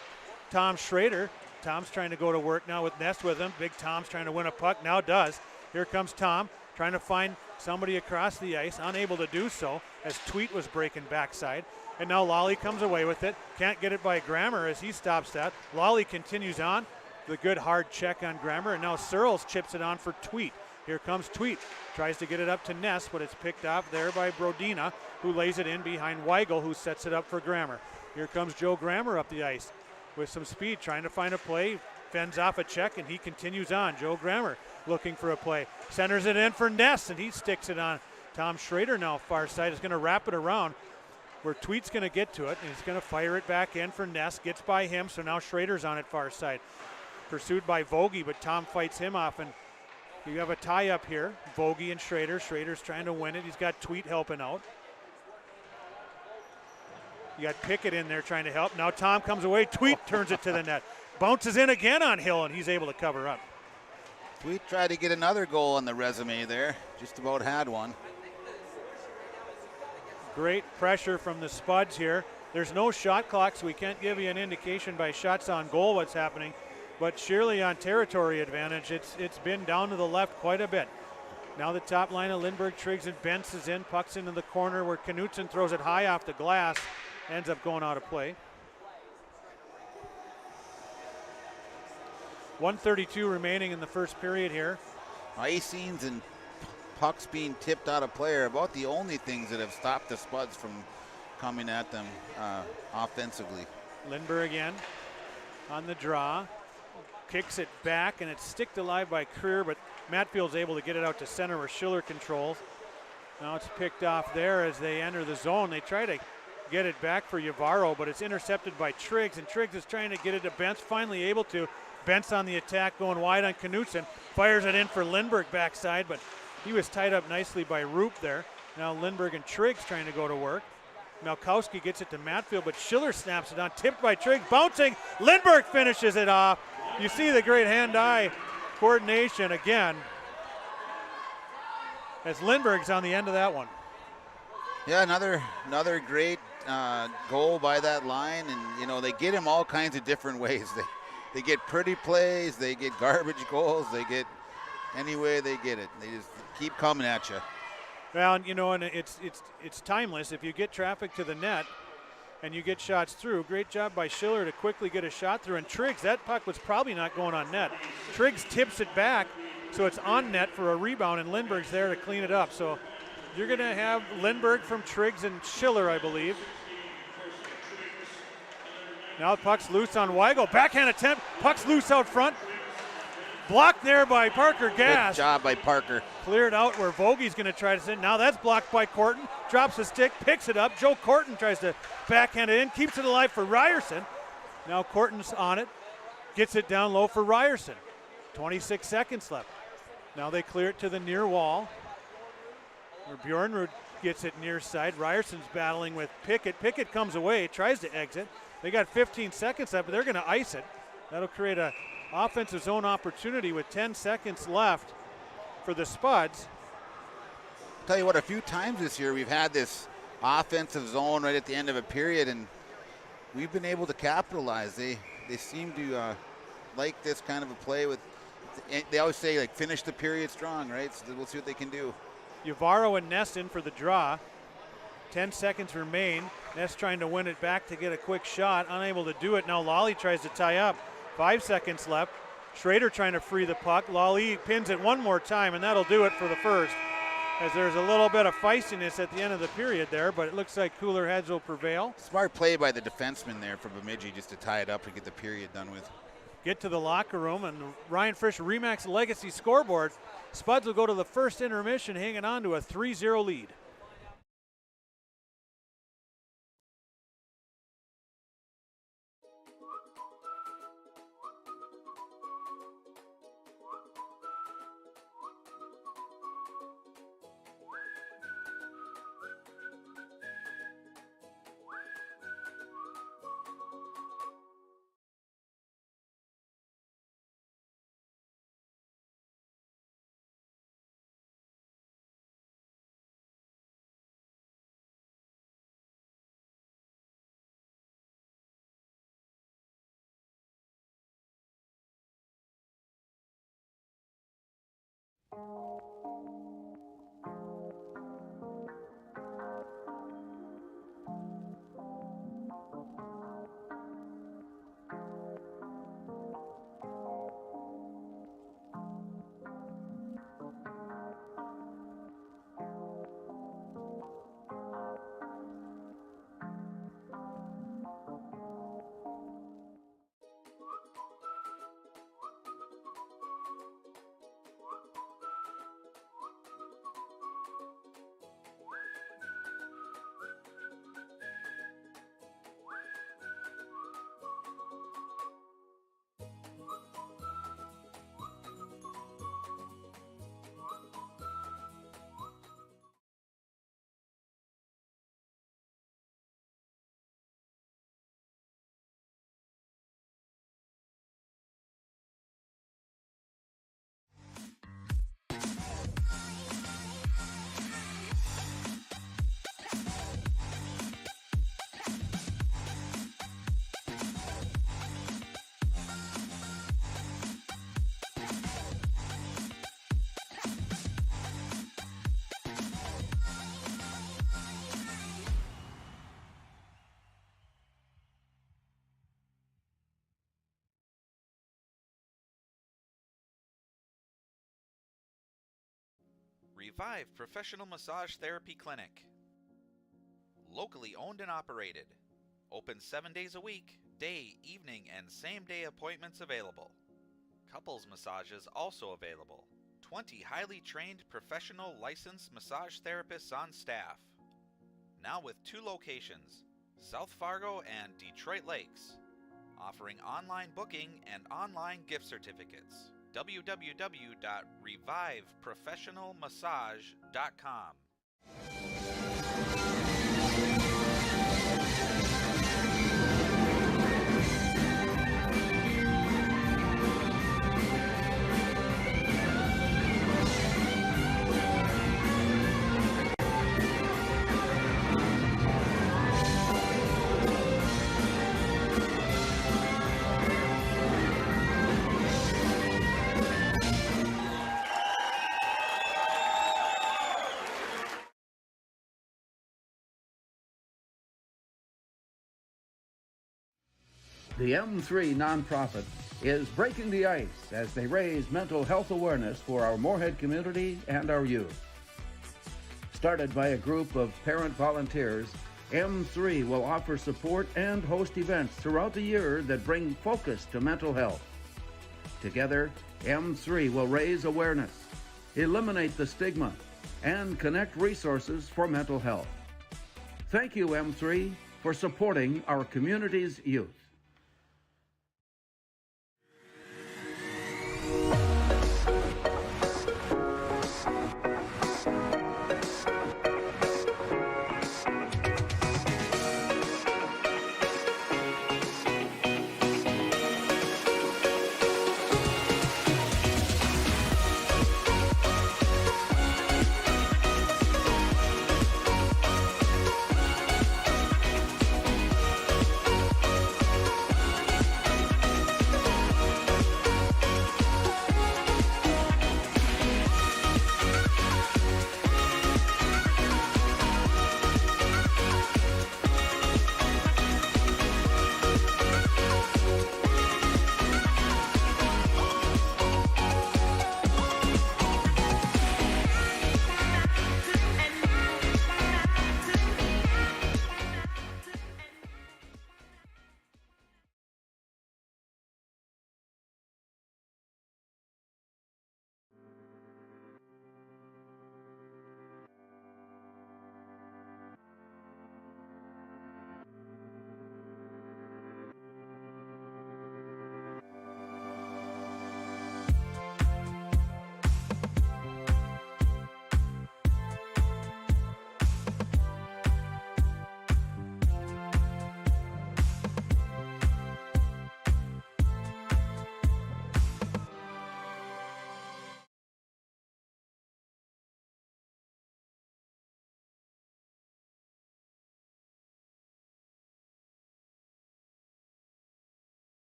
S2: Tom Schrader. Tom's trying to go to work now with Ness with him. Big Tom's trying to win a puck. Now does. Here comes Tom trying to find somebody across the ice. Unable to do so as Tweet was breaking backside. And now Lawley comes away with it. Can't get it by Grammer as he stops that. Lawley continues on. The good hard check on Grammer. And now Searles chips it on for Tweet. Here comes Tweet. Tries to get it up to Ness, but it's picked off there by Brodina, who lays it in behind Weigel, who sets it up for Grammer. Here comes Joe Grammer up the ice with some speed, trying to find a play. Fends off a check, and he continues on. Joe Grammer looking for a play. Centers it in for Ness, and he sticks it on. Tom Schrader now far side is going to wrap it around where Tweet's going to get to it, and he's going to fire it back in for Ness. Gets by him, so now Schrader's on it far side. Pursued by Vogie, but Tom fights him off, and you have a tie up here. Vogie and Schrader. Schrader's trying to win it. He's got Tweet helping out. You got Pickett in there trying to help. Now Tom comes away. Tweet turns it to the net. Bounces in again on Hill, and he's able to cover up.
S1: Tweet tried to get another goal on the resume there. Just about had one.
S2: Great pressure from the Spuds here. There's no shot clock, so we can't give you an indication by shots on goal what's happening. But surely on territory advantage, it's been down to the left quite a bit. Now the top line of Lindbergh, Triggs, and Bentz is in. Puck's into the corner where Knutson throws it high off the glass. Ends up going out of play. 1:32 remaining in the first period here.
S1: Icings and pucks being tipped out of play are about the only things that have stopped the Spuds from coming at them offensively.
S2: Lindbergh again on the draw. Kicks it back, and it's sticked alive by Creer, but Matfield's able to get it out to center where Schiller controls. Now it's picked off there as they enter the zone. They try to get it back for Yavaro, but it's intercepted by Triggs, and Triggs is trying to get it to Bentz, finally able to. Bentz on the attack, going wide on Knutson. Fires it in for Lindbergh backside, but he was tied up nicely by Roop there. Now Lindbergh and Triggs trying to go to work. Malkowski gets it to Matfield, but Schiller snaps it on, tipped by Triggs, bouncing. Lindbergh finishes it off. You see the great hand-eye coordination again as Lindbergh's on the end of that one.
S1: Yeah, another great goal by that line, and they get him all kinds of different ways. They get pretty plays, they get garbage goals, they get any way they get it. They just keep coming at you.
S2: Well, and it's timeless. If you get traffic to the net and you get shots through, great job by Schiller to quickly get a shot through. And Triggs, that puck was probably not going on net. Triggs tips it back, so it's on net for a rebound, and Lindbergh's there to clean it up. So you're going to have Lindbergh from Triggs and Schiller, I believe. Now the puck's loose on Weigel. Backhand attempt. Puck's loose out front. Blocked there by Parker Gass.
S1: Good job by Parker.
S2: Cleared out where Vogie's going to try to send. Now that's blocked by Corton. Drops the stick, picks it up. Joe Corton tries to backhand it in, keeps it alive for Ryerson. Now Corton's on it. Gets it down low for Ryerson. 26 seconds left. Now they clear it to the near wall. Where Bjornrud gets it near side. Ryerson's battling with Pickett. Pickett comes away, tries to exit. They got 15 seconds left, but they're going to ice it. That'll create a offensive zone opportunity with 10 seconds left for the Spuds.
S1: Tell you what, a few times this year we've had this offensive zone right at the end of a period, and we've been able to capitalize. They seem to like this kind of a play. With they always say, like, finish the period strong, right? So we'll see what they can do.
S2: Yavaro and Ness in for the draw. 10 seconds remain. Ness trying to win it back to get a quick shot. Unable to do it. Now Lally tries to tie up. 5 seconds left. Schrader trying to free the puck. Lally pins it one more time, and that'll do it for the first. As there's a little bit of feistiness at the end of the period there, but it looks like cooler heads will prevail.
S1: Smart play by the defenseman there for Bemidji just to tie it up and get the period done with.
S2: Get to the locker room, and Ryan Frisch Remax Legacy scoreboard. Spuds will go to the first intermission, hanging on to a 3-0 lead.
S9: Revive Professional Massage Therapy Clinic. Locally owned and operated. Open 7 days a week, day, evening, and same-day appointments available. Couples massages also available. 20 highly trained professional licensed massage therapists on staff. Now with 2 locations, South Fargo and Detroit Lakes. Offering online booking and online gift certificates. www.reviveprofessionalmassage.com.
S10: The M3 nonprofit is breaking the ice as they raise mental health awareness for our Moorhead community and our youth. Started by a group of parent volunteers, M3 will offer support and host events throughout the year that bring focus to mental health. Together, M3 will raise awareness, eliminate the stigma, and connect resources for mental health. Thank you, M3, for supporting our community's youth.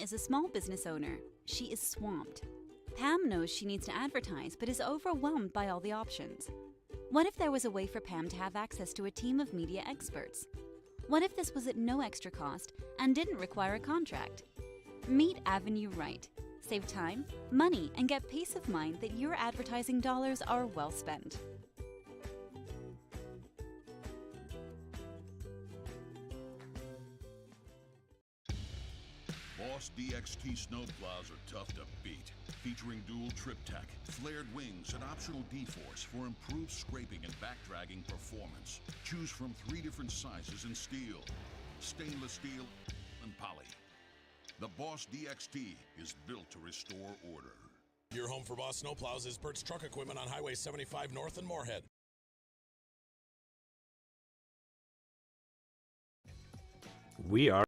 S3: is a small business owner. She is swamped. Pam knows she needs to advertise, but is overwhelmed by all the options. What if there was a way for Pam to have access to a team of media experts? What if this was at no extra cost and didn't require a contract? Meet Avenue Right. Save time, money, and get peace of mind that your advertising dollars are well spent.
S4: Boss DXT snowplows are tough to beat. Featuring dual trip tech, flared wings, and optional D-force for improved scraping and backdragging performance. Choose from 3 different sizes in steel, stainless steel, and poly. The Boss DXT is built to restore order.
S5: Your home for Boss snowplows is Bert's Truck Equipment on Highway 75 North in Moorhead.
S6: We are.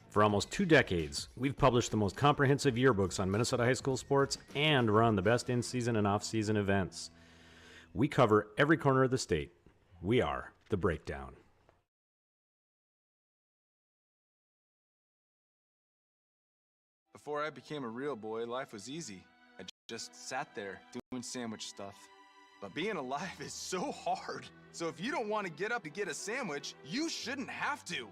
S6: For almost 2 decades, we've published the most comprehensive yearbooks on Minnesota high school sports and run the best in-season and off-season events. We cover every corner of the state. We are The Breakdown.
S7: Before I became a real boy, life was easy. I just sat there doing sandwich stuff. But being alive is so hard. So if you don't want to get up to get a sandwich, you shouldn't have to.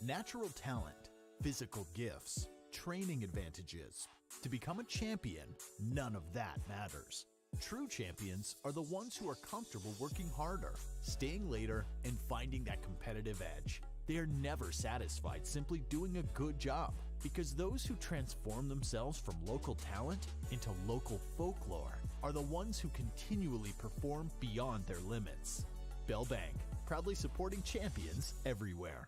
S8: Natural talent, physical gifts, training advantages. To become a champion, none of that matters. True champions are the ones who are comfortable working harder, staying later, and finding that competitive edge. They are never satisfied simply doing a good job, because those who transform themselves from local talent into local folklore are the ones who continually perform beyond their limits. Bell Bank, proudly supporting champions everywhere.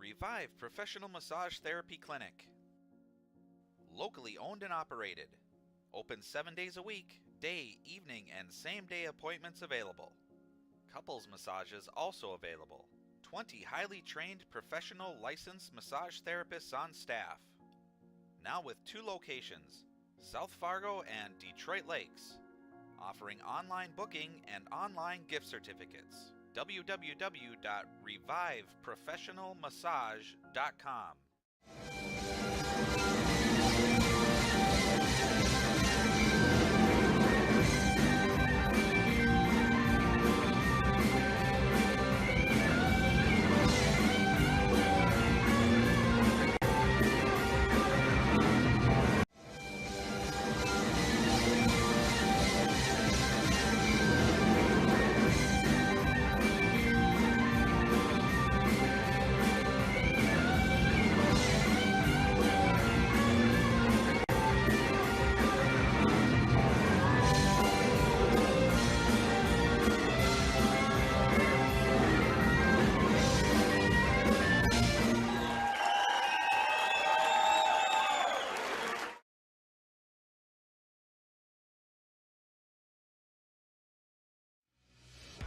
S9: Revive Professional Massage Therapy Clinic. Locally owned and operated. Open 7 days a week, day, evening, and same-day appointments available. Couples massages also available. 20 highly trained professional licensed massage therapists on staff. Now with 2 locations, South Fargo and Detroit Lakes. Offering online booking and online gift certificates. www.reviveprofessionalmassage.com.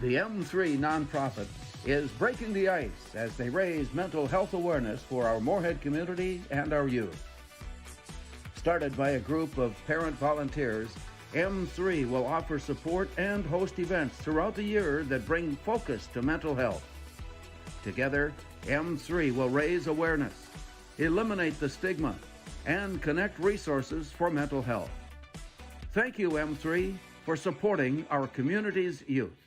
S10: The M3 nonprofit is breaking the ice as they raise mental health awareness for our Moorhead community and our youth. Started by a group of parent volunteers, M3 will offer support and host events throughout the year that bring focus to mental health. Together, M3 will raise awareness, eliminate the stigma, and connect resources for mental health. Thank you, M3, for supporting our community's youth.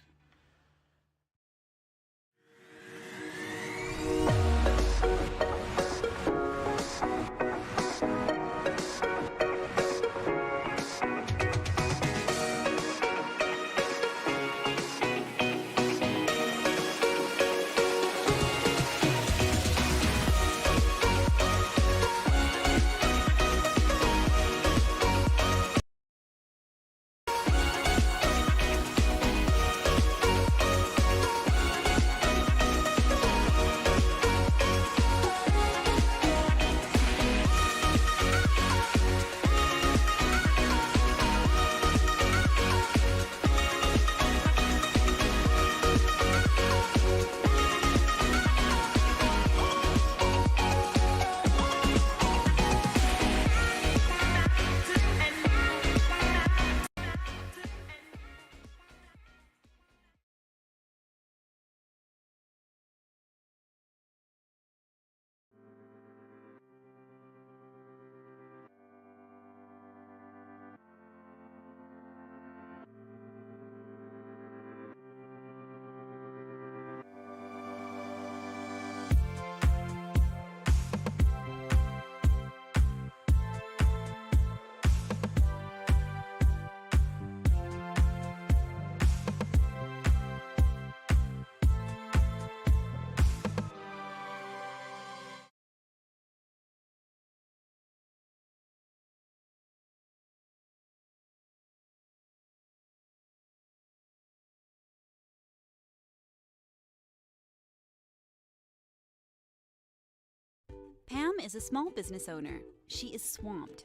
S3: Pam is a small business owner. She is swamped.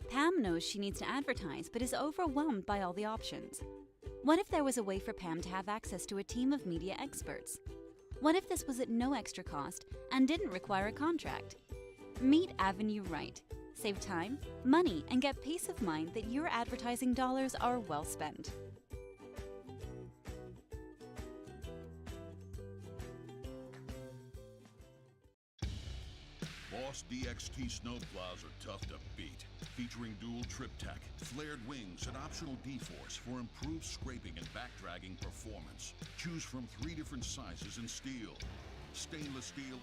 S3: Pam knows she needs to advertise, but is overwhelmed by all the options. What if there was a way for Pam to have access to a team of media experts? What if this was at no extra cost and didn't require a contract? Meet Avenue Right. Save time, money, and get peace of mind that your advertising dollars are well spent.
S4: Boss DXT snowplows are tough to beat. Featuring dual trip tech, flared wings, and optional D-force for improved scraping and backdragging performance. Choose from 3 different sizes in steel, stainless steel,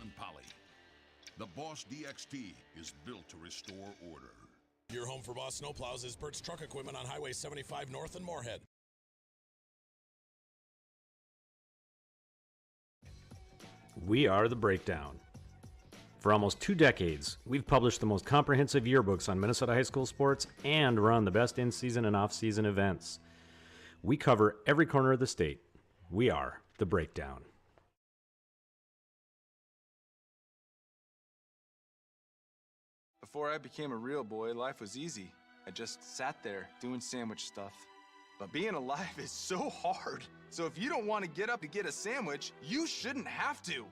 S4: and poly. The Boss DXT is built to restore order.
S5: Your home for Boss snowplows is Bert's Truck Equipment on Highway 75 North in Moorhead.
S6: We are The Breakdown. For almost 2 decades, we've published the most comprehensive yearbooks on Minnesota high school sports and run the best in-season and off-season events. We cover every corner of the state. We are The Breakdown.
S7: Before I became a real boy, life was easy. I just sat there doing sandwich stuff. But being alive is so hard. So if you don't want to get up to get a sandwich, you shouldn't have to.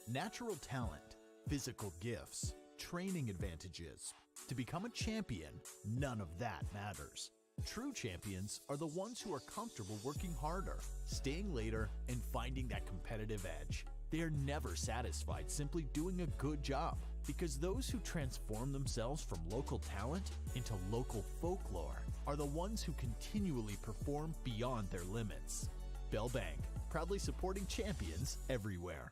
S8: Natural talent, physical gifts, training advantages. To become a champion, none of that matters. True champions are the ones who are comfortable working harder, staying later, and finding that competitive edge. They are never satisfied simply doing a good job, because those who transform themselves from local talent into local folklore are the ones who continually perform beyond their limits. Bell Bank, proudly supporting champions everywhere.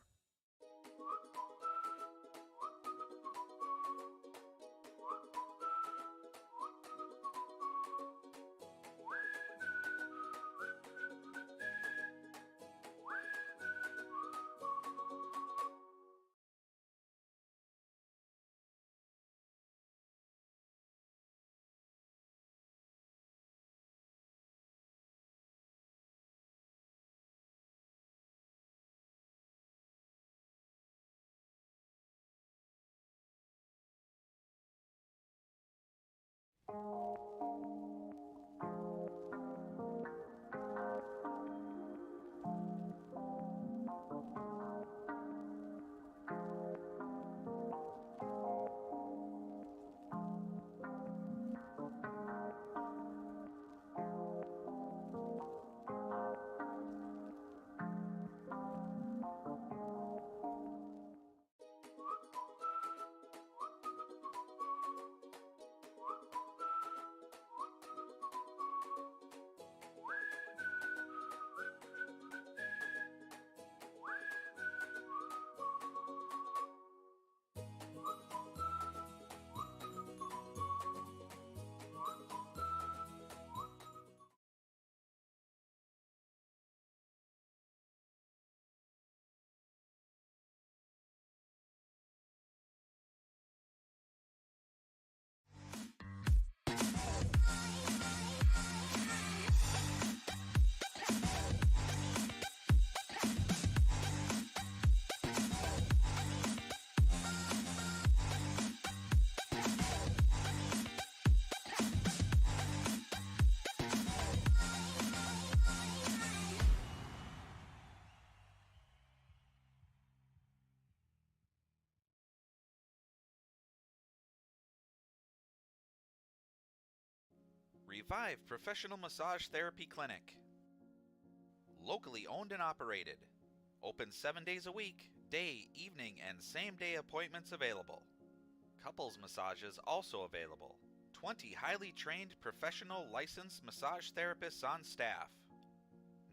S9: Revive Professional Massage Therapy Clinic. Locally owned and operated. Open 7 days a week, day, evening, and same-day appointments available. Couples massages also available. 20 highly trained professional licensed massage therapists on staff.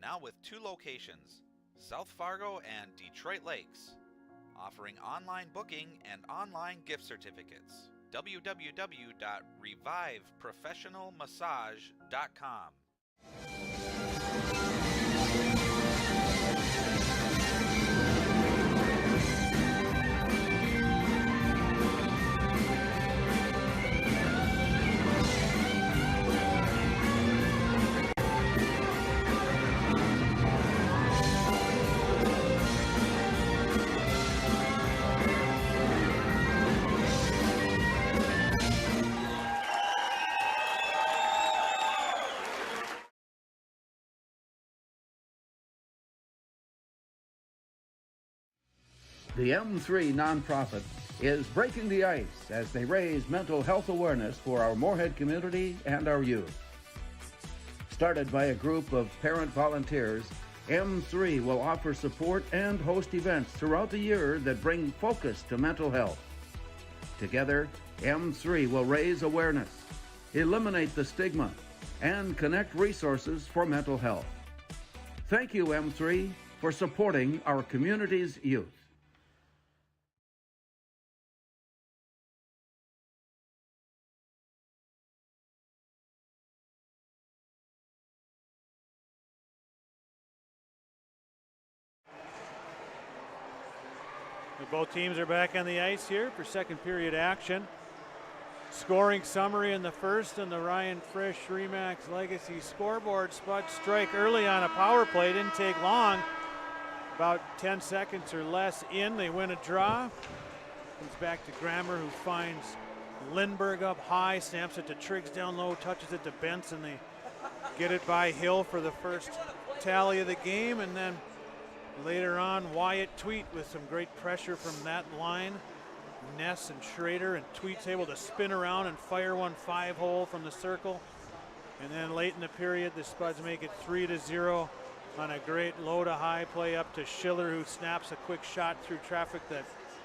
S9: Now with 2 locations, South Fargo and Detroit Lakes, offering online booking and online gift certificates. www.reviveprofessionalmassage.com.
S10: The M3 nonprofit is breaking the ice as they raise mental health awareness for our Moorhead community and our youth. Started by a group of parent volunteers, M3 will offer support and host events throughout the year that bring focus to mental health. Together, M3 will raise awareness, eliminate the stigma, and connect resources for mental health. Thank you, M3, for supporting our community's youth.
S2: Both teams are back on the ice here for second period action. Scoring summary in the first and the Ryan Frisch Remax Legacy scoreboard. Spuds strike early on a power play, didn't take long. About 10 seconds or less in, they win a draw. Comes back to Grammer, who finds Lindbergh up high, snaps it to Triggs down low, touches it to Benson. They get it by Hill for the first tally of the game, and then later on, Wyatt Tweet with some great pressure from that line. Ness and Schrader, and Tweet's able to spin around and fire one 5-hole from the circle. And then late in the period, the Spuds make it 3-0 on a great low to high play up to Schiller, who snaps a quick shot through traffic that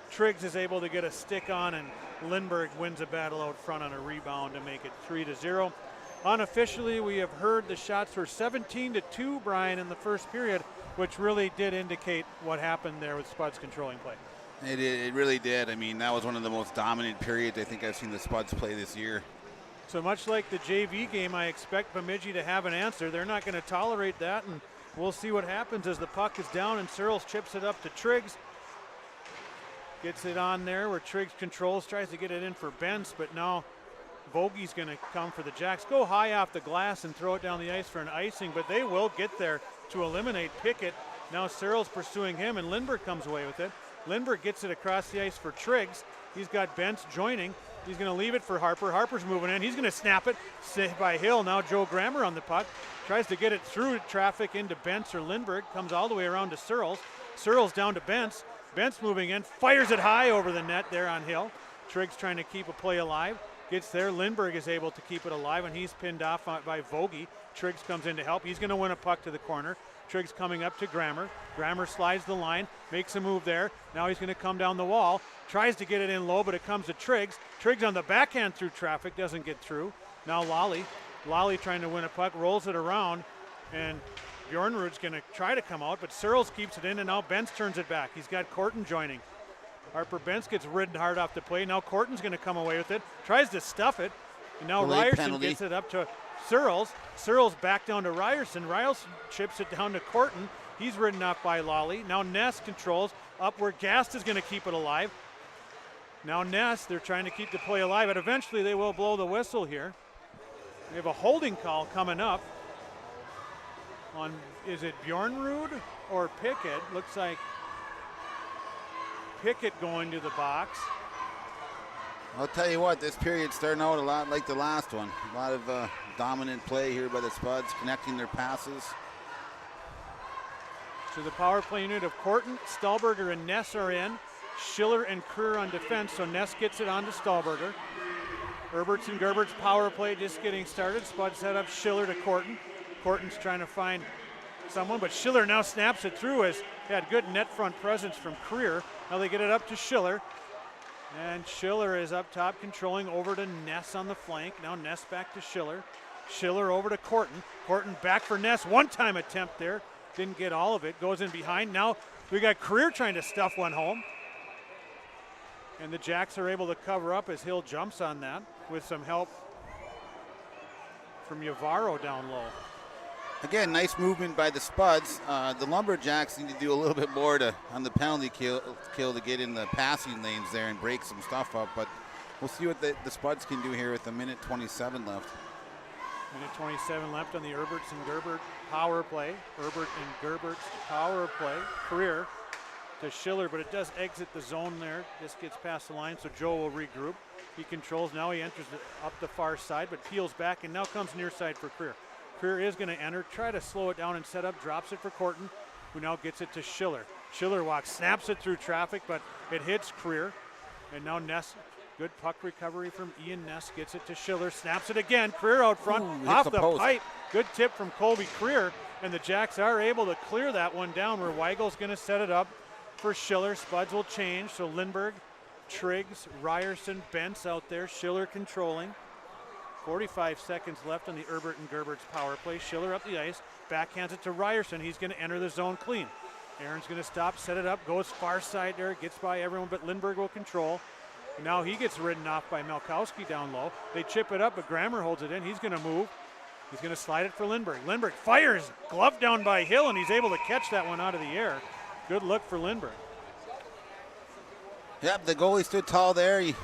S2: Triggs is able to get a stick on, and Lindbergh wins a battle out front on a rebound to make it 3-0. Unofficially, we have heard the shots were 17-2, Brian, in the first period, which really did indicate what happened there with Spuds controlling play.
S1: It really did. I mean, that was one of the most dominant periods I think I've seen the Spuds play this year.
S2: So much like the JV game, I expect Bemidji to have an answer. They're not going to tolerate that, and we'll see what happens as the puck is down and Searles chips it up to Triggs. Gets it on there where Triggs controls, tries to get it in for Benz, but now Vogie's going to come for the Jacks. Go high off the glass and throw it down the ice for an icing, but they will get there to eliminate Pickett. Now Searles pursuing him, and Lindbergh comes away with it. Lindbergh gets it across the ice for Triggs. He's got Bentz joining. He's going to leave it for Harper. Harper's moving in. He's going to snap it. Saved by Hill. Now Joe Grammer on the puck. Tries to get it through traffic into Bentz or Lindbergh. Comes all the way around to Searles. Searles down to Bentz. Bentz moving in. Fires it high over the net there on Hill. Triggs trying to keep a play alive. Gets there. Lindbergh is able to keep it alive, and he's pinned off by Vogie. Triggs comes in to help. He's going to win a puck to the corner. Triggs coming up to Grammer. Grammer slides the line, makes a move there. Now he's going to come down the wall. Tries to get it in low, but it comes to Triggs. Triggs on the backhand through traffic, doesn't get through. Now Lally. Lally trying to win a puck, rolls it around, and Bjornrud's going to try to come out, but Searles keeps it in, and now Bentz turns it back. He's got Corton joining. Harper Bentz gets ridden hard off the play. Now Corton's going to come away with it. Tries to stuff it. And now Ryerson gets it up to Searles. Searles back down to Ryerson. Ryerson chips it down to Corton. He's ridden off by Lally. Now Ness controls up where Gast is going to keep it alive. Now Ness, they're trying to keep the play alive, but eventually they will blow the whistle here. We have a holding call coming up on, is it Bjornrud or Pickett? Looks like Pickett going to the box.
S1: I'll tell you what, this period's starting out a lot like the last one. A lot of dominant play here by the Spuds, connecting their passes.
S2: So the power play unit of Corton, Stahlberger, and Ness are in. Schiller and Kerr on defense, so Ness gets it on to Stahlberger. Herberts and Gerberts power play just getting started. Spuds set up Schiller to Corton. Corton's trying to find someone, but Schiller now snaps it through as he had good net front presence from Creer. Now they get it up to Schiller. And Schiller is up top controlling over to Ness on the flank. Now Ness back to Schiller. Schiller over to Corton. Corton back for Ness. One-time attempt there. Didn't get all of it. Goes in behind. Now we got Creer trying to stuff one home. And the Jacks are able to cover up as Hill jumps on that with some help from Yavaro down low.
S1: Again, nice movement by the Spuds. The Lumberjacks need to do a little bit more on the penalty kill to get in the passing lanes there and break some stuff up. But we'll see what the Spuds can do here with 1:27 left.
S2: 1:27 left on the Herberts and Gerbert power play. Herbert and Gerbert's power play. Creer to Schiller, but it does exit the zone there. Just gets past the line, so Joe will regroup. He controls. Now he enters up the far side, but peels back and now comes near side for Creer. Creer is going to enter, try to slow it down and set up, drops it for Corton, who now gets it to Schiller. Schiller walks, snaps it through traffic, but it hits Creer. And now Ness, good puck recovery from Ian Ness, gets it to Schiller, snaps it again. Creer out front, off the pipe. Good tip from Colby Creer, and the Jacks are able to clear that one down where Weigel's going to set it up for Schiller. Spuds will change, so Lindbergh, Triggs, Ryerson, Bentz out there, Schiller controlling. 45 seconds left on the Herbert and Gerbert's power play. Schiller up the ice, backhands it to Ryerson. He's going to enter the zone clean. Aaron's going to stop, set it up, goes far side there, gets by everyone, but Lindbergh will control. And now he gets ridden off by Malkowski down low. They chip it up, but Grammer holds it in. He's going to move. He's going to slide it for Lindbergh. Lindbergh fires, glove down by Hill, and he's able to catch that one out of the air. Good look for Lindbergh.
S1: Yep, the goalie stood tall there. He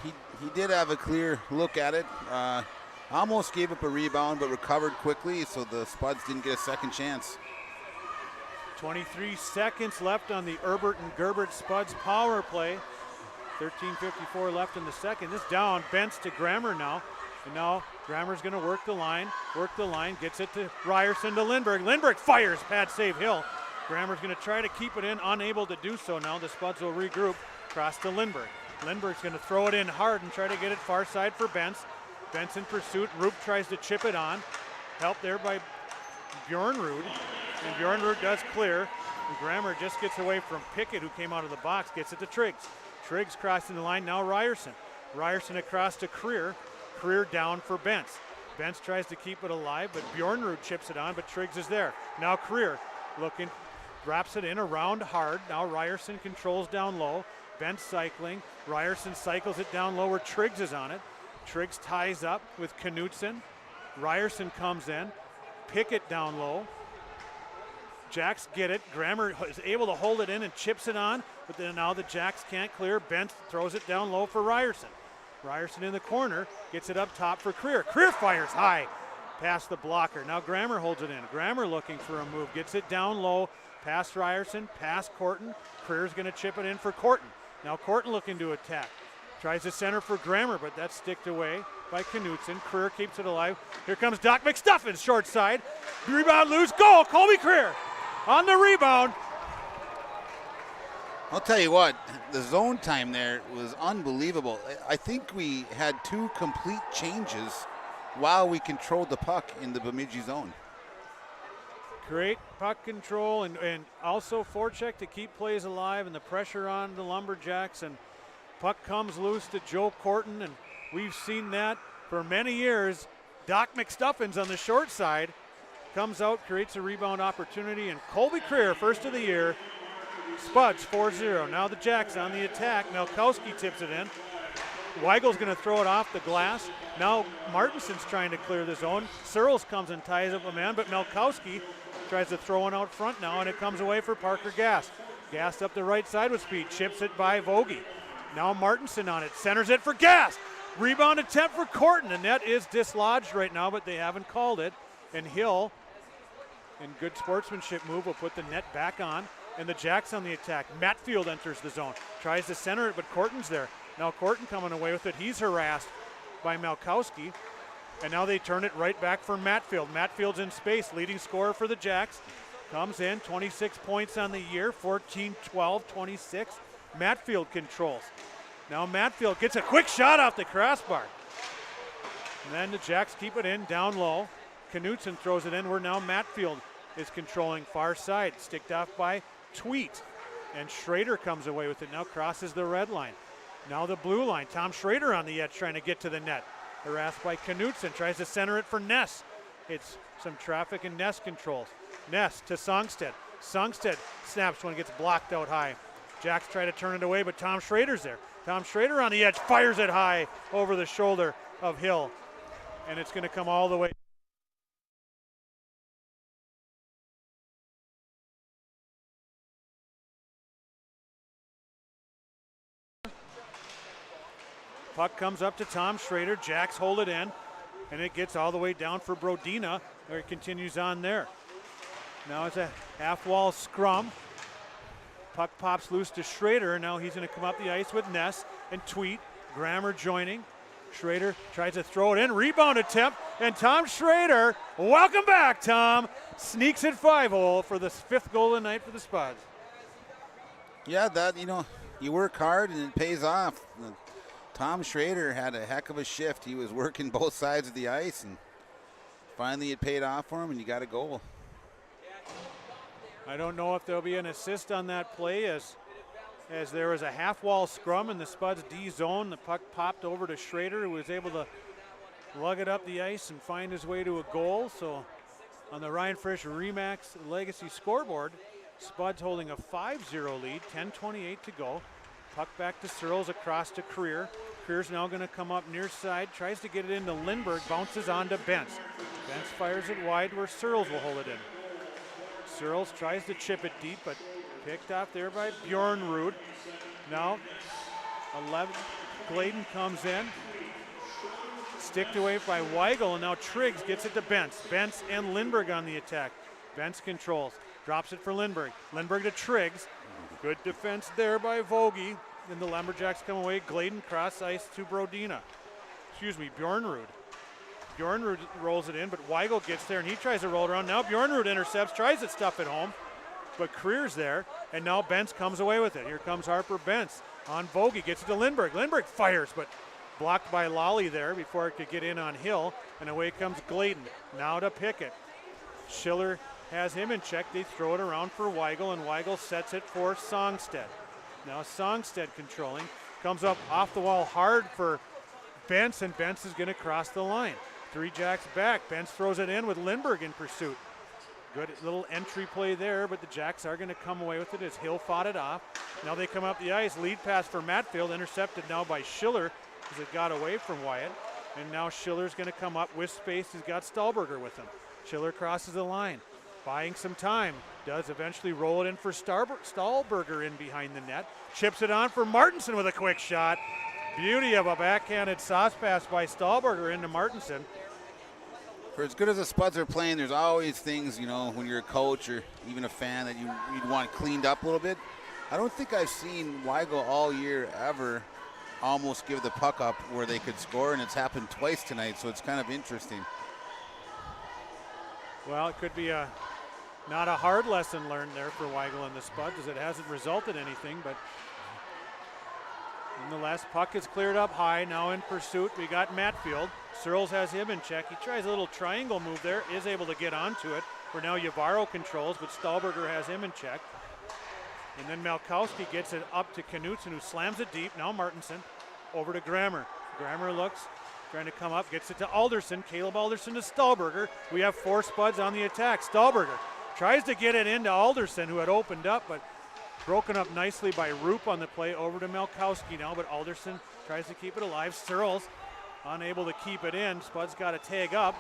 S1: did have a clear look at it. Almost gave up a rebound, but recovered quickly, so the Spuds didn't get a second chance.
S2: 23 seconds left on the Herbert and Gerbert Spuds power play. 13:54 left in the second. This down, Bentz to Grammer now. And now Grammer's going to work the line, gets it to Ryerson to Lindbergh. Lindbergh fires, pad save Hill. Grammer's going to try to keep it in, unable to do so now. The Spuds will regroup, cross to Lindbergh. Lindbergh's going to throw it in hard and try to get it far side for Bentz. Bentz in pursuit. Roop tries to chip it on. Help there by Bjornrud. And Bjornrud does clear. And Grammer just gets away from Pickett, who came out of the box, gets it to Triggs. Triggs crossing the line, now Ryerson. Ryerson across to Creer. Creer down for Bentz. Bentz tries to keep it alive, but Bjornrud chips it on, but Triggs is there. Now Creer looking, wraps it in around hard. Now Ryerson controls down low. Bentz cycling. Ryerson cycles it down low where Triggs is on it. Triggs ties up with Knutson. Ryerson comes in. Pickett down low. Jacks get it. Grammer is able to hold it in and chips it on, but then now the Jacks can't clear. Bentz throws it down low for Ryerson. Ryerson in the corner, gets it up top for Creer. Creer fires high past the blocker. Now Grammer holds it in. Grammer looking for a move, gets it down low, past Ryerson, past Corton. Creer's going to chip it in for Corton. Now Corton looking to attack. Tries to center for Grammer, but that's sticked away by Knutson. Creer keeps it alive. Here comes Doc McStuffins, short side. Rebound loose, goal, Colby Creer on the rebound.
S1: I'll tell you what, the zone time there was unbelievable. I think we had 2 complete changes while we controlled the puck in the Bemidji zone.
S2: Great puck control and also forecheck to keep plays alive and the pressure on the Lumberjacks, and puck comes loose to Joe Corton, and we've seen that for many years. Doc McStuffins on the short side comes out, creates a rebound opportunity, and Colby Creer, first of the year. Spuds 4-0. Now the Jacks on the attack. Malkowski tips it in. Weigel's going to throw it off the glass. Now Martinson's trying to clear the zone. Searles comes and ties up a man, but Malkowski tries to throw one out front now, and it comes away for Parker Gass. Gass up the right side with speed, chips it by Vogie. Now Martinson on it, centers it for Gass. Rebound attempt for Corton. The net is dislodged right now, but they haven't called it. And Hill, in good sportsmanship move, will put the net back on. And the Jacks on the attack. Matfield enters the zone, tries to center it, but Corton's there. Now Corton coming away with it. He's harassed by Malkowski. And now they turn it right back for Matfield. Matfield's in space, leading scorer for the Jacks. Comes in, 26 points on the year, 14, 12, 26. Matfield controls. Now Matfield gets a quick shot off the crossbar. And then the Jacks keep it in, down low. Knutson throws it in, where now Matfield is controlling far side. Sticked off by Tweet. And Schrader comes away with it, now crosses the red line. Now the blue line, Tom Schrader on the edge trying to get to the net. Harassed by Knutson, tries to center it for Ness. It's some traffic and Ness controls. Ness to Songstead. Songstead snaps one, gets blocked out high. Jacks try to turn it away, but Tom Schrader's there. Tom Schrader on the edge, fires it high over the shoulder of Hill. And it's going to come all the way. Puck comes up to Tom Schrader. Jacks hold it in, and it gets all the way down for Brodina. There it continues on there. Now it's a half-wall scrum. Puck pops loose to Schrader. Now he's going to come up the ice with Ness and Tweet. Grammer joining. Schrader tries to throw it in. Rebound attempt, and Tom Schrader, welcome back, Tom. Sneaks it 5-hole for the 5th goal of the night for the Spuds.
S1: Yeah, that, you work hard and it pays off. Tom Schrader had a heck of a shift. He was working both sides of the ice, and finally it paid off for him, and you got a goal.
S2: I don't know if there'll be an assist on that play as there was a half-wall scrum in the Spuds D zone. The puck popped over to Schrader, who was able to lug it up the ice and find his way to a goal. So on the Ryan Frisch Remax Legacy scoreboard, Spuds holding a 5-0 lead, 10:28 to go. Puck back to Searles, across to Creer. Creer's now going to come up near side, tries to get it into Lindbergh, bounces on to Bentz. Bentz fires it wide where Searles will hold it in. Searles tries to chip it deep, but picked off there by Bjornrud. Now 11, Gladen comes in. Sticked away by Weigel, and now Triggs gets it to Bentz. Bentz and Lindbergh on the attack. Bentz controls, drops it for Lindbergh. Lindbergh to Triggs. Good defense there by Vogie. Then the Lumberjacks come away. Gladen cross ice to Brodina. Bjornrud. Bjornrud rolls it in, but Weigel gets there, and he tries to roll it around. Now Bjornrud intercepts, tries to stuff it home, but Creer's there, and now Bentz comes away with it. Here comes Harper Bentz on Vogie, gets it to Lindbergh. Lindbergh fires, but blocked by Lally there before it could get in on Hill, and away comes Gladen. Now to Pickett. Schiller has him in check. They throw it around for Weigel, and Weigel sets it for Songstead. Now Songstead controlling. Comes up off the wall hard for Bentz, and Bentz is going to cross the line. 3 Jacks back. Bentz throws it in with Lindbergh in pursuit. Good little entry play there, but the Jacks are going to come away with it as Hill fought it off. Now they come up the ice. Lead pass for Matfield, intercepted now by Schiller as it got away from Wyatt. And now Schiller's going to come up with space. He's got Stahlberger with him. Schiller crosses the line, buying some time. Does eventually roll it in for Stahlberger in behind the net. Chips it on for Martinson with a quick shot. Beauty of a backhanded sauce pass by Stahlberger into Martinson.
S1: For as good as the Spuds are playing, there's always things, when you're a coach or even a fan that you'd want cleaned up a little bit. I don't think I've seen Weigel all year ever almost give the puck up where they could score, and it's happened twice tonight, so it's kind of interesting.
S2: Well, it could be not a hard lesson learned there for Weigel and the Spuds, as it hasn't resulted in anything, but nonetheless, puck is cleared up high. Now in pursuit, we got Matfield. Searles has him in check. He tries a little triangle move there, is able to get onto it, where now Yavaro controls, but Stahlberger has him in check. And then Malkowski gets it up to Knutson, who slams it deep. Now Martinson over to Grammer. Grammer looks, trying to come up, gets it to Alderson. Caleb Alderson to Stahlberger. We have 4 Spuds on the attack. Stahlberger tries to get it into Alderson, who had opened up, but broken up nicely by Roop on the play. Over to Malkowski now, but Alderson tries to keep it alive. Searles unable to keep it in. Spuds got a tag up,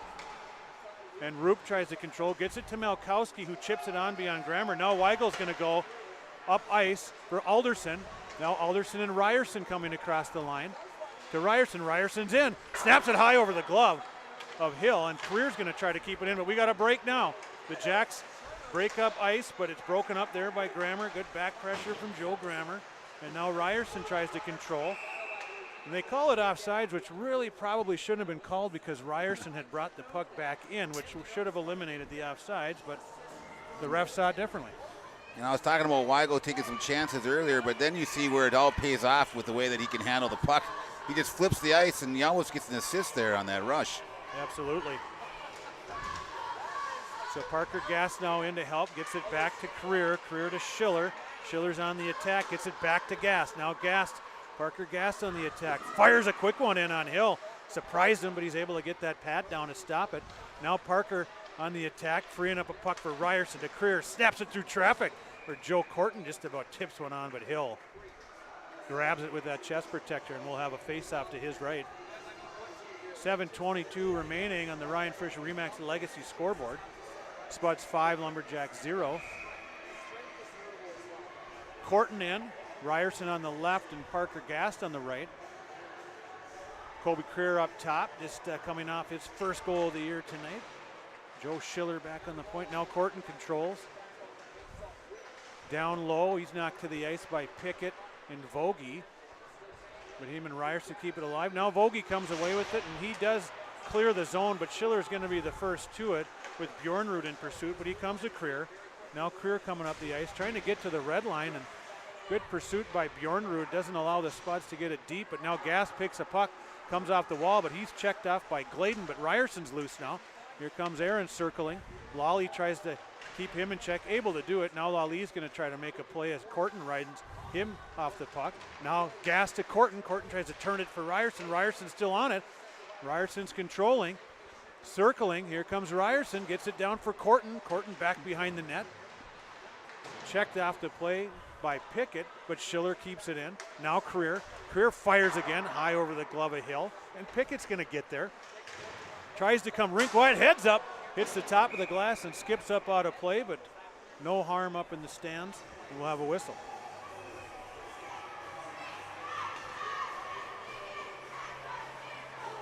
S2: and Roop tries to control, gets it to Malkowski, who chips it on beyond Grammer. Now Weigel's going to go up ice for Alderson. Now Alderson and Ryerson coming across the line to Ryerson. Ryerson's in, snaps it high over the glove of Hill, and Creer's going to try to keep it in, but we got a break now. The Jacks break up ice, but it's broken up there by Grammer. Good back pressure from Joe Grammer. And now Ryerson tries to control. And they call it offsides, which really probably shouldn't have been called because Ryerson had brought the puck back in, which should have eliminated the offsides, but the ref saw it differently.
S1: I was talking about Weigel taking some chances earlier, but then you see where it all pays off with the way that he can handle the puck. he just flips the ice, and he almost gets an assist there on that rush.
S2: Absolutely. So Parker Gast now in to help, gets it back to Career to Schiller. Schiller's on the attack, gets it back to Gast. Now Parker Gast on the attack, fires a quick one in on Hill. Surprised him, but he's able to get that pad down to stop it. Now Parker on the attack, freeing up a puck for Ryerson to Career, snaps it through traffic, where Joe Corton just about tips one on, but Hill grabs it with that chest protector, and we'll have a face-off to his right. 7:22 remaining on the Ryan Fisher Remax Legacy scoreboard. Spuds 5, Lumberjacks 0. Corton in, Ryerson on the left, and Parker Gast on the right. Colby Creer up top, just coming off his first goal of the year tonight. Joe Schiller back on the point. Now Corton controls. Down low, he's knocked to the ice by Pickett and Vogie. But him and Ryerson keep it alive. Now Vogie comes away with it, and he does clear the zone, but Schiller's going to be the first to it with Bjornrud in pursuit, but he comes to Creer. Now Creer coming up the ice, trying to get to the red line, and good pursuit by Bjornrud. Doesn't allow the Spuds to get it deep, but now Gast picks a puck, comes off the wall, but he's checked off by Gladen, but Ryerson's loose now. Here comes Aaron circling. Lally tries to keep him in check, able to do it. Now Lally's going to try to make a play as Corton rides him off the puck. Now Gast to Corton. Corton tries to turn it for Ryerson. Ryerson's still on it. Ryerson's controlling, circling. Here comes Ryerson, gets it down for Corton. Corton back behind the net. Checked off the play by Pickett, but Schiller keeps it in. Now Creer fires again, high over the glove of Hill, and Pickett's going to get there. Tries to come rink wide, heads up, hits the top of the glass and skips up out of play, but no harm up in the stands, and we'll have a whistle.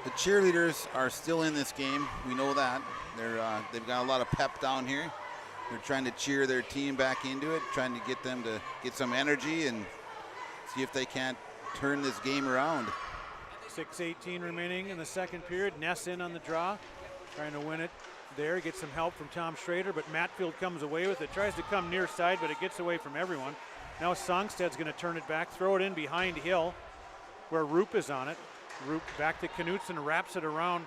S1: The cheerleaders are still in this game. We know that. They've got a lot of pep down here. They're trying to cheer their team back into it, trying to get them to get some energy and see if they can't turn this game around.
S2: 6:18 remaining in the second period. Ness in on the draw, trying to win it there. Gets some help from Tom Schrader, but Matfield comes away with it. Tries to come near side, but it gets away from everyone. Now Songsted's going to turn it back, throw it in behind Hill, where Roop is on it. Roop back to Knutson, wraps it around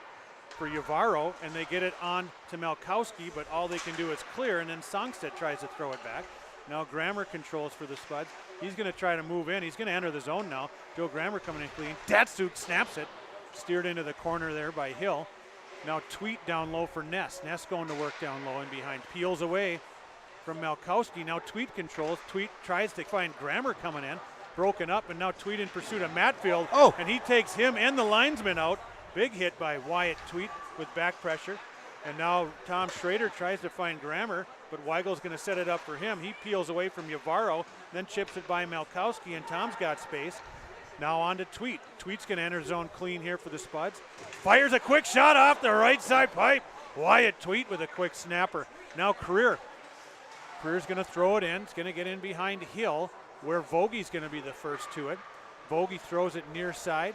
S2: for Yavaro, and they get it on to Malkowski, but all they can do is clear, and then Songstead tries to throw it back. Now Grammer controls for the Spuds. He's going to try to move in. He's going to enter the zone now. Joe Grammer coming in clean. Datsuk snaps it. Steered into the corner there by Hill. Now Tweet down low for Ness. Ness going to work down low and behind. Peels away from Malkowski. Now Tweet controls. Tweet tries to find Grammer coming in. Broken up, and now Tweet in pursuit of Matfield.
S1: Oh!
S2: And he takes him and the linesman out. Big hit by Wyatt Tweet with back pressure. And now Tom Schrader tries to find Grammer, but Weigel's going to set it up for him. He peels away from Yavaro, then chips it by Malkowski, and Tom's got space. Now on to Tweet. Tweet's going to enter zone clean here for the Spuds. Fires a quick shot off the right side pipe. Wyatt Tweet with a quick snapper. Now Career's going to throw it in. It's going to get in behind Hill, where Vogie's going to be the first to it. Vogie throws it near side,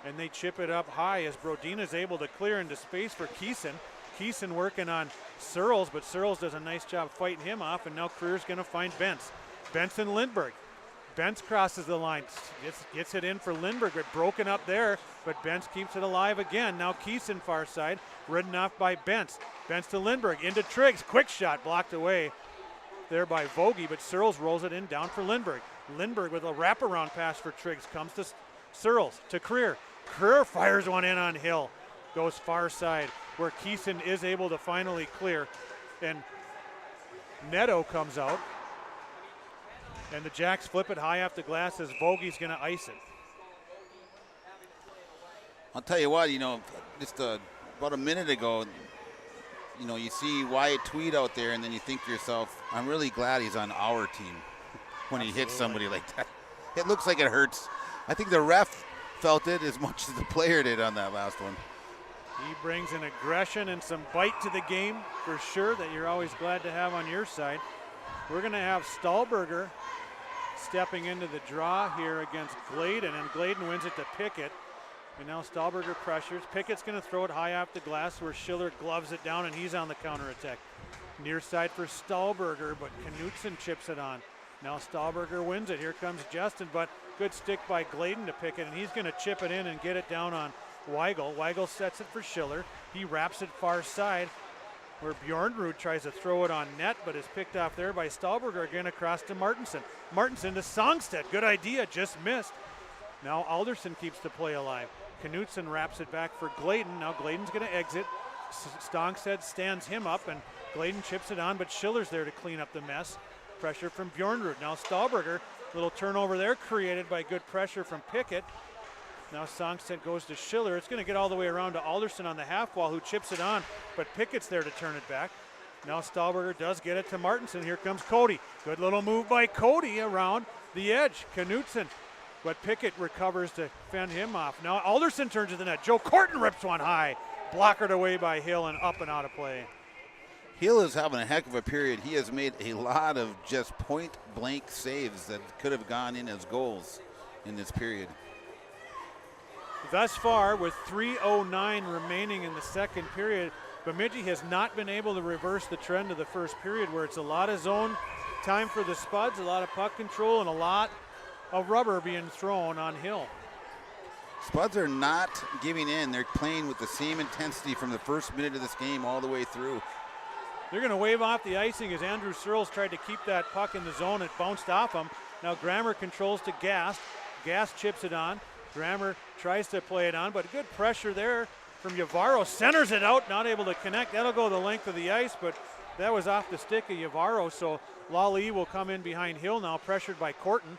S2: and they chip it up high as Brodina's able to clear into space for Keeson. Keeson working on Searles, but Searles does a nice job fighting him off, and now Career's going to find Bentz. Bentz and Lindbergh. Bentz crosses the line, gets it in for Lindbergh, but broken up there, but Bentz keeps it alive again. Now Keeson far side, ridden off by Bentz. Bentz to Lindbergh, into Triggs, quick shot blocked away there by Vogie, but Searles rolls it in down for Lindbergh. Lindbergh with a wraparound pass for Triggs, comes to Searles, to Career. Career fires one in on Hill, goes far side, where Keeson is able to finally clear, and Neto comes out, and the Jacks flip it high off the glass as Vogie's going to ice it.
S1: I'll tell you what, just about a minute ago, you see Wyatt Tweed out there, and then you think to yourself, I'm really glad he's on our team when he hits somebody like that. It looks like it hurts. I think the ref felt it as much as the player did on that last one.
S2: He brings an aggression and some bite to the game for sure that you're always glad to have on your side. We're going to have Stahlberger stepping into the draw here against Gladen, and Gladen wins it to Pickett. And now Stahlberger pressures. Pickett's going to throw it high off the glass where Schiller gloves it down, and he's on the counterattack. Near side for Stahlberger, but Knutson chips it on. Now Stahlberger wins it. Here comes Justin, but Good stick by Gladen to Pickett, and he's going to chip it in and get it down on Weigel. Weigel sets it for Schiller. He wraps it far side, where Bjornrud tries to throw it on net, but is picked off there by Stahlberger again across to Martinson. Martinson to Songstead. Good idea, just missed. Now Alderson keeps the play alive. Knutson wraps it back for Gladen. Now Gladen's going to exit. Songstead stands him up, and Gladen chips it on, but Schiller's there to clean up the mess. Pressure from Bjornrud. Now Stahlberger, little turnover there created by good pressure from Pickett. Now Songstead goes to Schiller. It's going to get all the way around to Alderson on the half wall, who chips it on, but Pickett's there to turn it back. Now Stahlberger does get it to Martinson. Here comes Cody. Good little move by Cody around the edge. Knutson, but Pickett recovers to fend him off. Now Alderson turns to the net. Joe Corton rips one high. Blockered away by Hill and up and out of play.
S1: Hill is having a heck of a period. He has made a lot of just point-blank saves that could have gone in as goals in this period.
S2: Thus far, with 3:09 remaining in the second period, Bemidji has not been able to reverse the trend of the first period, where it's a lot of zone time for the Spuds, a lot of puck control, and a lot of rubber being thrown on Hill.
S1: Spuds are not giving in. They're playing with the same intensity from the first minute of this game all the way through.
S2: They're going to wave off the icing as Andrew Searles tried to keep that puck in the zone. It bounced off him. Now Grammer controls to Gast. Gast chips it on. Grammer tries to play it on, but good pressure there from Yavaro. Centers it out, not able to connect. That'll go the length of the ice, but that was off the stick of Yavaro, so Lally will come in behind Hill now, pressured by Corton.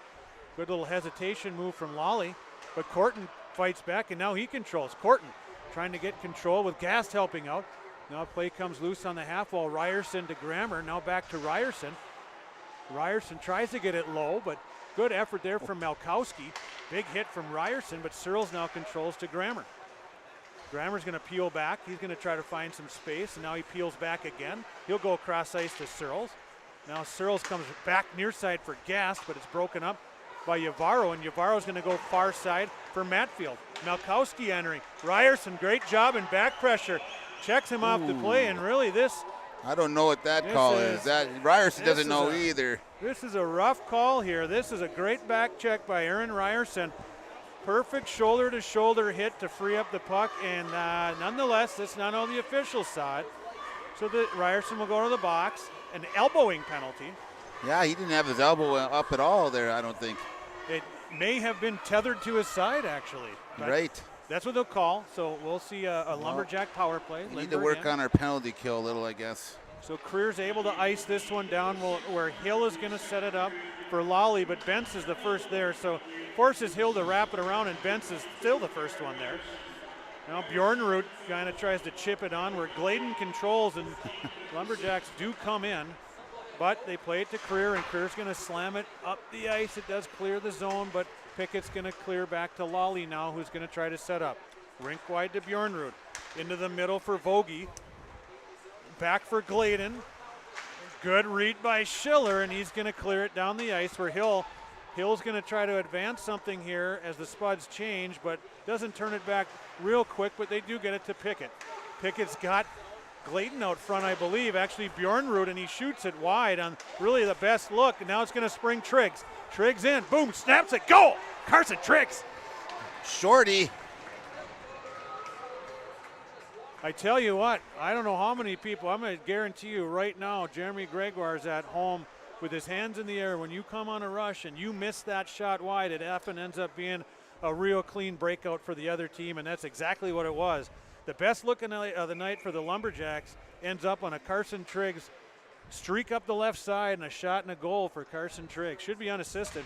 S2: Good little hesitation move from Lally, but Corton fights back, and now he controls. Corton trying to get control with Gast helping out. Now play comes loose on the half wall. Ryerson to Grammer. Now back to Ryerson. Ryerson tries to get it low, but good effort there from Malkowski. Big hit from Ryerson, but Searles now controls to Grammer. Grammer's going to peel back. He's going to try to find some space, and now he peels back again. He'll go across ice to Searles. Now Searles comes back near side for Gast, but it's broken up by Yavaro, and Yavaro's going to go far side for Matfield. Malkowski entering. Ryerson, great job in back pressure. Checks him off the play, and really this...
S1: I don't know what that call is. That Ryerson doesn't know either.
S2: This is a rough call here. This is a great back check by Aaron Ryerson. Perfect shoulder-to-shoulder hit to free up the puck, and nonetheless, this none of the officials saw it. So Ryerson will go to the box. An elbowing penalty.
S1: Yeah, he didn't have his elbow up at all there, I don't think.
S2: It may have been tethered to his side, actually.
S1: Right.
S2: That's what they'll call. So we'll see a lumberjack power play.
S1: We need to work on our penalty kill a little, I guess.
S2: So Creer's able to ice this one down where Hill is going to set it up for Lally, but Bentz is the first there. So forces Hill to wrap it around, and Bentz is still the first one there. Now Bjornrud kind of tries to chip it on where Gladen controls, and Lumberjacks do come in. But they play it to Creer, and Creer's going to slam it up the ice. It does clear the zone, but Pickett's going to clear back to Lally now, who's going to try to set up. Rink wide to Bjornrud. Into the middle for Vogie. Back for Gladen. Good read by Schiller, and he's going to clear it down the ice where Hill's going to try to advance something here as the Spuds change, but doesn't turn it back real quick, but they do get it to Pickett. Pickett's got Gladen out front, I believe, actually Bjornrud, and he shoots it wide on really the best look, and now it's going to spring Triggs. Triggs in, boom, snaps it, goal! Carson Triggs.
S1: Shorty.
S2: I tell you what, I don't know how many people, I'm going to guarantee you right now, Jeremy Gregoire is at home with his hands in the air. When you come on a rush and you miss that shot wide, it often ends up being a real clean breakout for the other team, and that's exactly what it was. The best look of the night for the Lumberjacks ends up on a Carson Triggs streak up the left side and a shot and a goal for Carson Triggs. Should be unassisted.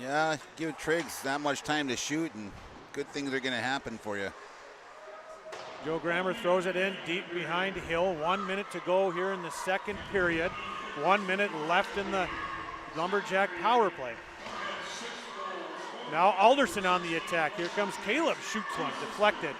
S1: Yeah, give Triggs that much time to shoot, and good things are going to happen for you.
S2: Joe Grammer throws it in deep behind Hill. 1 minute to go here in the second period. 1 minute left in the Lumberjack power play. Now Alderson on the attack. Here comes Caleb, shoots one, deflected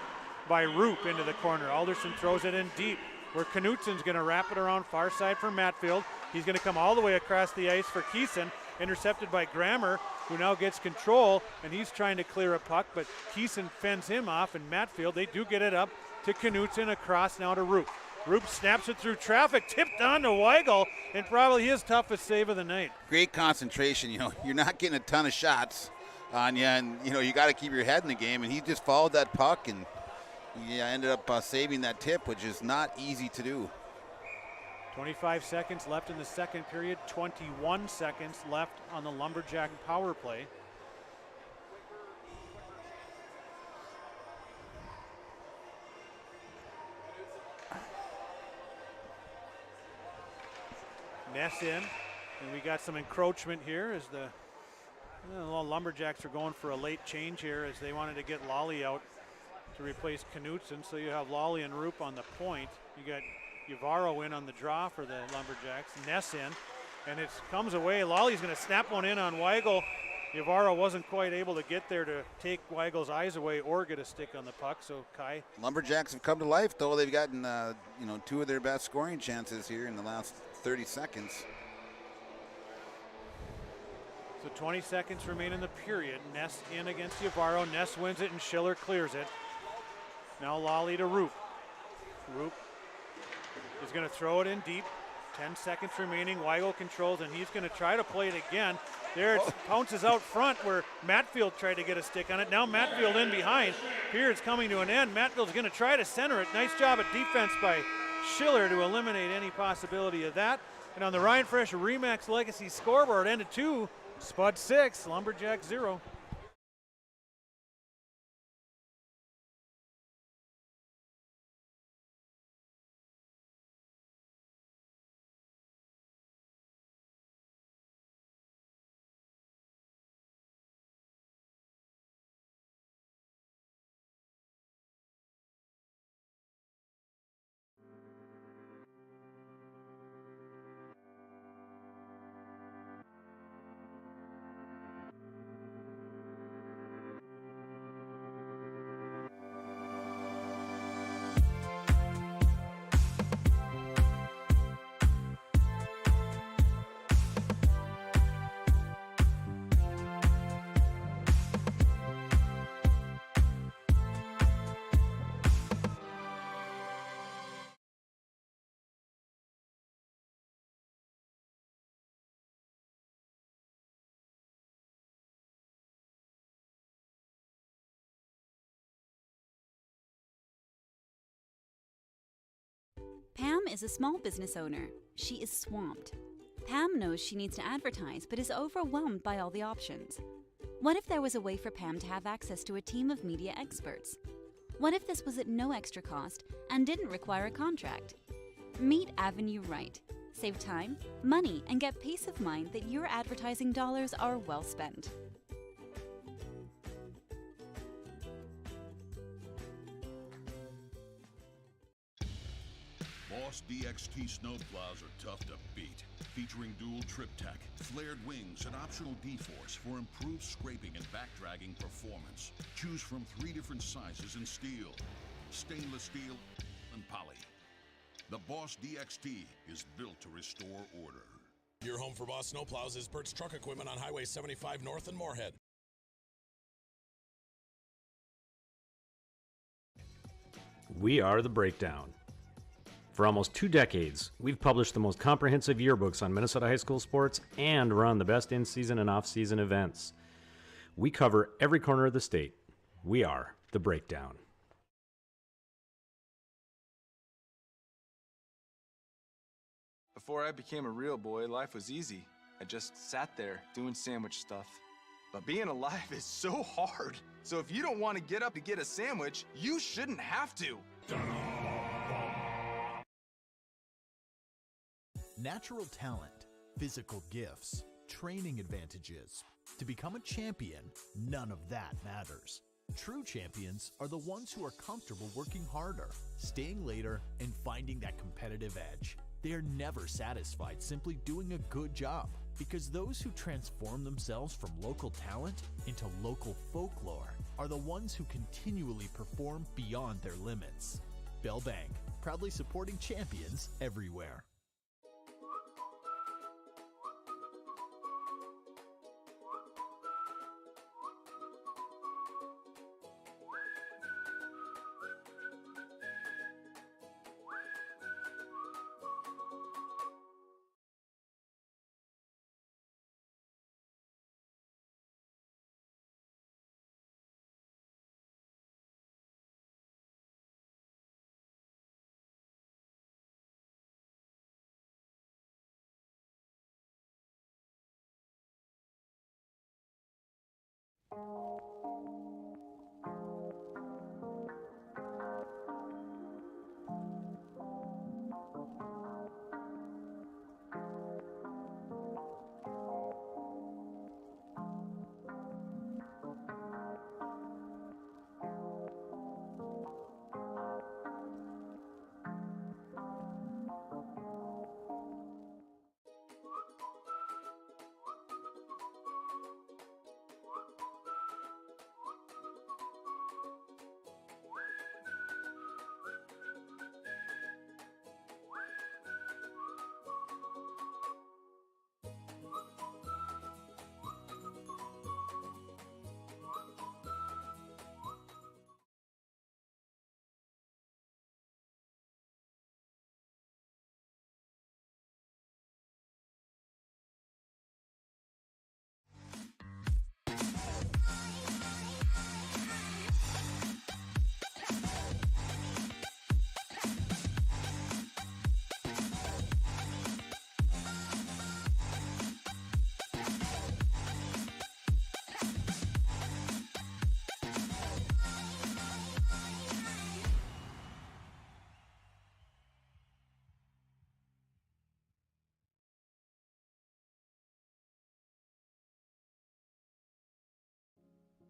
S2: by Roop into the corner. Alderson throws it in deep where Knutson's going to wrap it around far side for Matfield. He's going to come all the way across the ice for Keeson, intercepted by Grammer, who now gets control, and he's trying to clear a puck, but Keeson fends him off, and Matfield, they do get it up to Knutson, across now to Roop. Roop snaps it through traffic, tipped on to Weigel, and probably his toughest save of the night.
S1: Great concentration. You're not getting a ton of shots on you, and you got to keep your head in the game. And he just followed that puck, and he ended up saving that tip, which is not easy to do.
S2: 25 seconds left in the second period, 21 seconds left on the Lumberjack power play. Ness in, and we got some encroachment here as the Lumberjacks are going for a late change here as they wanted to get Lally out to replace Knutson. So you have Lally and Roop on the point. You got Yvarro in on the draw for the Lumberjacks. Ness in, and it comes away. Lally's going to snap one in on Weigel. Yvarro wasn't quite able to get there to take Weigel's eyes away or get a stick on the puck. So Kai.
S1: Lumberjacks have come to life, though. They've gotten two of their best scoring chances here in the last 30 seconds.
S2: So 20 seconds remain in the period. Ness in against Yvarro. Ness wins it and Schiller clears it. Now Lally to Roop. Roop is going to throw it in deep. 10 seconds remaining. Weigel controls, and he's going to try to play it again. There it pounces out front where Matfield tried to get a stick on it. Now Matfield in behind. Period's coming to an end. Matfield's going to try to center it. Nice job at defense by Schiller to eliminate any possibility of that. And on the Ryan Fresh Remax Legacy scoreboard, ended 2, Spud 6, Lumberjack 0.
S3: Pam is a small business owner. She is swamped. Pam knows she needs to advertise, but is overwhelmed by all the options. What if there was a way for Pam to have access to a team of media experts? What if this was at no extra cost and didn't require a contract? Meet Avenue Right. Save time, money, and get peace of mind that your advertising dollars are well spent.
S4: Boss DXT snowplows are tough to beat. Featuring dual trip tech, flared wings, and optional D-force for improved scraping and backdragging performance. Choose from 3 different sizes in steel, stainless steel, and poly. The Boss DXT is built to restore order.
S5: Your home for Boss snowplows is Bert's Truck Equipment on Highway 75 North in Moorhead.
S6: We are The Breakdown. For almost 2 decades, we've published the most comprehensive yearbooks on Minnesota high school sports and run the best in-season and off-season events. We cover every corner of the state. We are The Breakdown.
S7: Before I became a real boy, life was easy. I just sat there doing sandwich stuff. But being alive is so hard. So if you don't want to get up to get a sandwich, you shouldn't have to.
S8: Natural talent, physical gifts, training advantages. To become a champion, none of that matters. True champions are the ones who are comfortable working harder, staying later, and finding that competitive edge. They are never satisfied simply doing a good job, because those who transform themselves from local talent into local folklore are the ones who continually perform beyond their limits. Bell Bank, proudly supporting champions everywhere.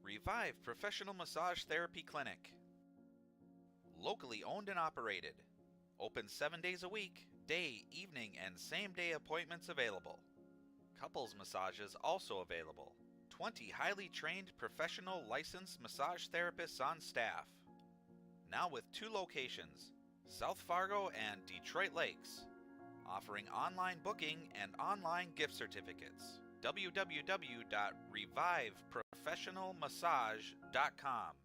S9: Revive Professional Massage Therapy Clinic. Locally owned and operated. Open 7 days a week, day, evening, and same-day appointments available. Couples massages also available. 20 highly trained professional licensed massage therapists on staff. Now with 2 locations, South Fargo and Detroit Lakes. Offering online booking and online gift certificates. www.reviveprofessionalmassage.com.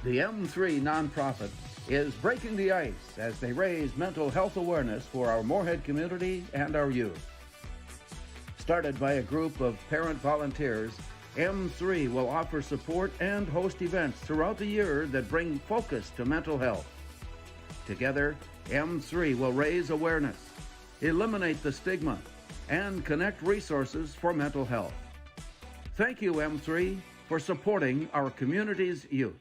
S10: The M3 nonprofit is breaking the ice as they raise mental health awareness for our Moorhead community and our youth. Started by a group of parent volunteers, M3 will offer support and host events throughout the year that bring focus to mental health. Together, M3 will raise awareness, eliminate the stigma, and connect resources for mental health. Thank you, M3, for supporting our community's youth.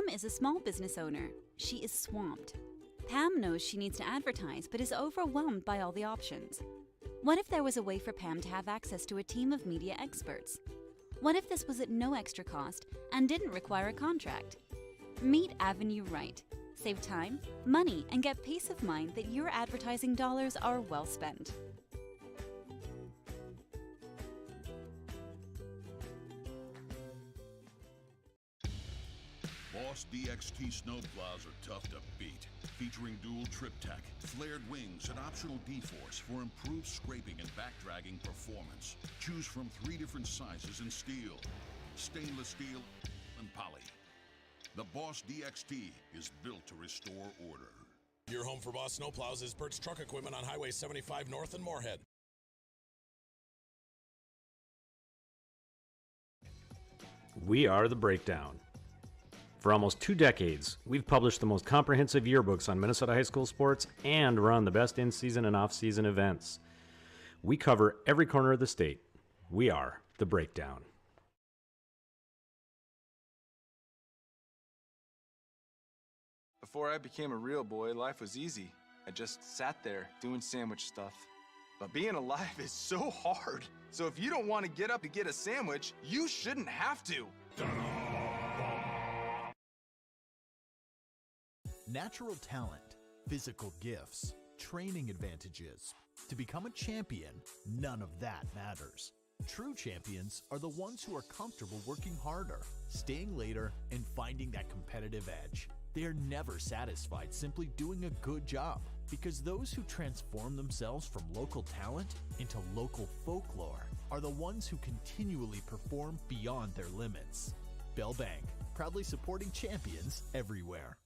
S3: Pam is a small business owner. She is swamped. Pam knows she needs to advertise but is overwhelmed by all the options. What if there was a way for Pam to have access to a team of media experts? What if this was at no extra cost and didn't require a contract? Meet Avenue Right. Save time, money, and get peace of mind that your advertising dollars are well spent.
S4: Boss DXT snowplows are tough to beat. Featuring dual trip tech, flared wings, and optional D-force for improved scraping and backdragging performance. Choose from 3 different sizes in steel, stainless steel, and poly. The Boss DXT is built to restore order.
S5: Your home for Boss snowplows is Bert's Truck Equipment on Highway 75 North in Moorhead.
S6: We are The Breakdown. For almost 2 decades, we've published the most comprehensive yearbooks on Minnesota high school sports and run the best in-season and off-season events. We cover every corner of the state. We are The Breakdown.
S7: Before I became a real boy, life was easy. I just sat there doing sandwich stuff. But being alive is so hard. So if you don't want to get up to get a sandwich, you shouldn't have to.
S8: Natural talent, physical gifts, training advantages. To become a champion, none of that matters. True champions are the ones who are comfortable working harder, staying later, and finding that competitive edge. They are never satisfied simply doing a good job, because those who transform themselves from local talent into local folklore are the ones who continually perform beyond their limits. Bell Bank, proudly supporting champions everywhere.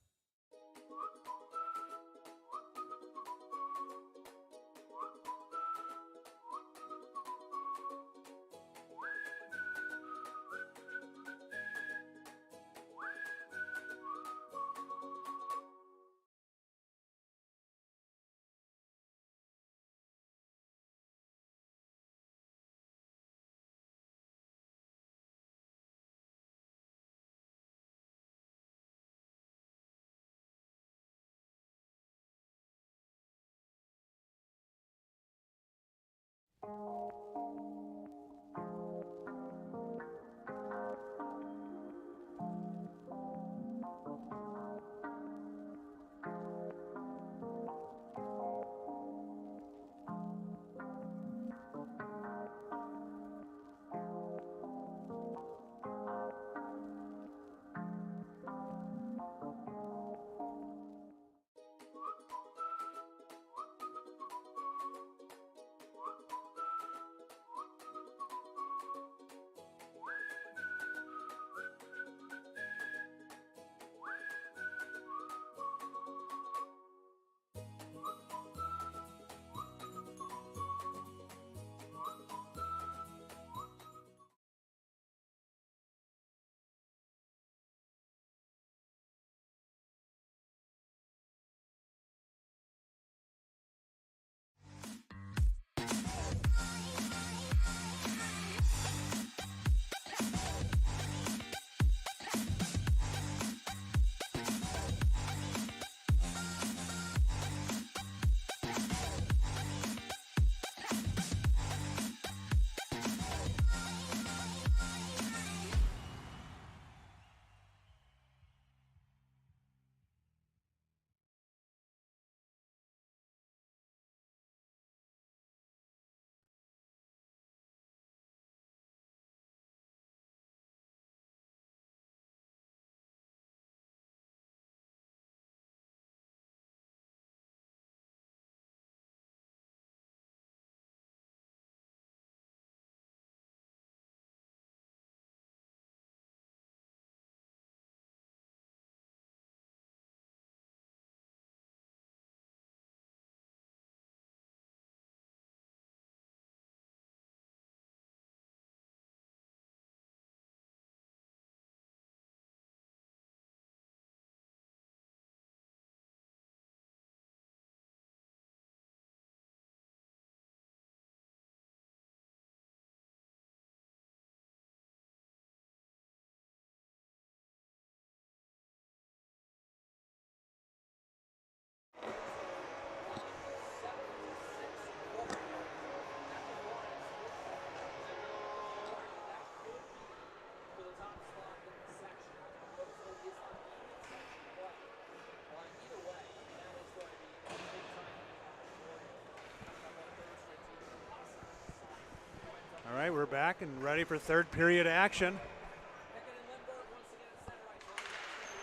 S2: right, we're back and ready for third period action.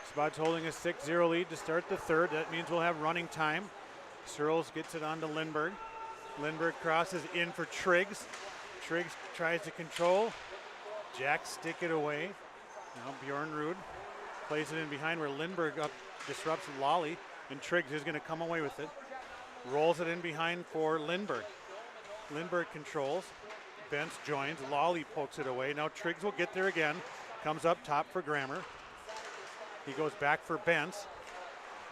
S2: Spuds holding a 6-0 lead to start the third. That means we'll have running time. Searles gets it on to Lindbergh. Lindbergh crosses in for Triggs. Triggs tries to control. Jacks stick it away. Now Bjornrud plays it in behind where Lindbergh up disrupts Lally, and Triggs is going to come away with it. Rolls it in behind for Lindbergh. Lindbergh controls. Bentz joins. Lally pokes it away. Now Triggs will get there again. Comes up top for Grammer. He goes back for Bentz.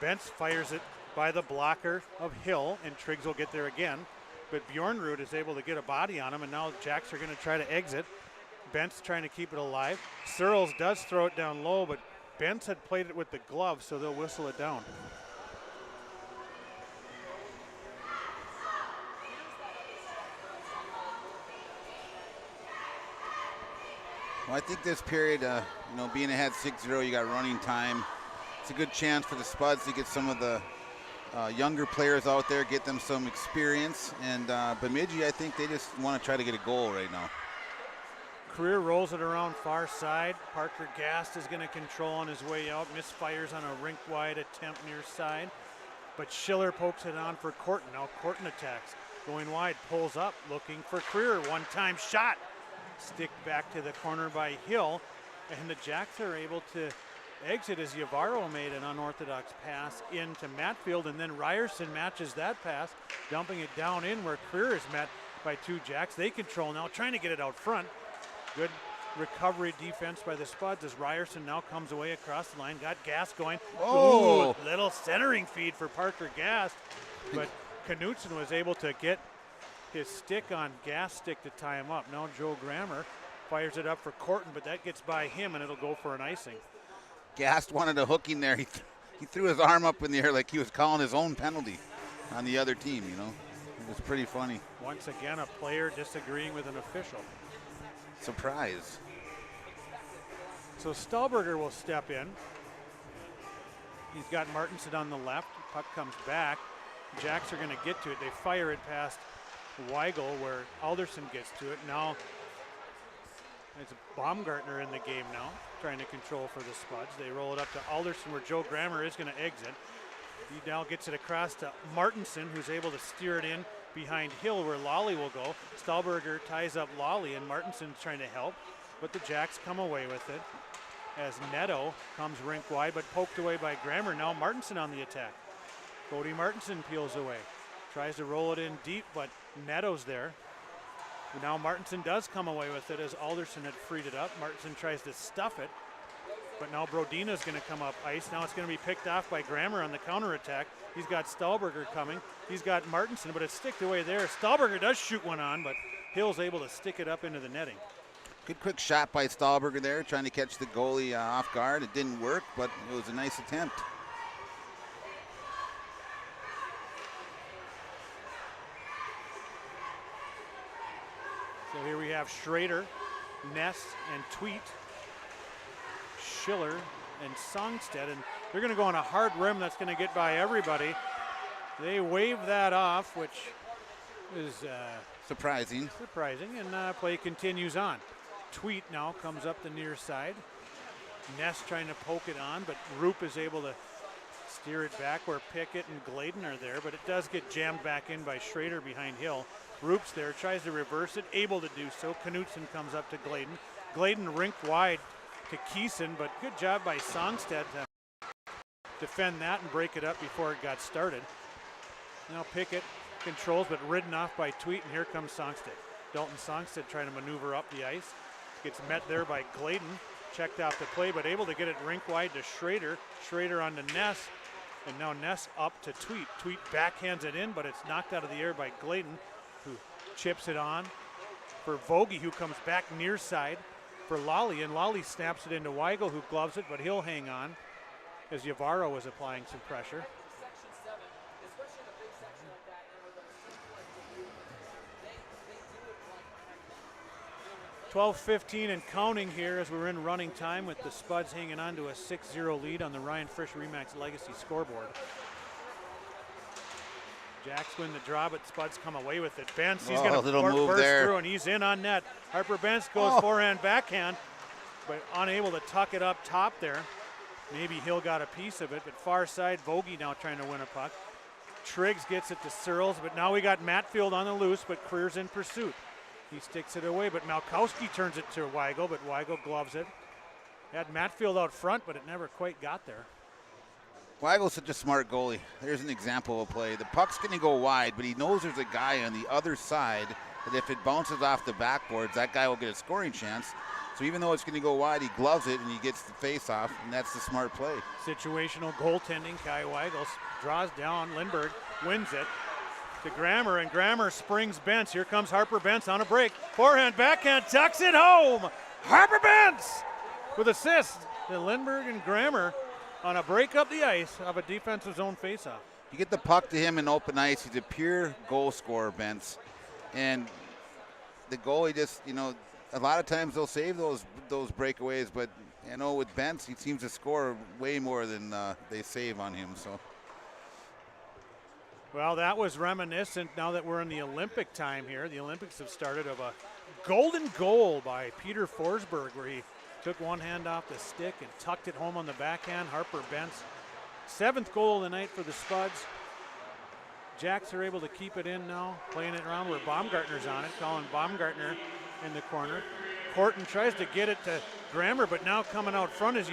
S2: Bentz fires it by the blocker of Hill, and Triggs will get there again. But Bjornrud is able to get a body on him, and now Jacks are going to try to exit. Bentz trying to keep it alive. Searles does throw it down low, but Bentz had played it with the glove, so they'll whistle it down.
S1: Well, I think this period, being ahead 6-0, you got running time. It's a good chance for the Spuds to get some of the younger players out there, get them some experience. And Bemidji, I think they just want to try to get a goal right now.
S2: Career rolls it around far side. Parker Gast is going to control on his way out. Misfires on a rink-wide attempt near side. But Schiller pokes it on for Corton. Now Corton attacks. Going wide, pulls up, looking for Career. One-time shot. Stick back to the corner by Hill. And the Jacks are able to exit as Yvarro made an unorthodox pass into Matfield. And then Ryerson matches that pass, dumping it down in where Career is met by two Jacks. They control now, trying to get it out front. Good recovery defense by the Spuds as Ryerson now comes away across the line. Got Gas going.
S1: Oh!
S2: Ooh, little centering feed for Parker Gas. But Knutson was able to get his stick on Gas stick to tie him up. Now Joe Grammer fires it up for Corton, but that gets by him and it'll go for an icing.
S1: Gast wanted a hooking there. He threw his arm up in the air like he was calling his own penalty on the other team, It was pretty funny.
S2: Once again, a player disagreeing with an official.
S1: Surprise.
S2: So Stahlberger will step in. He's got Martinson on the left. Puck comes back. Jacks are going to get to it. They fire it past Weigel where Alderson gets to it. Now it's Baumgartner in the game now, trying to control for the Spuds. They roll it up to Alderson where Joe Grammer is going to exit. He now gets it across to Martinson, who's able to steer it in behind Hill where Lally will go. Stahlberger ties up Lally and Martinson's trying to help, but the Jacks come away with it as Neto comes rink wide but poked away by Grammer. Now Martinson on the attack. Cody Martinson peels away. Tries to roll it in deep, but Neto's there. Now Martinson does come away with it as Alderson had freed it up. Martinson tries to stuff it, but now Brodina's going to come up ice. Now it's going to be picked off by Grammer on the counterattack. He's got Stahlberger coming. He's got Martinson, but it's sticked away there. Stahlberger does shoot one on, but Hill's able to stick it up into the netting.
S1: Good quick shot by Stahlberger there, trying to catch the goalie off guard. It didn't work, but it was a nice attempt.
S2: So here we have Schrader, Ness, and Tweet, Schiller, and Songstead, and they're going to go on a hard rim that's going to get by everybody. They wave that off, which is
S1: surprising,
S2: and play continues on. Tweet now comes up the near side. Ness trying to poke it on, but Roop is able to steer it back where Pickett and Gladen are there, but it does get jammed back in by Schrader behind Hill. Roop's there, tries to reverse it, able to do so. Knutson comes up to Gladen. Gladen rinked wide to Keeson, but good job by Songstead to defend that and break it up before it got started. Now Pickett controls, but ridden off by Tweet, and here comes Songstead. Dalton Songstead trying to maneuver up the ice. Gets met there by Gladen. Checked off the play, but able to get it rink wide to Schrader. Schrader on to Ness, and now Ness up to Tweet. Tweet backhands it in, but it's knocked out of the air by Gladen, who chips it on for Vogie, who comes back near side for Lally, and Lally snaps it into Weigel, who gloves it, but he'll hang on as Yvarro was applying some pressure. 12:15 and counting here as we're in running time with the Spuds hanging on to a 6-0 lead on the Ryan Frisch Remax Legacy scoreboard. Jacks win the draw, but Spuds come away with it. Bentz, he's
S1: Oh,
S2: going
S1: a little move
S2: to burst
S1: there.
S2: through, and he's in on net. Harper Bentz goes forehand, backhand, but unable to tuck it up top there. Maybe Hill got a piece of it, but far side, Vogie now trying to win a puck. Triggs gets it to Searles, but now we got Matfield on the loose, but Creer's in pursuit. He sticks it away, but Malkowski turns it to Weigel, but Weigel gloves it. Had Matfield out front, but it never quite got there.
S1: Weigel's such a smart goalie. There's an example of a play. The puck's going to go wide, but he knows there's a guy on the other side that if it bounces off the backboards, that guy will get a scoring chance. So even though it's going to go wide, he gloves it and he gets the face off, and that's the smart play.
S2: Situational goaltending. Kai Weigel draws down. Lindbergh wins it to Grammer, and Grammer springs Bentz. Here comes Harper Bentz on a break. Forehand, backhand, tucks it home. Harper Bentz with assist to Lindbergh and Grammer on a break up the ice of a defensive zone faceoff.
S1: You get the puck to him in open ice. He's a pure goal scorer, Bentz. And the goalie just, a lot of times they'll save those breakaways, but, with Bentz, he seems to score way more than they save on him. So.
S2: Well, that was reminiscent now that we're in the Olympic time here. The Olympics have started of a golden goal by Peter Forsberg where he took one hand off the stick and tucked it home on the backhand. Harper Bentz, 7th goal of the night for the Spuds. Jacks are able to keep it in now, playing it around where Baumgartner's on it. Colin Baumgartner in the corner. Horton tries to get it to Grammer, but now coming out front is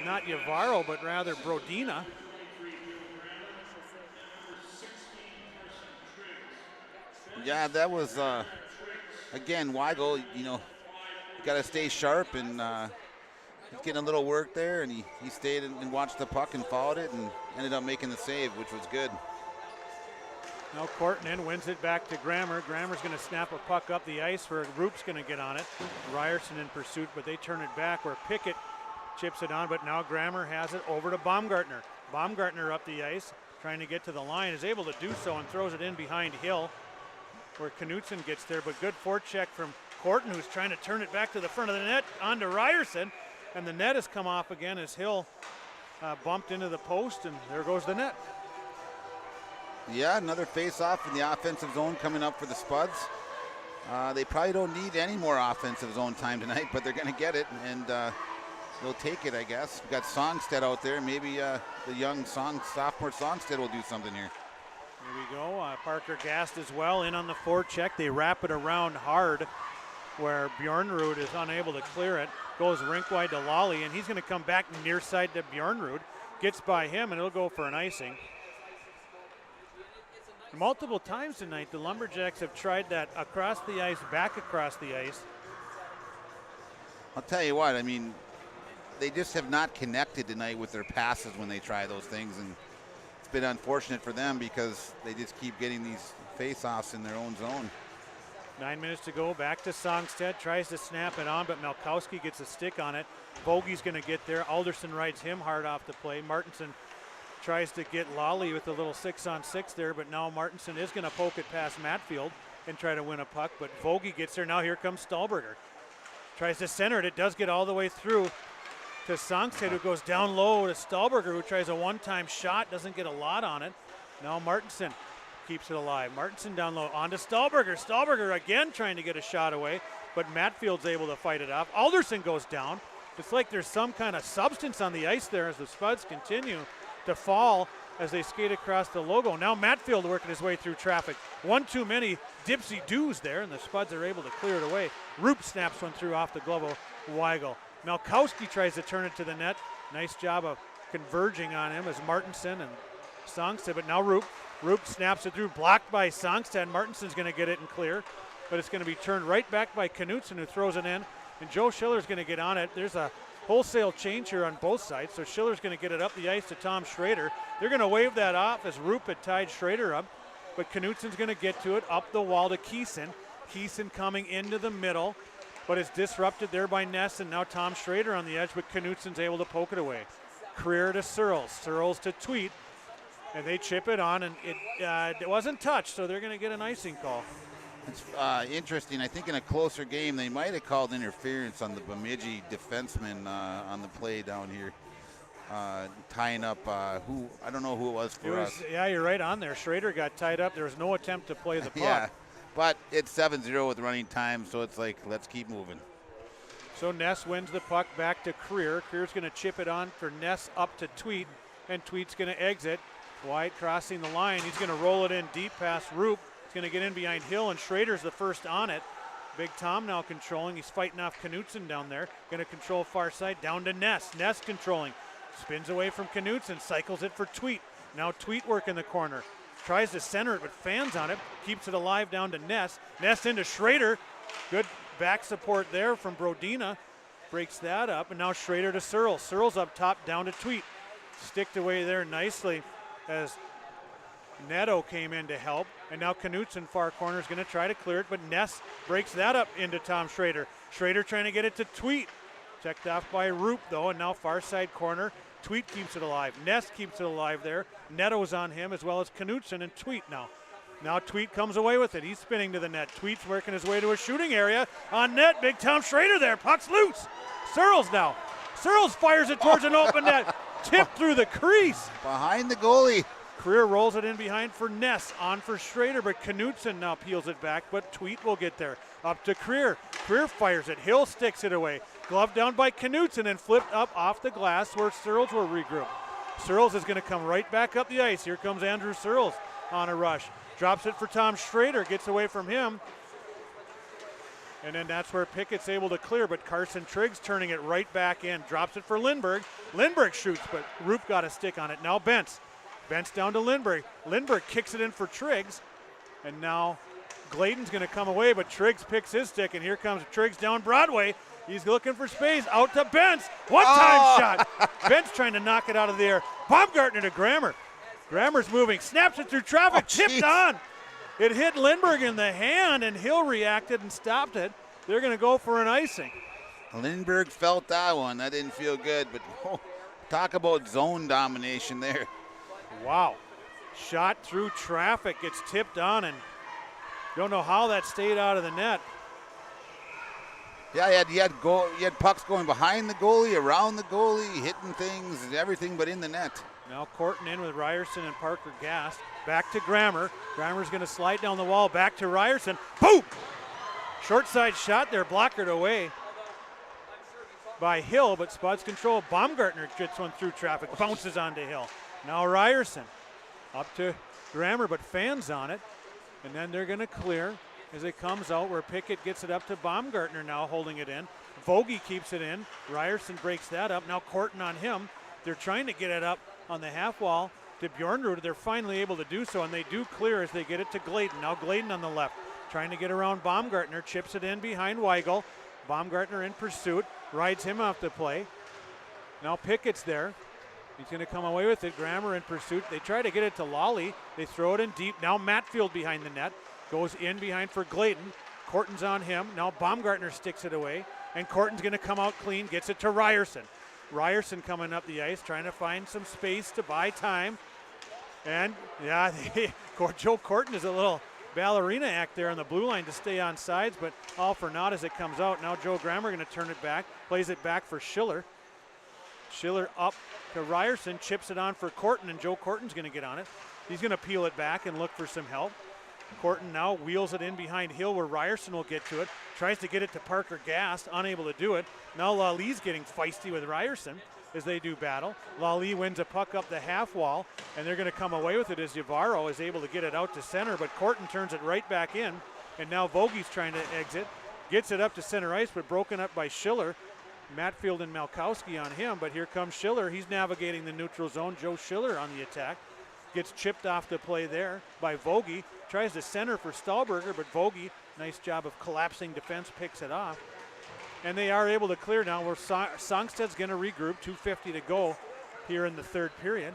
S2: not Yavaro, but rather Brodina.
S1: Yeah, that was, again, Weigel, got to stay sharp, and he's getting a little work there, and he stayed and watched the puck and followed it and ended up making the save, which was good.
S2: Now Kortnen wins it back to Grammer. Grammer's going to snap a puck up the ice where Roop's going to get on it. Ryerson in pursuit, but they turn it back where Pickett chips it on, but now Grammer has it over to Baumgartner. Baumgartner up the ice, trying to get to the line, is able to do so and throws it in behind Hill where Knutson gets there, but good forecheck from Korten, who's trying to turn it back to the front of the net onto Ryerson, and the net has come off again as Hill bumped into the post, and there goes the net.
S1: Yeah, another face-off in the offensive zone coming up for the Spuds. They probably don't need any more offensive zone time tonight, but they're going to get it, and they'll take it, I guess. We've got Songstead out there. Maybe the young sophomore Songstead will do something here.
S2: Here we go. Parker Gast as well in on the forecheck. They wrap it around hard where Bjornrud is unable to clear it. Goes rink wide to Lally, and he's going to come back near side to Bjornrud. Gets by him, and it'll go for an icing. Multiple times tonight, the Lumberjacks have tried that across the ice, back across the ice.
S1: I'll tell you what, they just have not connected tonight with their passes when they try those things, and it's been unfortunate for them because they just keep getting these face-offs in their own zone.
S2: 9 minutes to go, back to Songstead, tries to snap it on, but Malkowski gets a stick on it. Bogey's going to get there. Alderson rides him hard off the play. Martinson tries to get Lally with a little 6-on-6 there, but now Martinson is going to poke it past Matfield and try to win a puck, but Vogie gets there. Now here comes Stahlberger. Tries to center it. It does get all the way through to Songstead, who goes down low to Stahlberger, who tries a one-time shot, doesn't get a lot on it. Now Martinson keeps it alive. Martinson down low, on to Stahlberger. Stahlberger again trying to get a shot away, but Matfield's able to fight it off. Alderson goes down. It's like there's some kind of substance on the ice there as the Spuds continue to fall as they skate across the logo. Now Matfield working his way through traffic. One too many dipsy-doos there, and the Spuds are able to clear it away. Roop snaps one through off the glove of Weigel. Malkowski tries to turn it to the net. Nice job of converging on him as Martinson and Songstead, but now Roop snaps it through, blocked by Songstead. Martinson's going to get it and clear, but it's going to be turned right back by Knutson, who throws it in, and Joe Schiller's going to get on it. There's a wholesale change here on both sides, so Schiller's going to get it up the ice to Tom Schrader. They're going to wave that off as Roop had tied Schrader up, but Knutson's going to get to it up the wall to Keeson. Keeson coming into the middle, but it's disrupted there by Ness, and now Tom Schrader on the edge, but Knutson's able to poke it away. Creer to Searles, Searles to Tweet, and they chip it on, and it wasn't touched, so they're going to get an icing call.
S1: It's interesting. I think in a closer game, they might have called interference on the Bemidji defenseman on the play down here. tying up who, I don't know who it was for us.
S2: Yeah, you're right on there. Schrader got tied up. There was no attempt to play the puck.
S1: Yeah, but it's 7-0 with running time, so it's like, let's keep moving.
S2: So Ness wins the puck back to Creer. Creer's going to chip it on for Ness up to Tweet, and Tweet's going to exit. White crossing the line. He's going to roll it in deep past Roop. He's going to get in behind Hill, and Schrader's the first on it. Big Tom now controlling. He's fighting off Knutson down there. Going to control far side down to Ness. Ness controlling. Spins away from Knutson. Cycles it for Tweet. Now Tweet working the corner. Tries to center it, but fans on it. Keeps it alive down to Ness. Ness into Schrader. Good back support there from Brodina. Breaks that up, and now Schrader to Searles. Searles up top down to Tweet. Sticked away there nicely as Neto came in to help, and now Knutson far corner is going to try to clear it, but Ness breaks that up into Tom Schrader. Schrader trying to get it to Tweet. Checked off by Roop though, and now far side corner. Tweet keeps it alive. Ness keeps it alive there. Neto's on him as well as Knutson and Tweet now. Now Tweet comes away with it. He's spinning to the net. Tweet's working his way to a shooting area. On net, big Tom Schrader there. Puck's loose. Searles now. Searles fires it towards an open net. Tipped through the crease.
S1: Behind the goalie.
S2: Creer rolls it in behind for Ness. On for Schrader, but Knutson now peels it back, but Tweet will get there. Up to Creer. Creer fires it. Hill sticks it away. Glove down by Knutson and flipped up off the glass where Searles will regroup. Searles is going to come right back up the ice. Here comes Andrew Searles on a rush. Drops it for Tom Schrader. Gets away from him. And then that's where Pickett's able to clear, but Carson Triggs turning it right back in. Drops it for Lindberg. Lindberg shoots, but Roop got a stick on it. Now Bentz. Bentz down to Lindberg. Lindberg kicks it in for Triggs. And now Gladen's going to come away, but Triggs picks his stick, and here comes Triggs down Broadway. He's looking for space. Out to Bentz. One-time shot. Bentz trying to knock it out of the air. Baumgartner to Grammer. Grammer's moving. Snaps it through traffic. Tipped on. It hit Lindberg in the hand, and Hill reacted and stopped it. They're going to go for an icing.
S1: Lindberg felt that one. That didn't feel good, but talk about zone domination there.
S2: Wow. Shot through traffic. Gets tipped on, and don't know how that stayed out of the net.
S1: Yeah, you had pucks going behind the goalie, around the goalie, hitting things, everything but in the net.
S2: Now Corton in with Ryerson and Parker Gast. Back to Grammer. Grammer's going to slide down the wall. Back to Ryerson. Boom! Short side shot there, blockered away by Hill, but Spuds control. Baumgartner gets one through traffic, bounces onto Hill. Now Ryerson up to Grammer, but fans on it. And then they're going to clear as it comes out where Pickett gets it up to Baumgartner now holding it in. Vogie keeps it in. Ryerson breaks that up. Now Corton on him. They're trying to get it up on the half wall to Bjornrud. They're finally able to do so, and they do clear as they get it to Gladen. Now Gladen on the left, trying to get around Baumgartner, chips it in behind Weigel. Baumgartner in pursuit, rides him off the play. Now Pickett's there. He's going to come away with it. Grammer in pursuit. They try to get it to Lawley. They throw it in deep. Now Matfield behind the net. Goes in behind for Gladen. Corton's on him. Now Baumgartner sticks it away, and Corton's going to come out clean, gets it to Ryerson. Ryerson coming up the ice, trying to find some space to buy time. And, yeah, Joe Corton is a little ballerina act there on the blue line to stay on sides, but all for naught as it comes out. Now Joe Grammer going to turn it back, plays it back for Schiller. Schiller up to Ryerson, chips it on for Corton, and Joe Corton's going to get on it. He's going to peel it back and look for some help. Corton now wheels it in behind Hill where Ryerson will get to it. Tries to get it to Parker Gast, unable to do it. Now Lawlee's getting feisty with Ryerson as they do battle. Lawlee wins a puck up the half wall, and they're going to come away with it as Yavaro is able to get it out to center, but Corton turns it right back in, and now Vogie's trying to exit. Gets it up to center ice, but broken up by Schiller. Matfield and Malkowski on him, but here comes Schiller. He's navigating the neutral zone. Joe Schiller on the attack. Gets chipped off the play there by Vogie. Tries to center for Stahlberger, but Vogie, nice job of collapsing defense, picks it off. And they are able to clear now where Songsted's going to regroup. 2:50 to go here in the third period.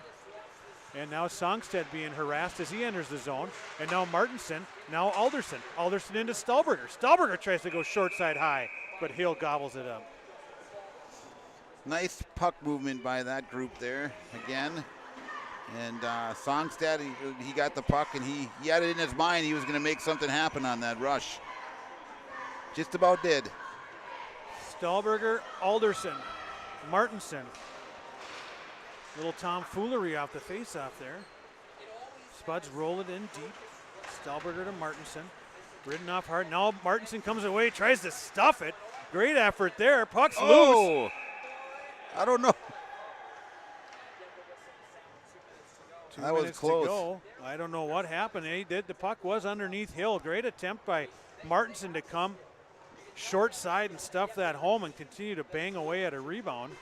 S2: And now Songstead being harassed as he enters the zone. And now Martinson, now Alderson. Alderson into Stahlberger. Stahlberger tries to go short side high, but Hill gobbles it up.
S1: Nice puck movement by that group there again. And Songstad, he got the puck, and he had it in his mind he was going to make something happen on that rush. Just about did.
S2: Stahlberger, Alderson, Martinson. Little tomfoolery off the face-off there. Spuds roll it in deep. Stahlberger to Martinson. Ridden off hard. Now Martinson comes away, tries to stuff it. Great effort there. Puck's loose.
S1: I don't know.
S2: That was close. To go. I don't know what happened. He did. The puck was underneath Hill. Great attempt by Martinson to come short side and stuff that home and continue to bang away at a rebound.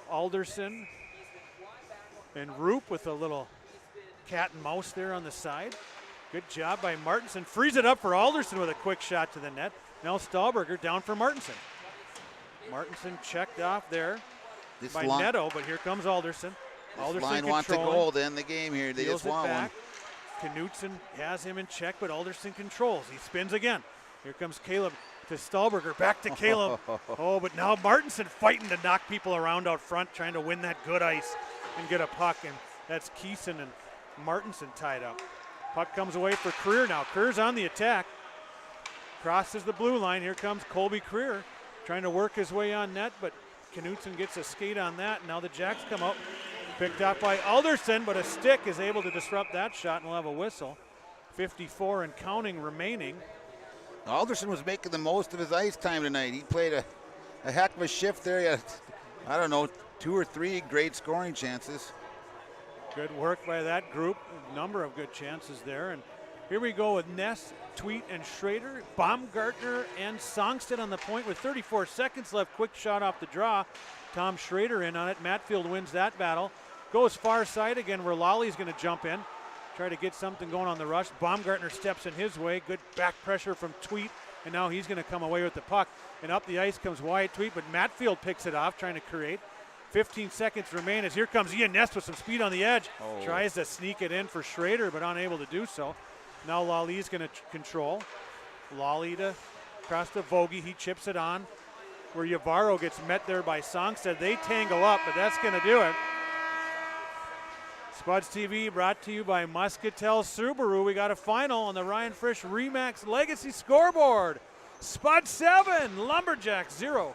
S2: Alderson and Roop with a little cat and mouse there on the side. Good job by Martinson. Frees it up for Alderson with a quick shot to the net. Now Stahlberger down for Martinson. Martinson checked off there by Neto, but here comes Alderson. Alderson
S1: line wants a goal to end the game here. They just want one.
S2: Knutson has him in check, but Alderson controls. He spins again. Here comes Caleb to Stahlberger. Back to Caleb. Oh, but now Martinson fighting to knock people around out front, trying to win that good ice and get a puck. And that's Keeson and Martinson tied up. Puck comes away for Creer now. Creer's on the attack. Crosses the blue line. Here comes Colby Creer trying to work his way on net, but Knutson gets a skate on that. Now the Jacks come up. Picked up by Alderson, but a stick is able to disrupt that shot, and we'll have a whistle. 54 and counting remaining.
S1: Alderson was making the most of his ice time tonight. He played a heck of a shift there. He had, I don't know, 2 or 3 great scoring chances.
S2: Good work by that group. A number of good chances there. And here we go with Ness, Tweet, and Schrader. Baumgartner and Songstead on the point with 34 seconds left. Quick shot off the draw. Tom Schrader in on it. Matfield wins that battle. Goes far side again where Lawley's going to jump in. Try to get something going on the rush. Baumgartner steps in his way. Good back pressure from Tweet. And now he's going to come away with the puck. And up the ice comes Wyatt Tweet, but Matfield picks it off, trying to create. 15 seconds remain as here comes Ian Ness with some speed on the edge. Tries to sneak it in for Schrader, but unable to do so. Now Lawley's going to control. Lawley to across to Vogie. He chips it on where Yavaro gets met there by Songstead. They tangle up, but that's going to do it. Spuds TV brought to you by Muscatel Subaru. We got a final on the Ryan Frisch Remax Legacy scoreboard. Spuds 7, Lumberjacks 0.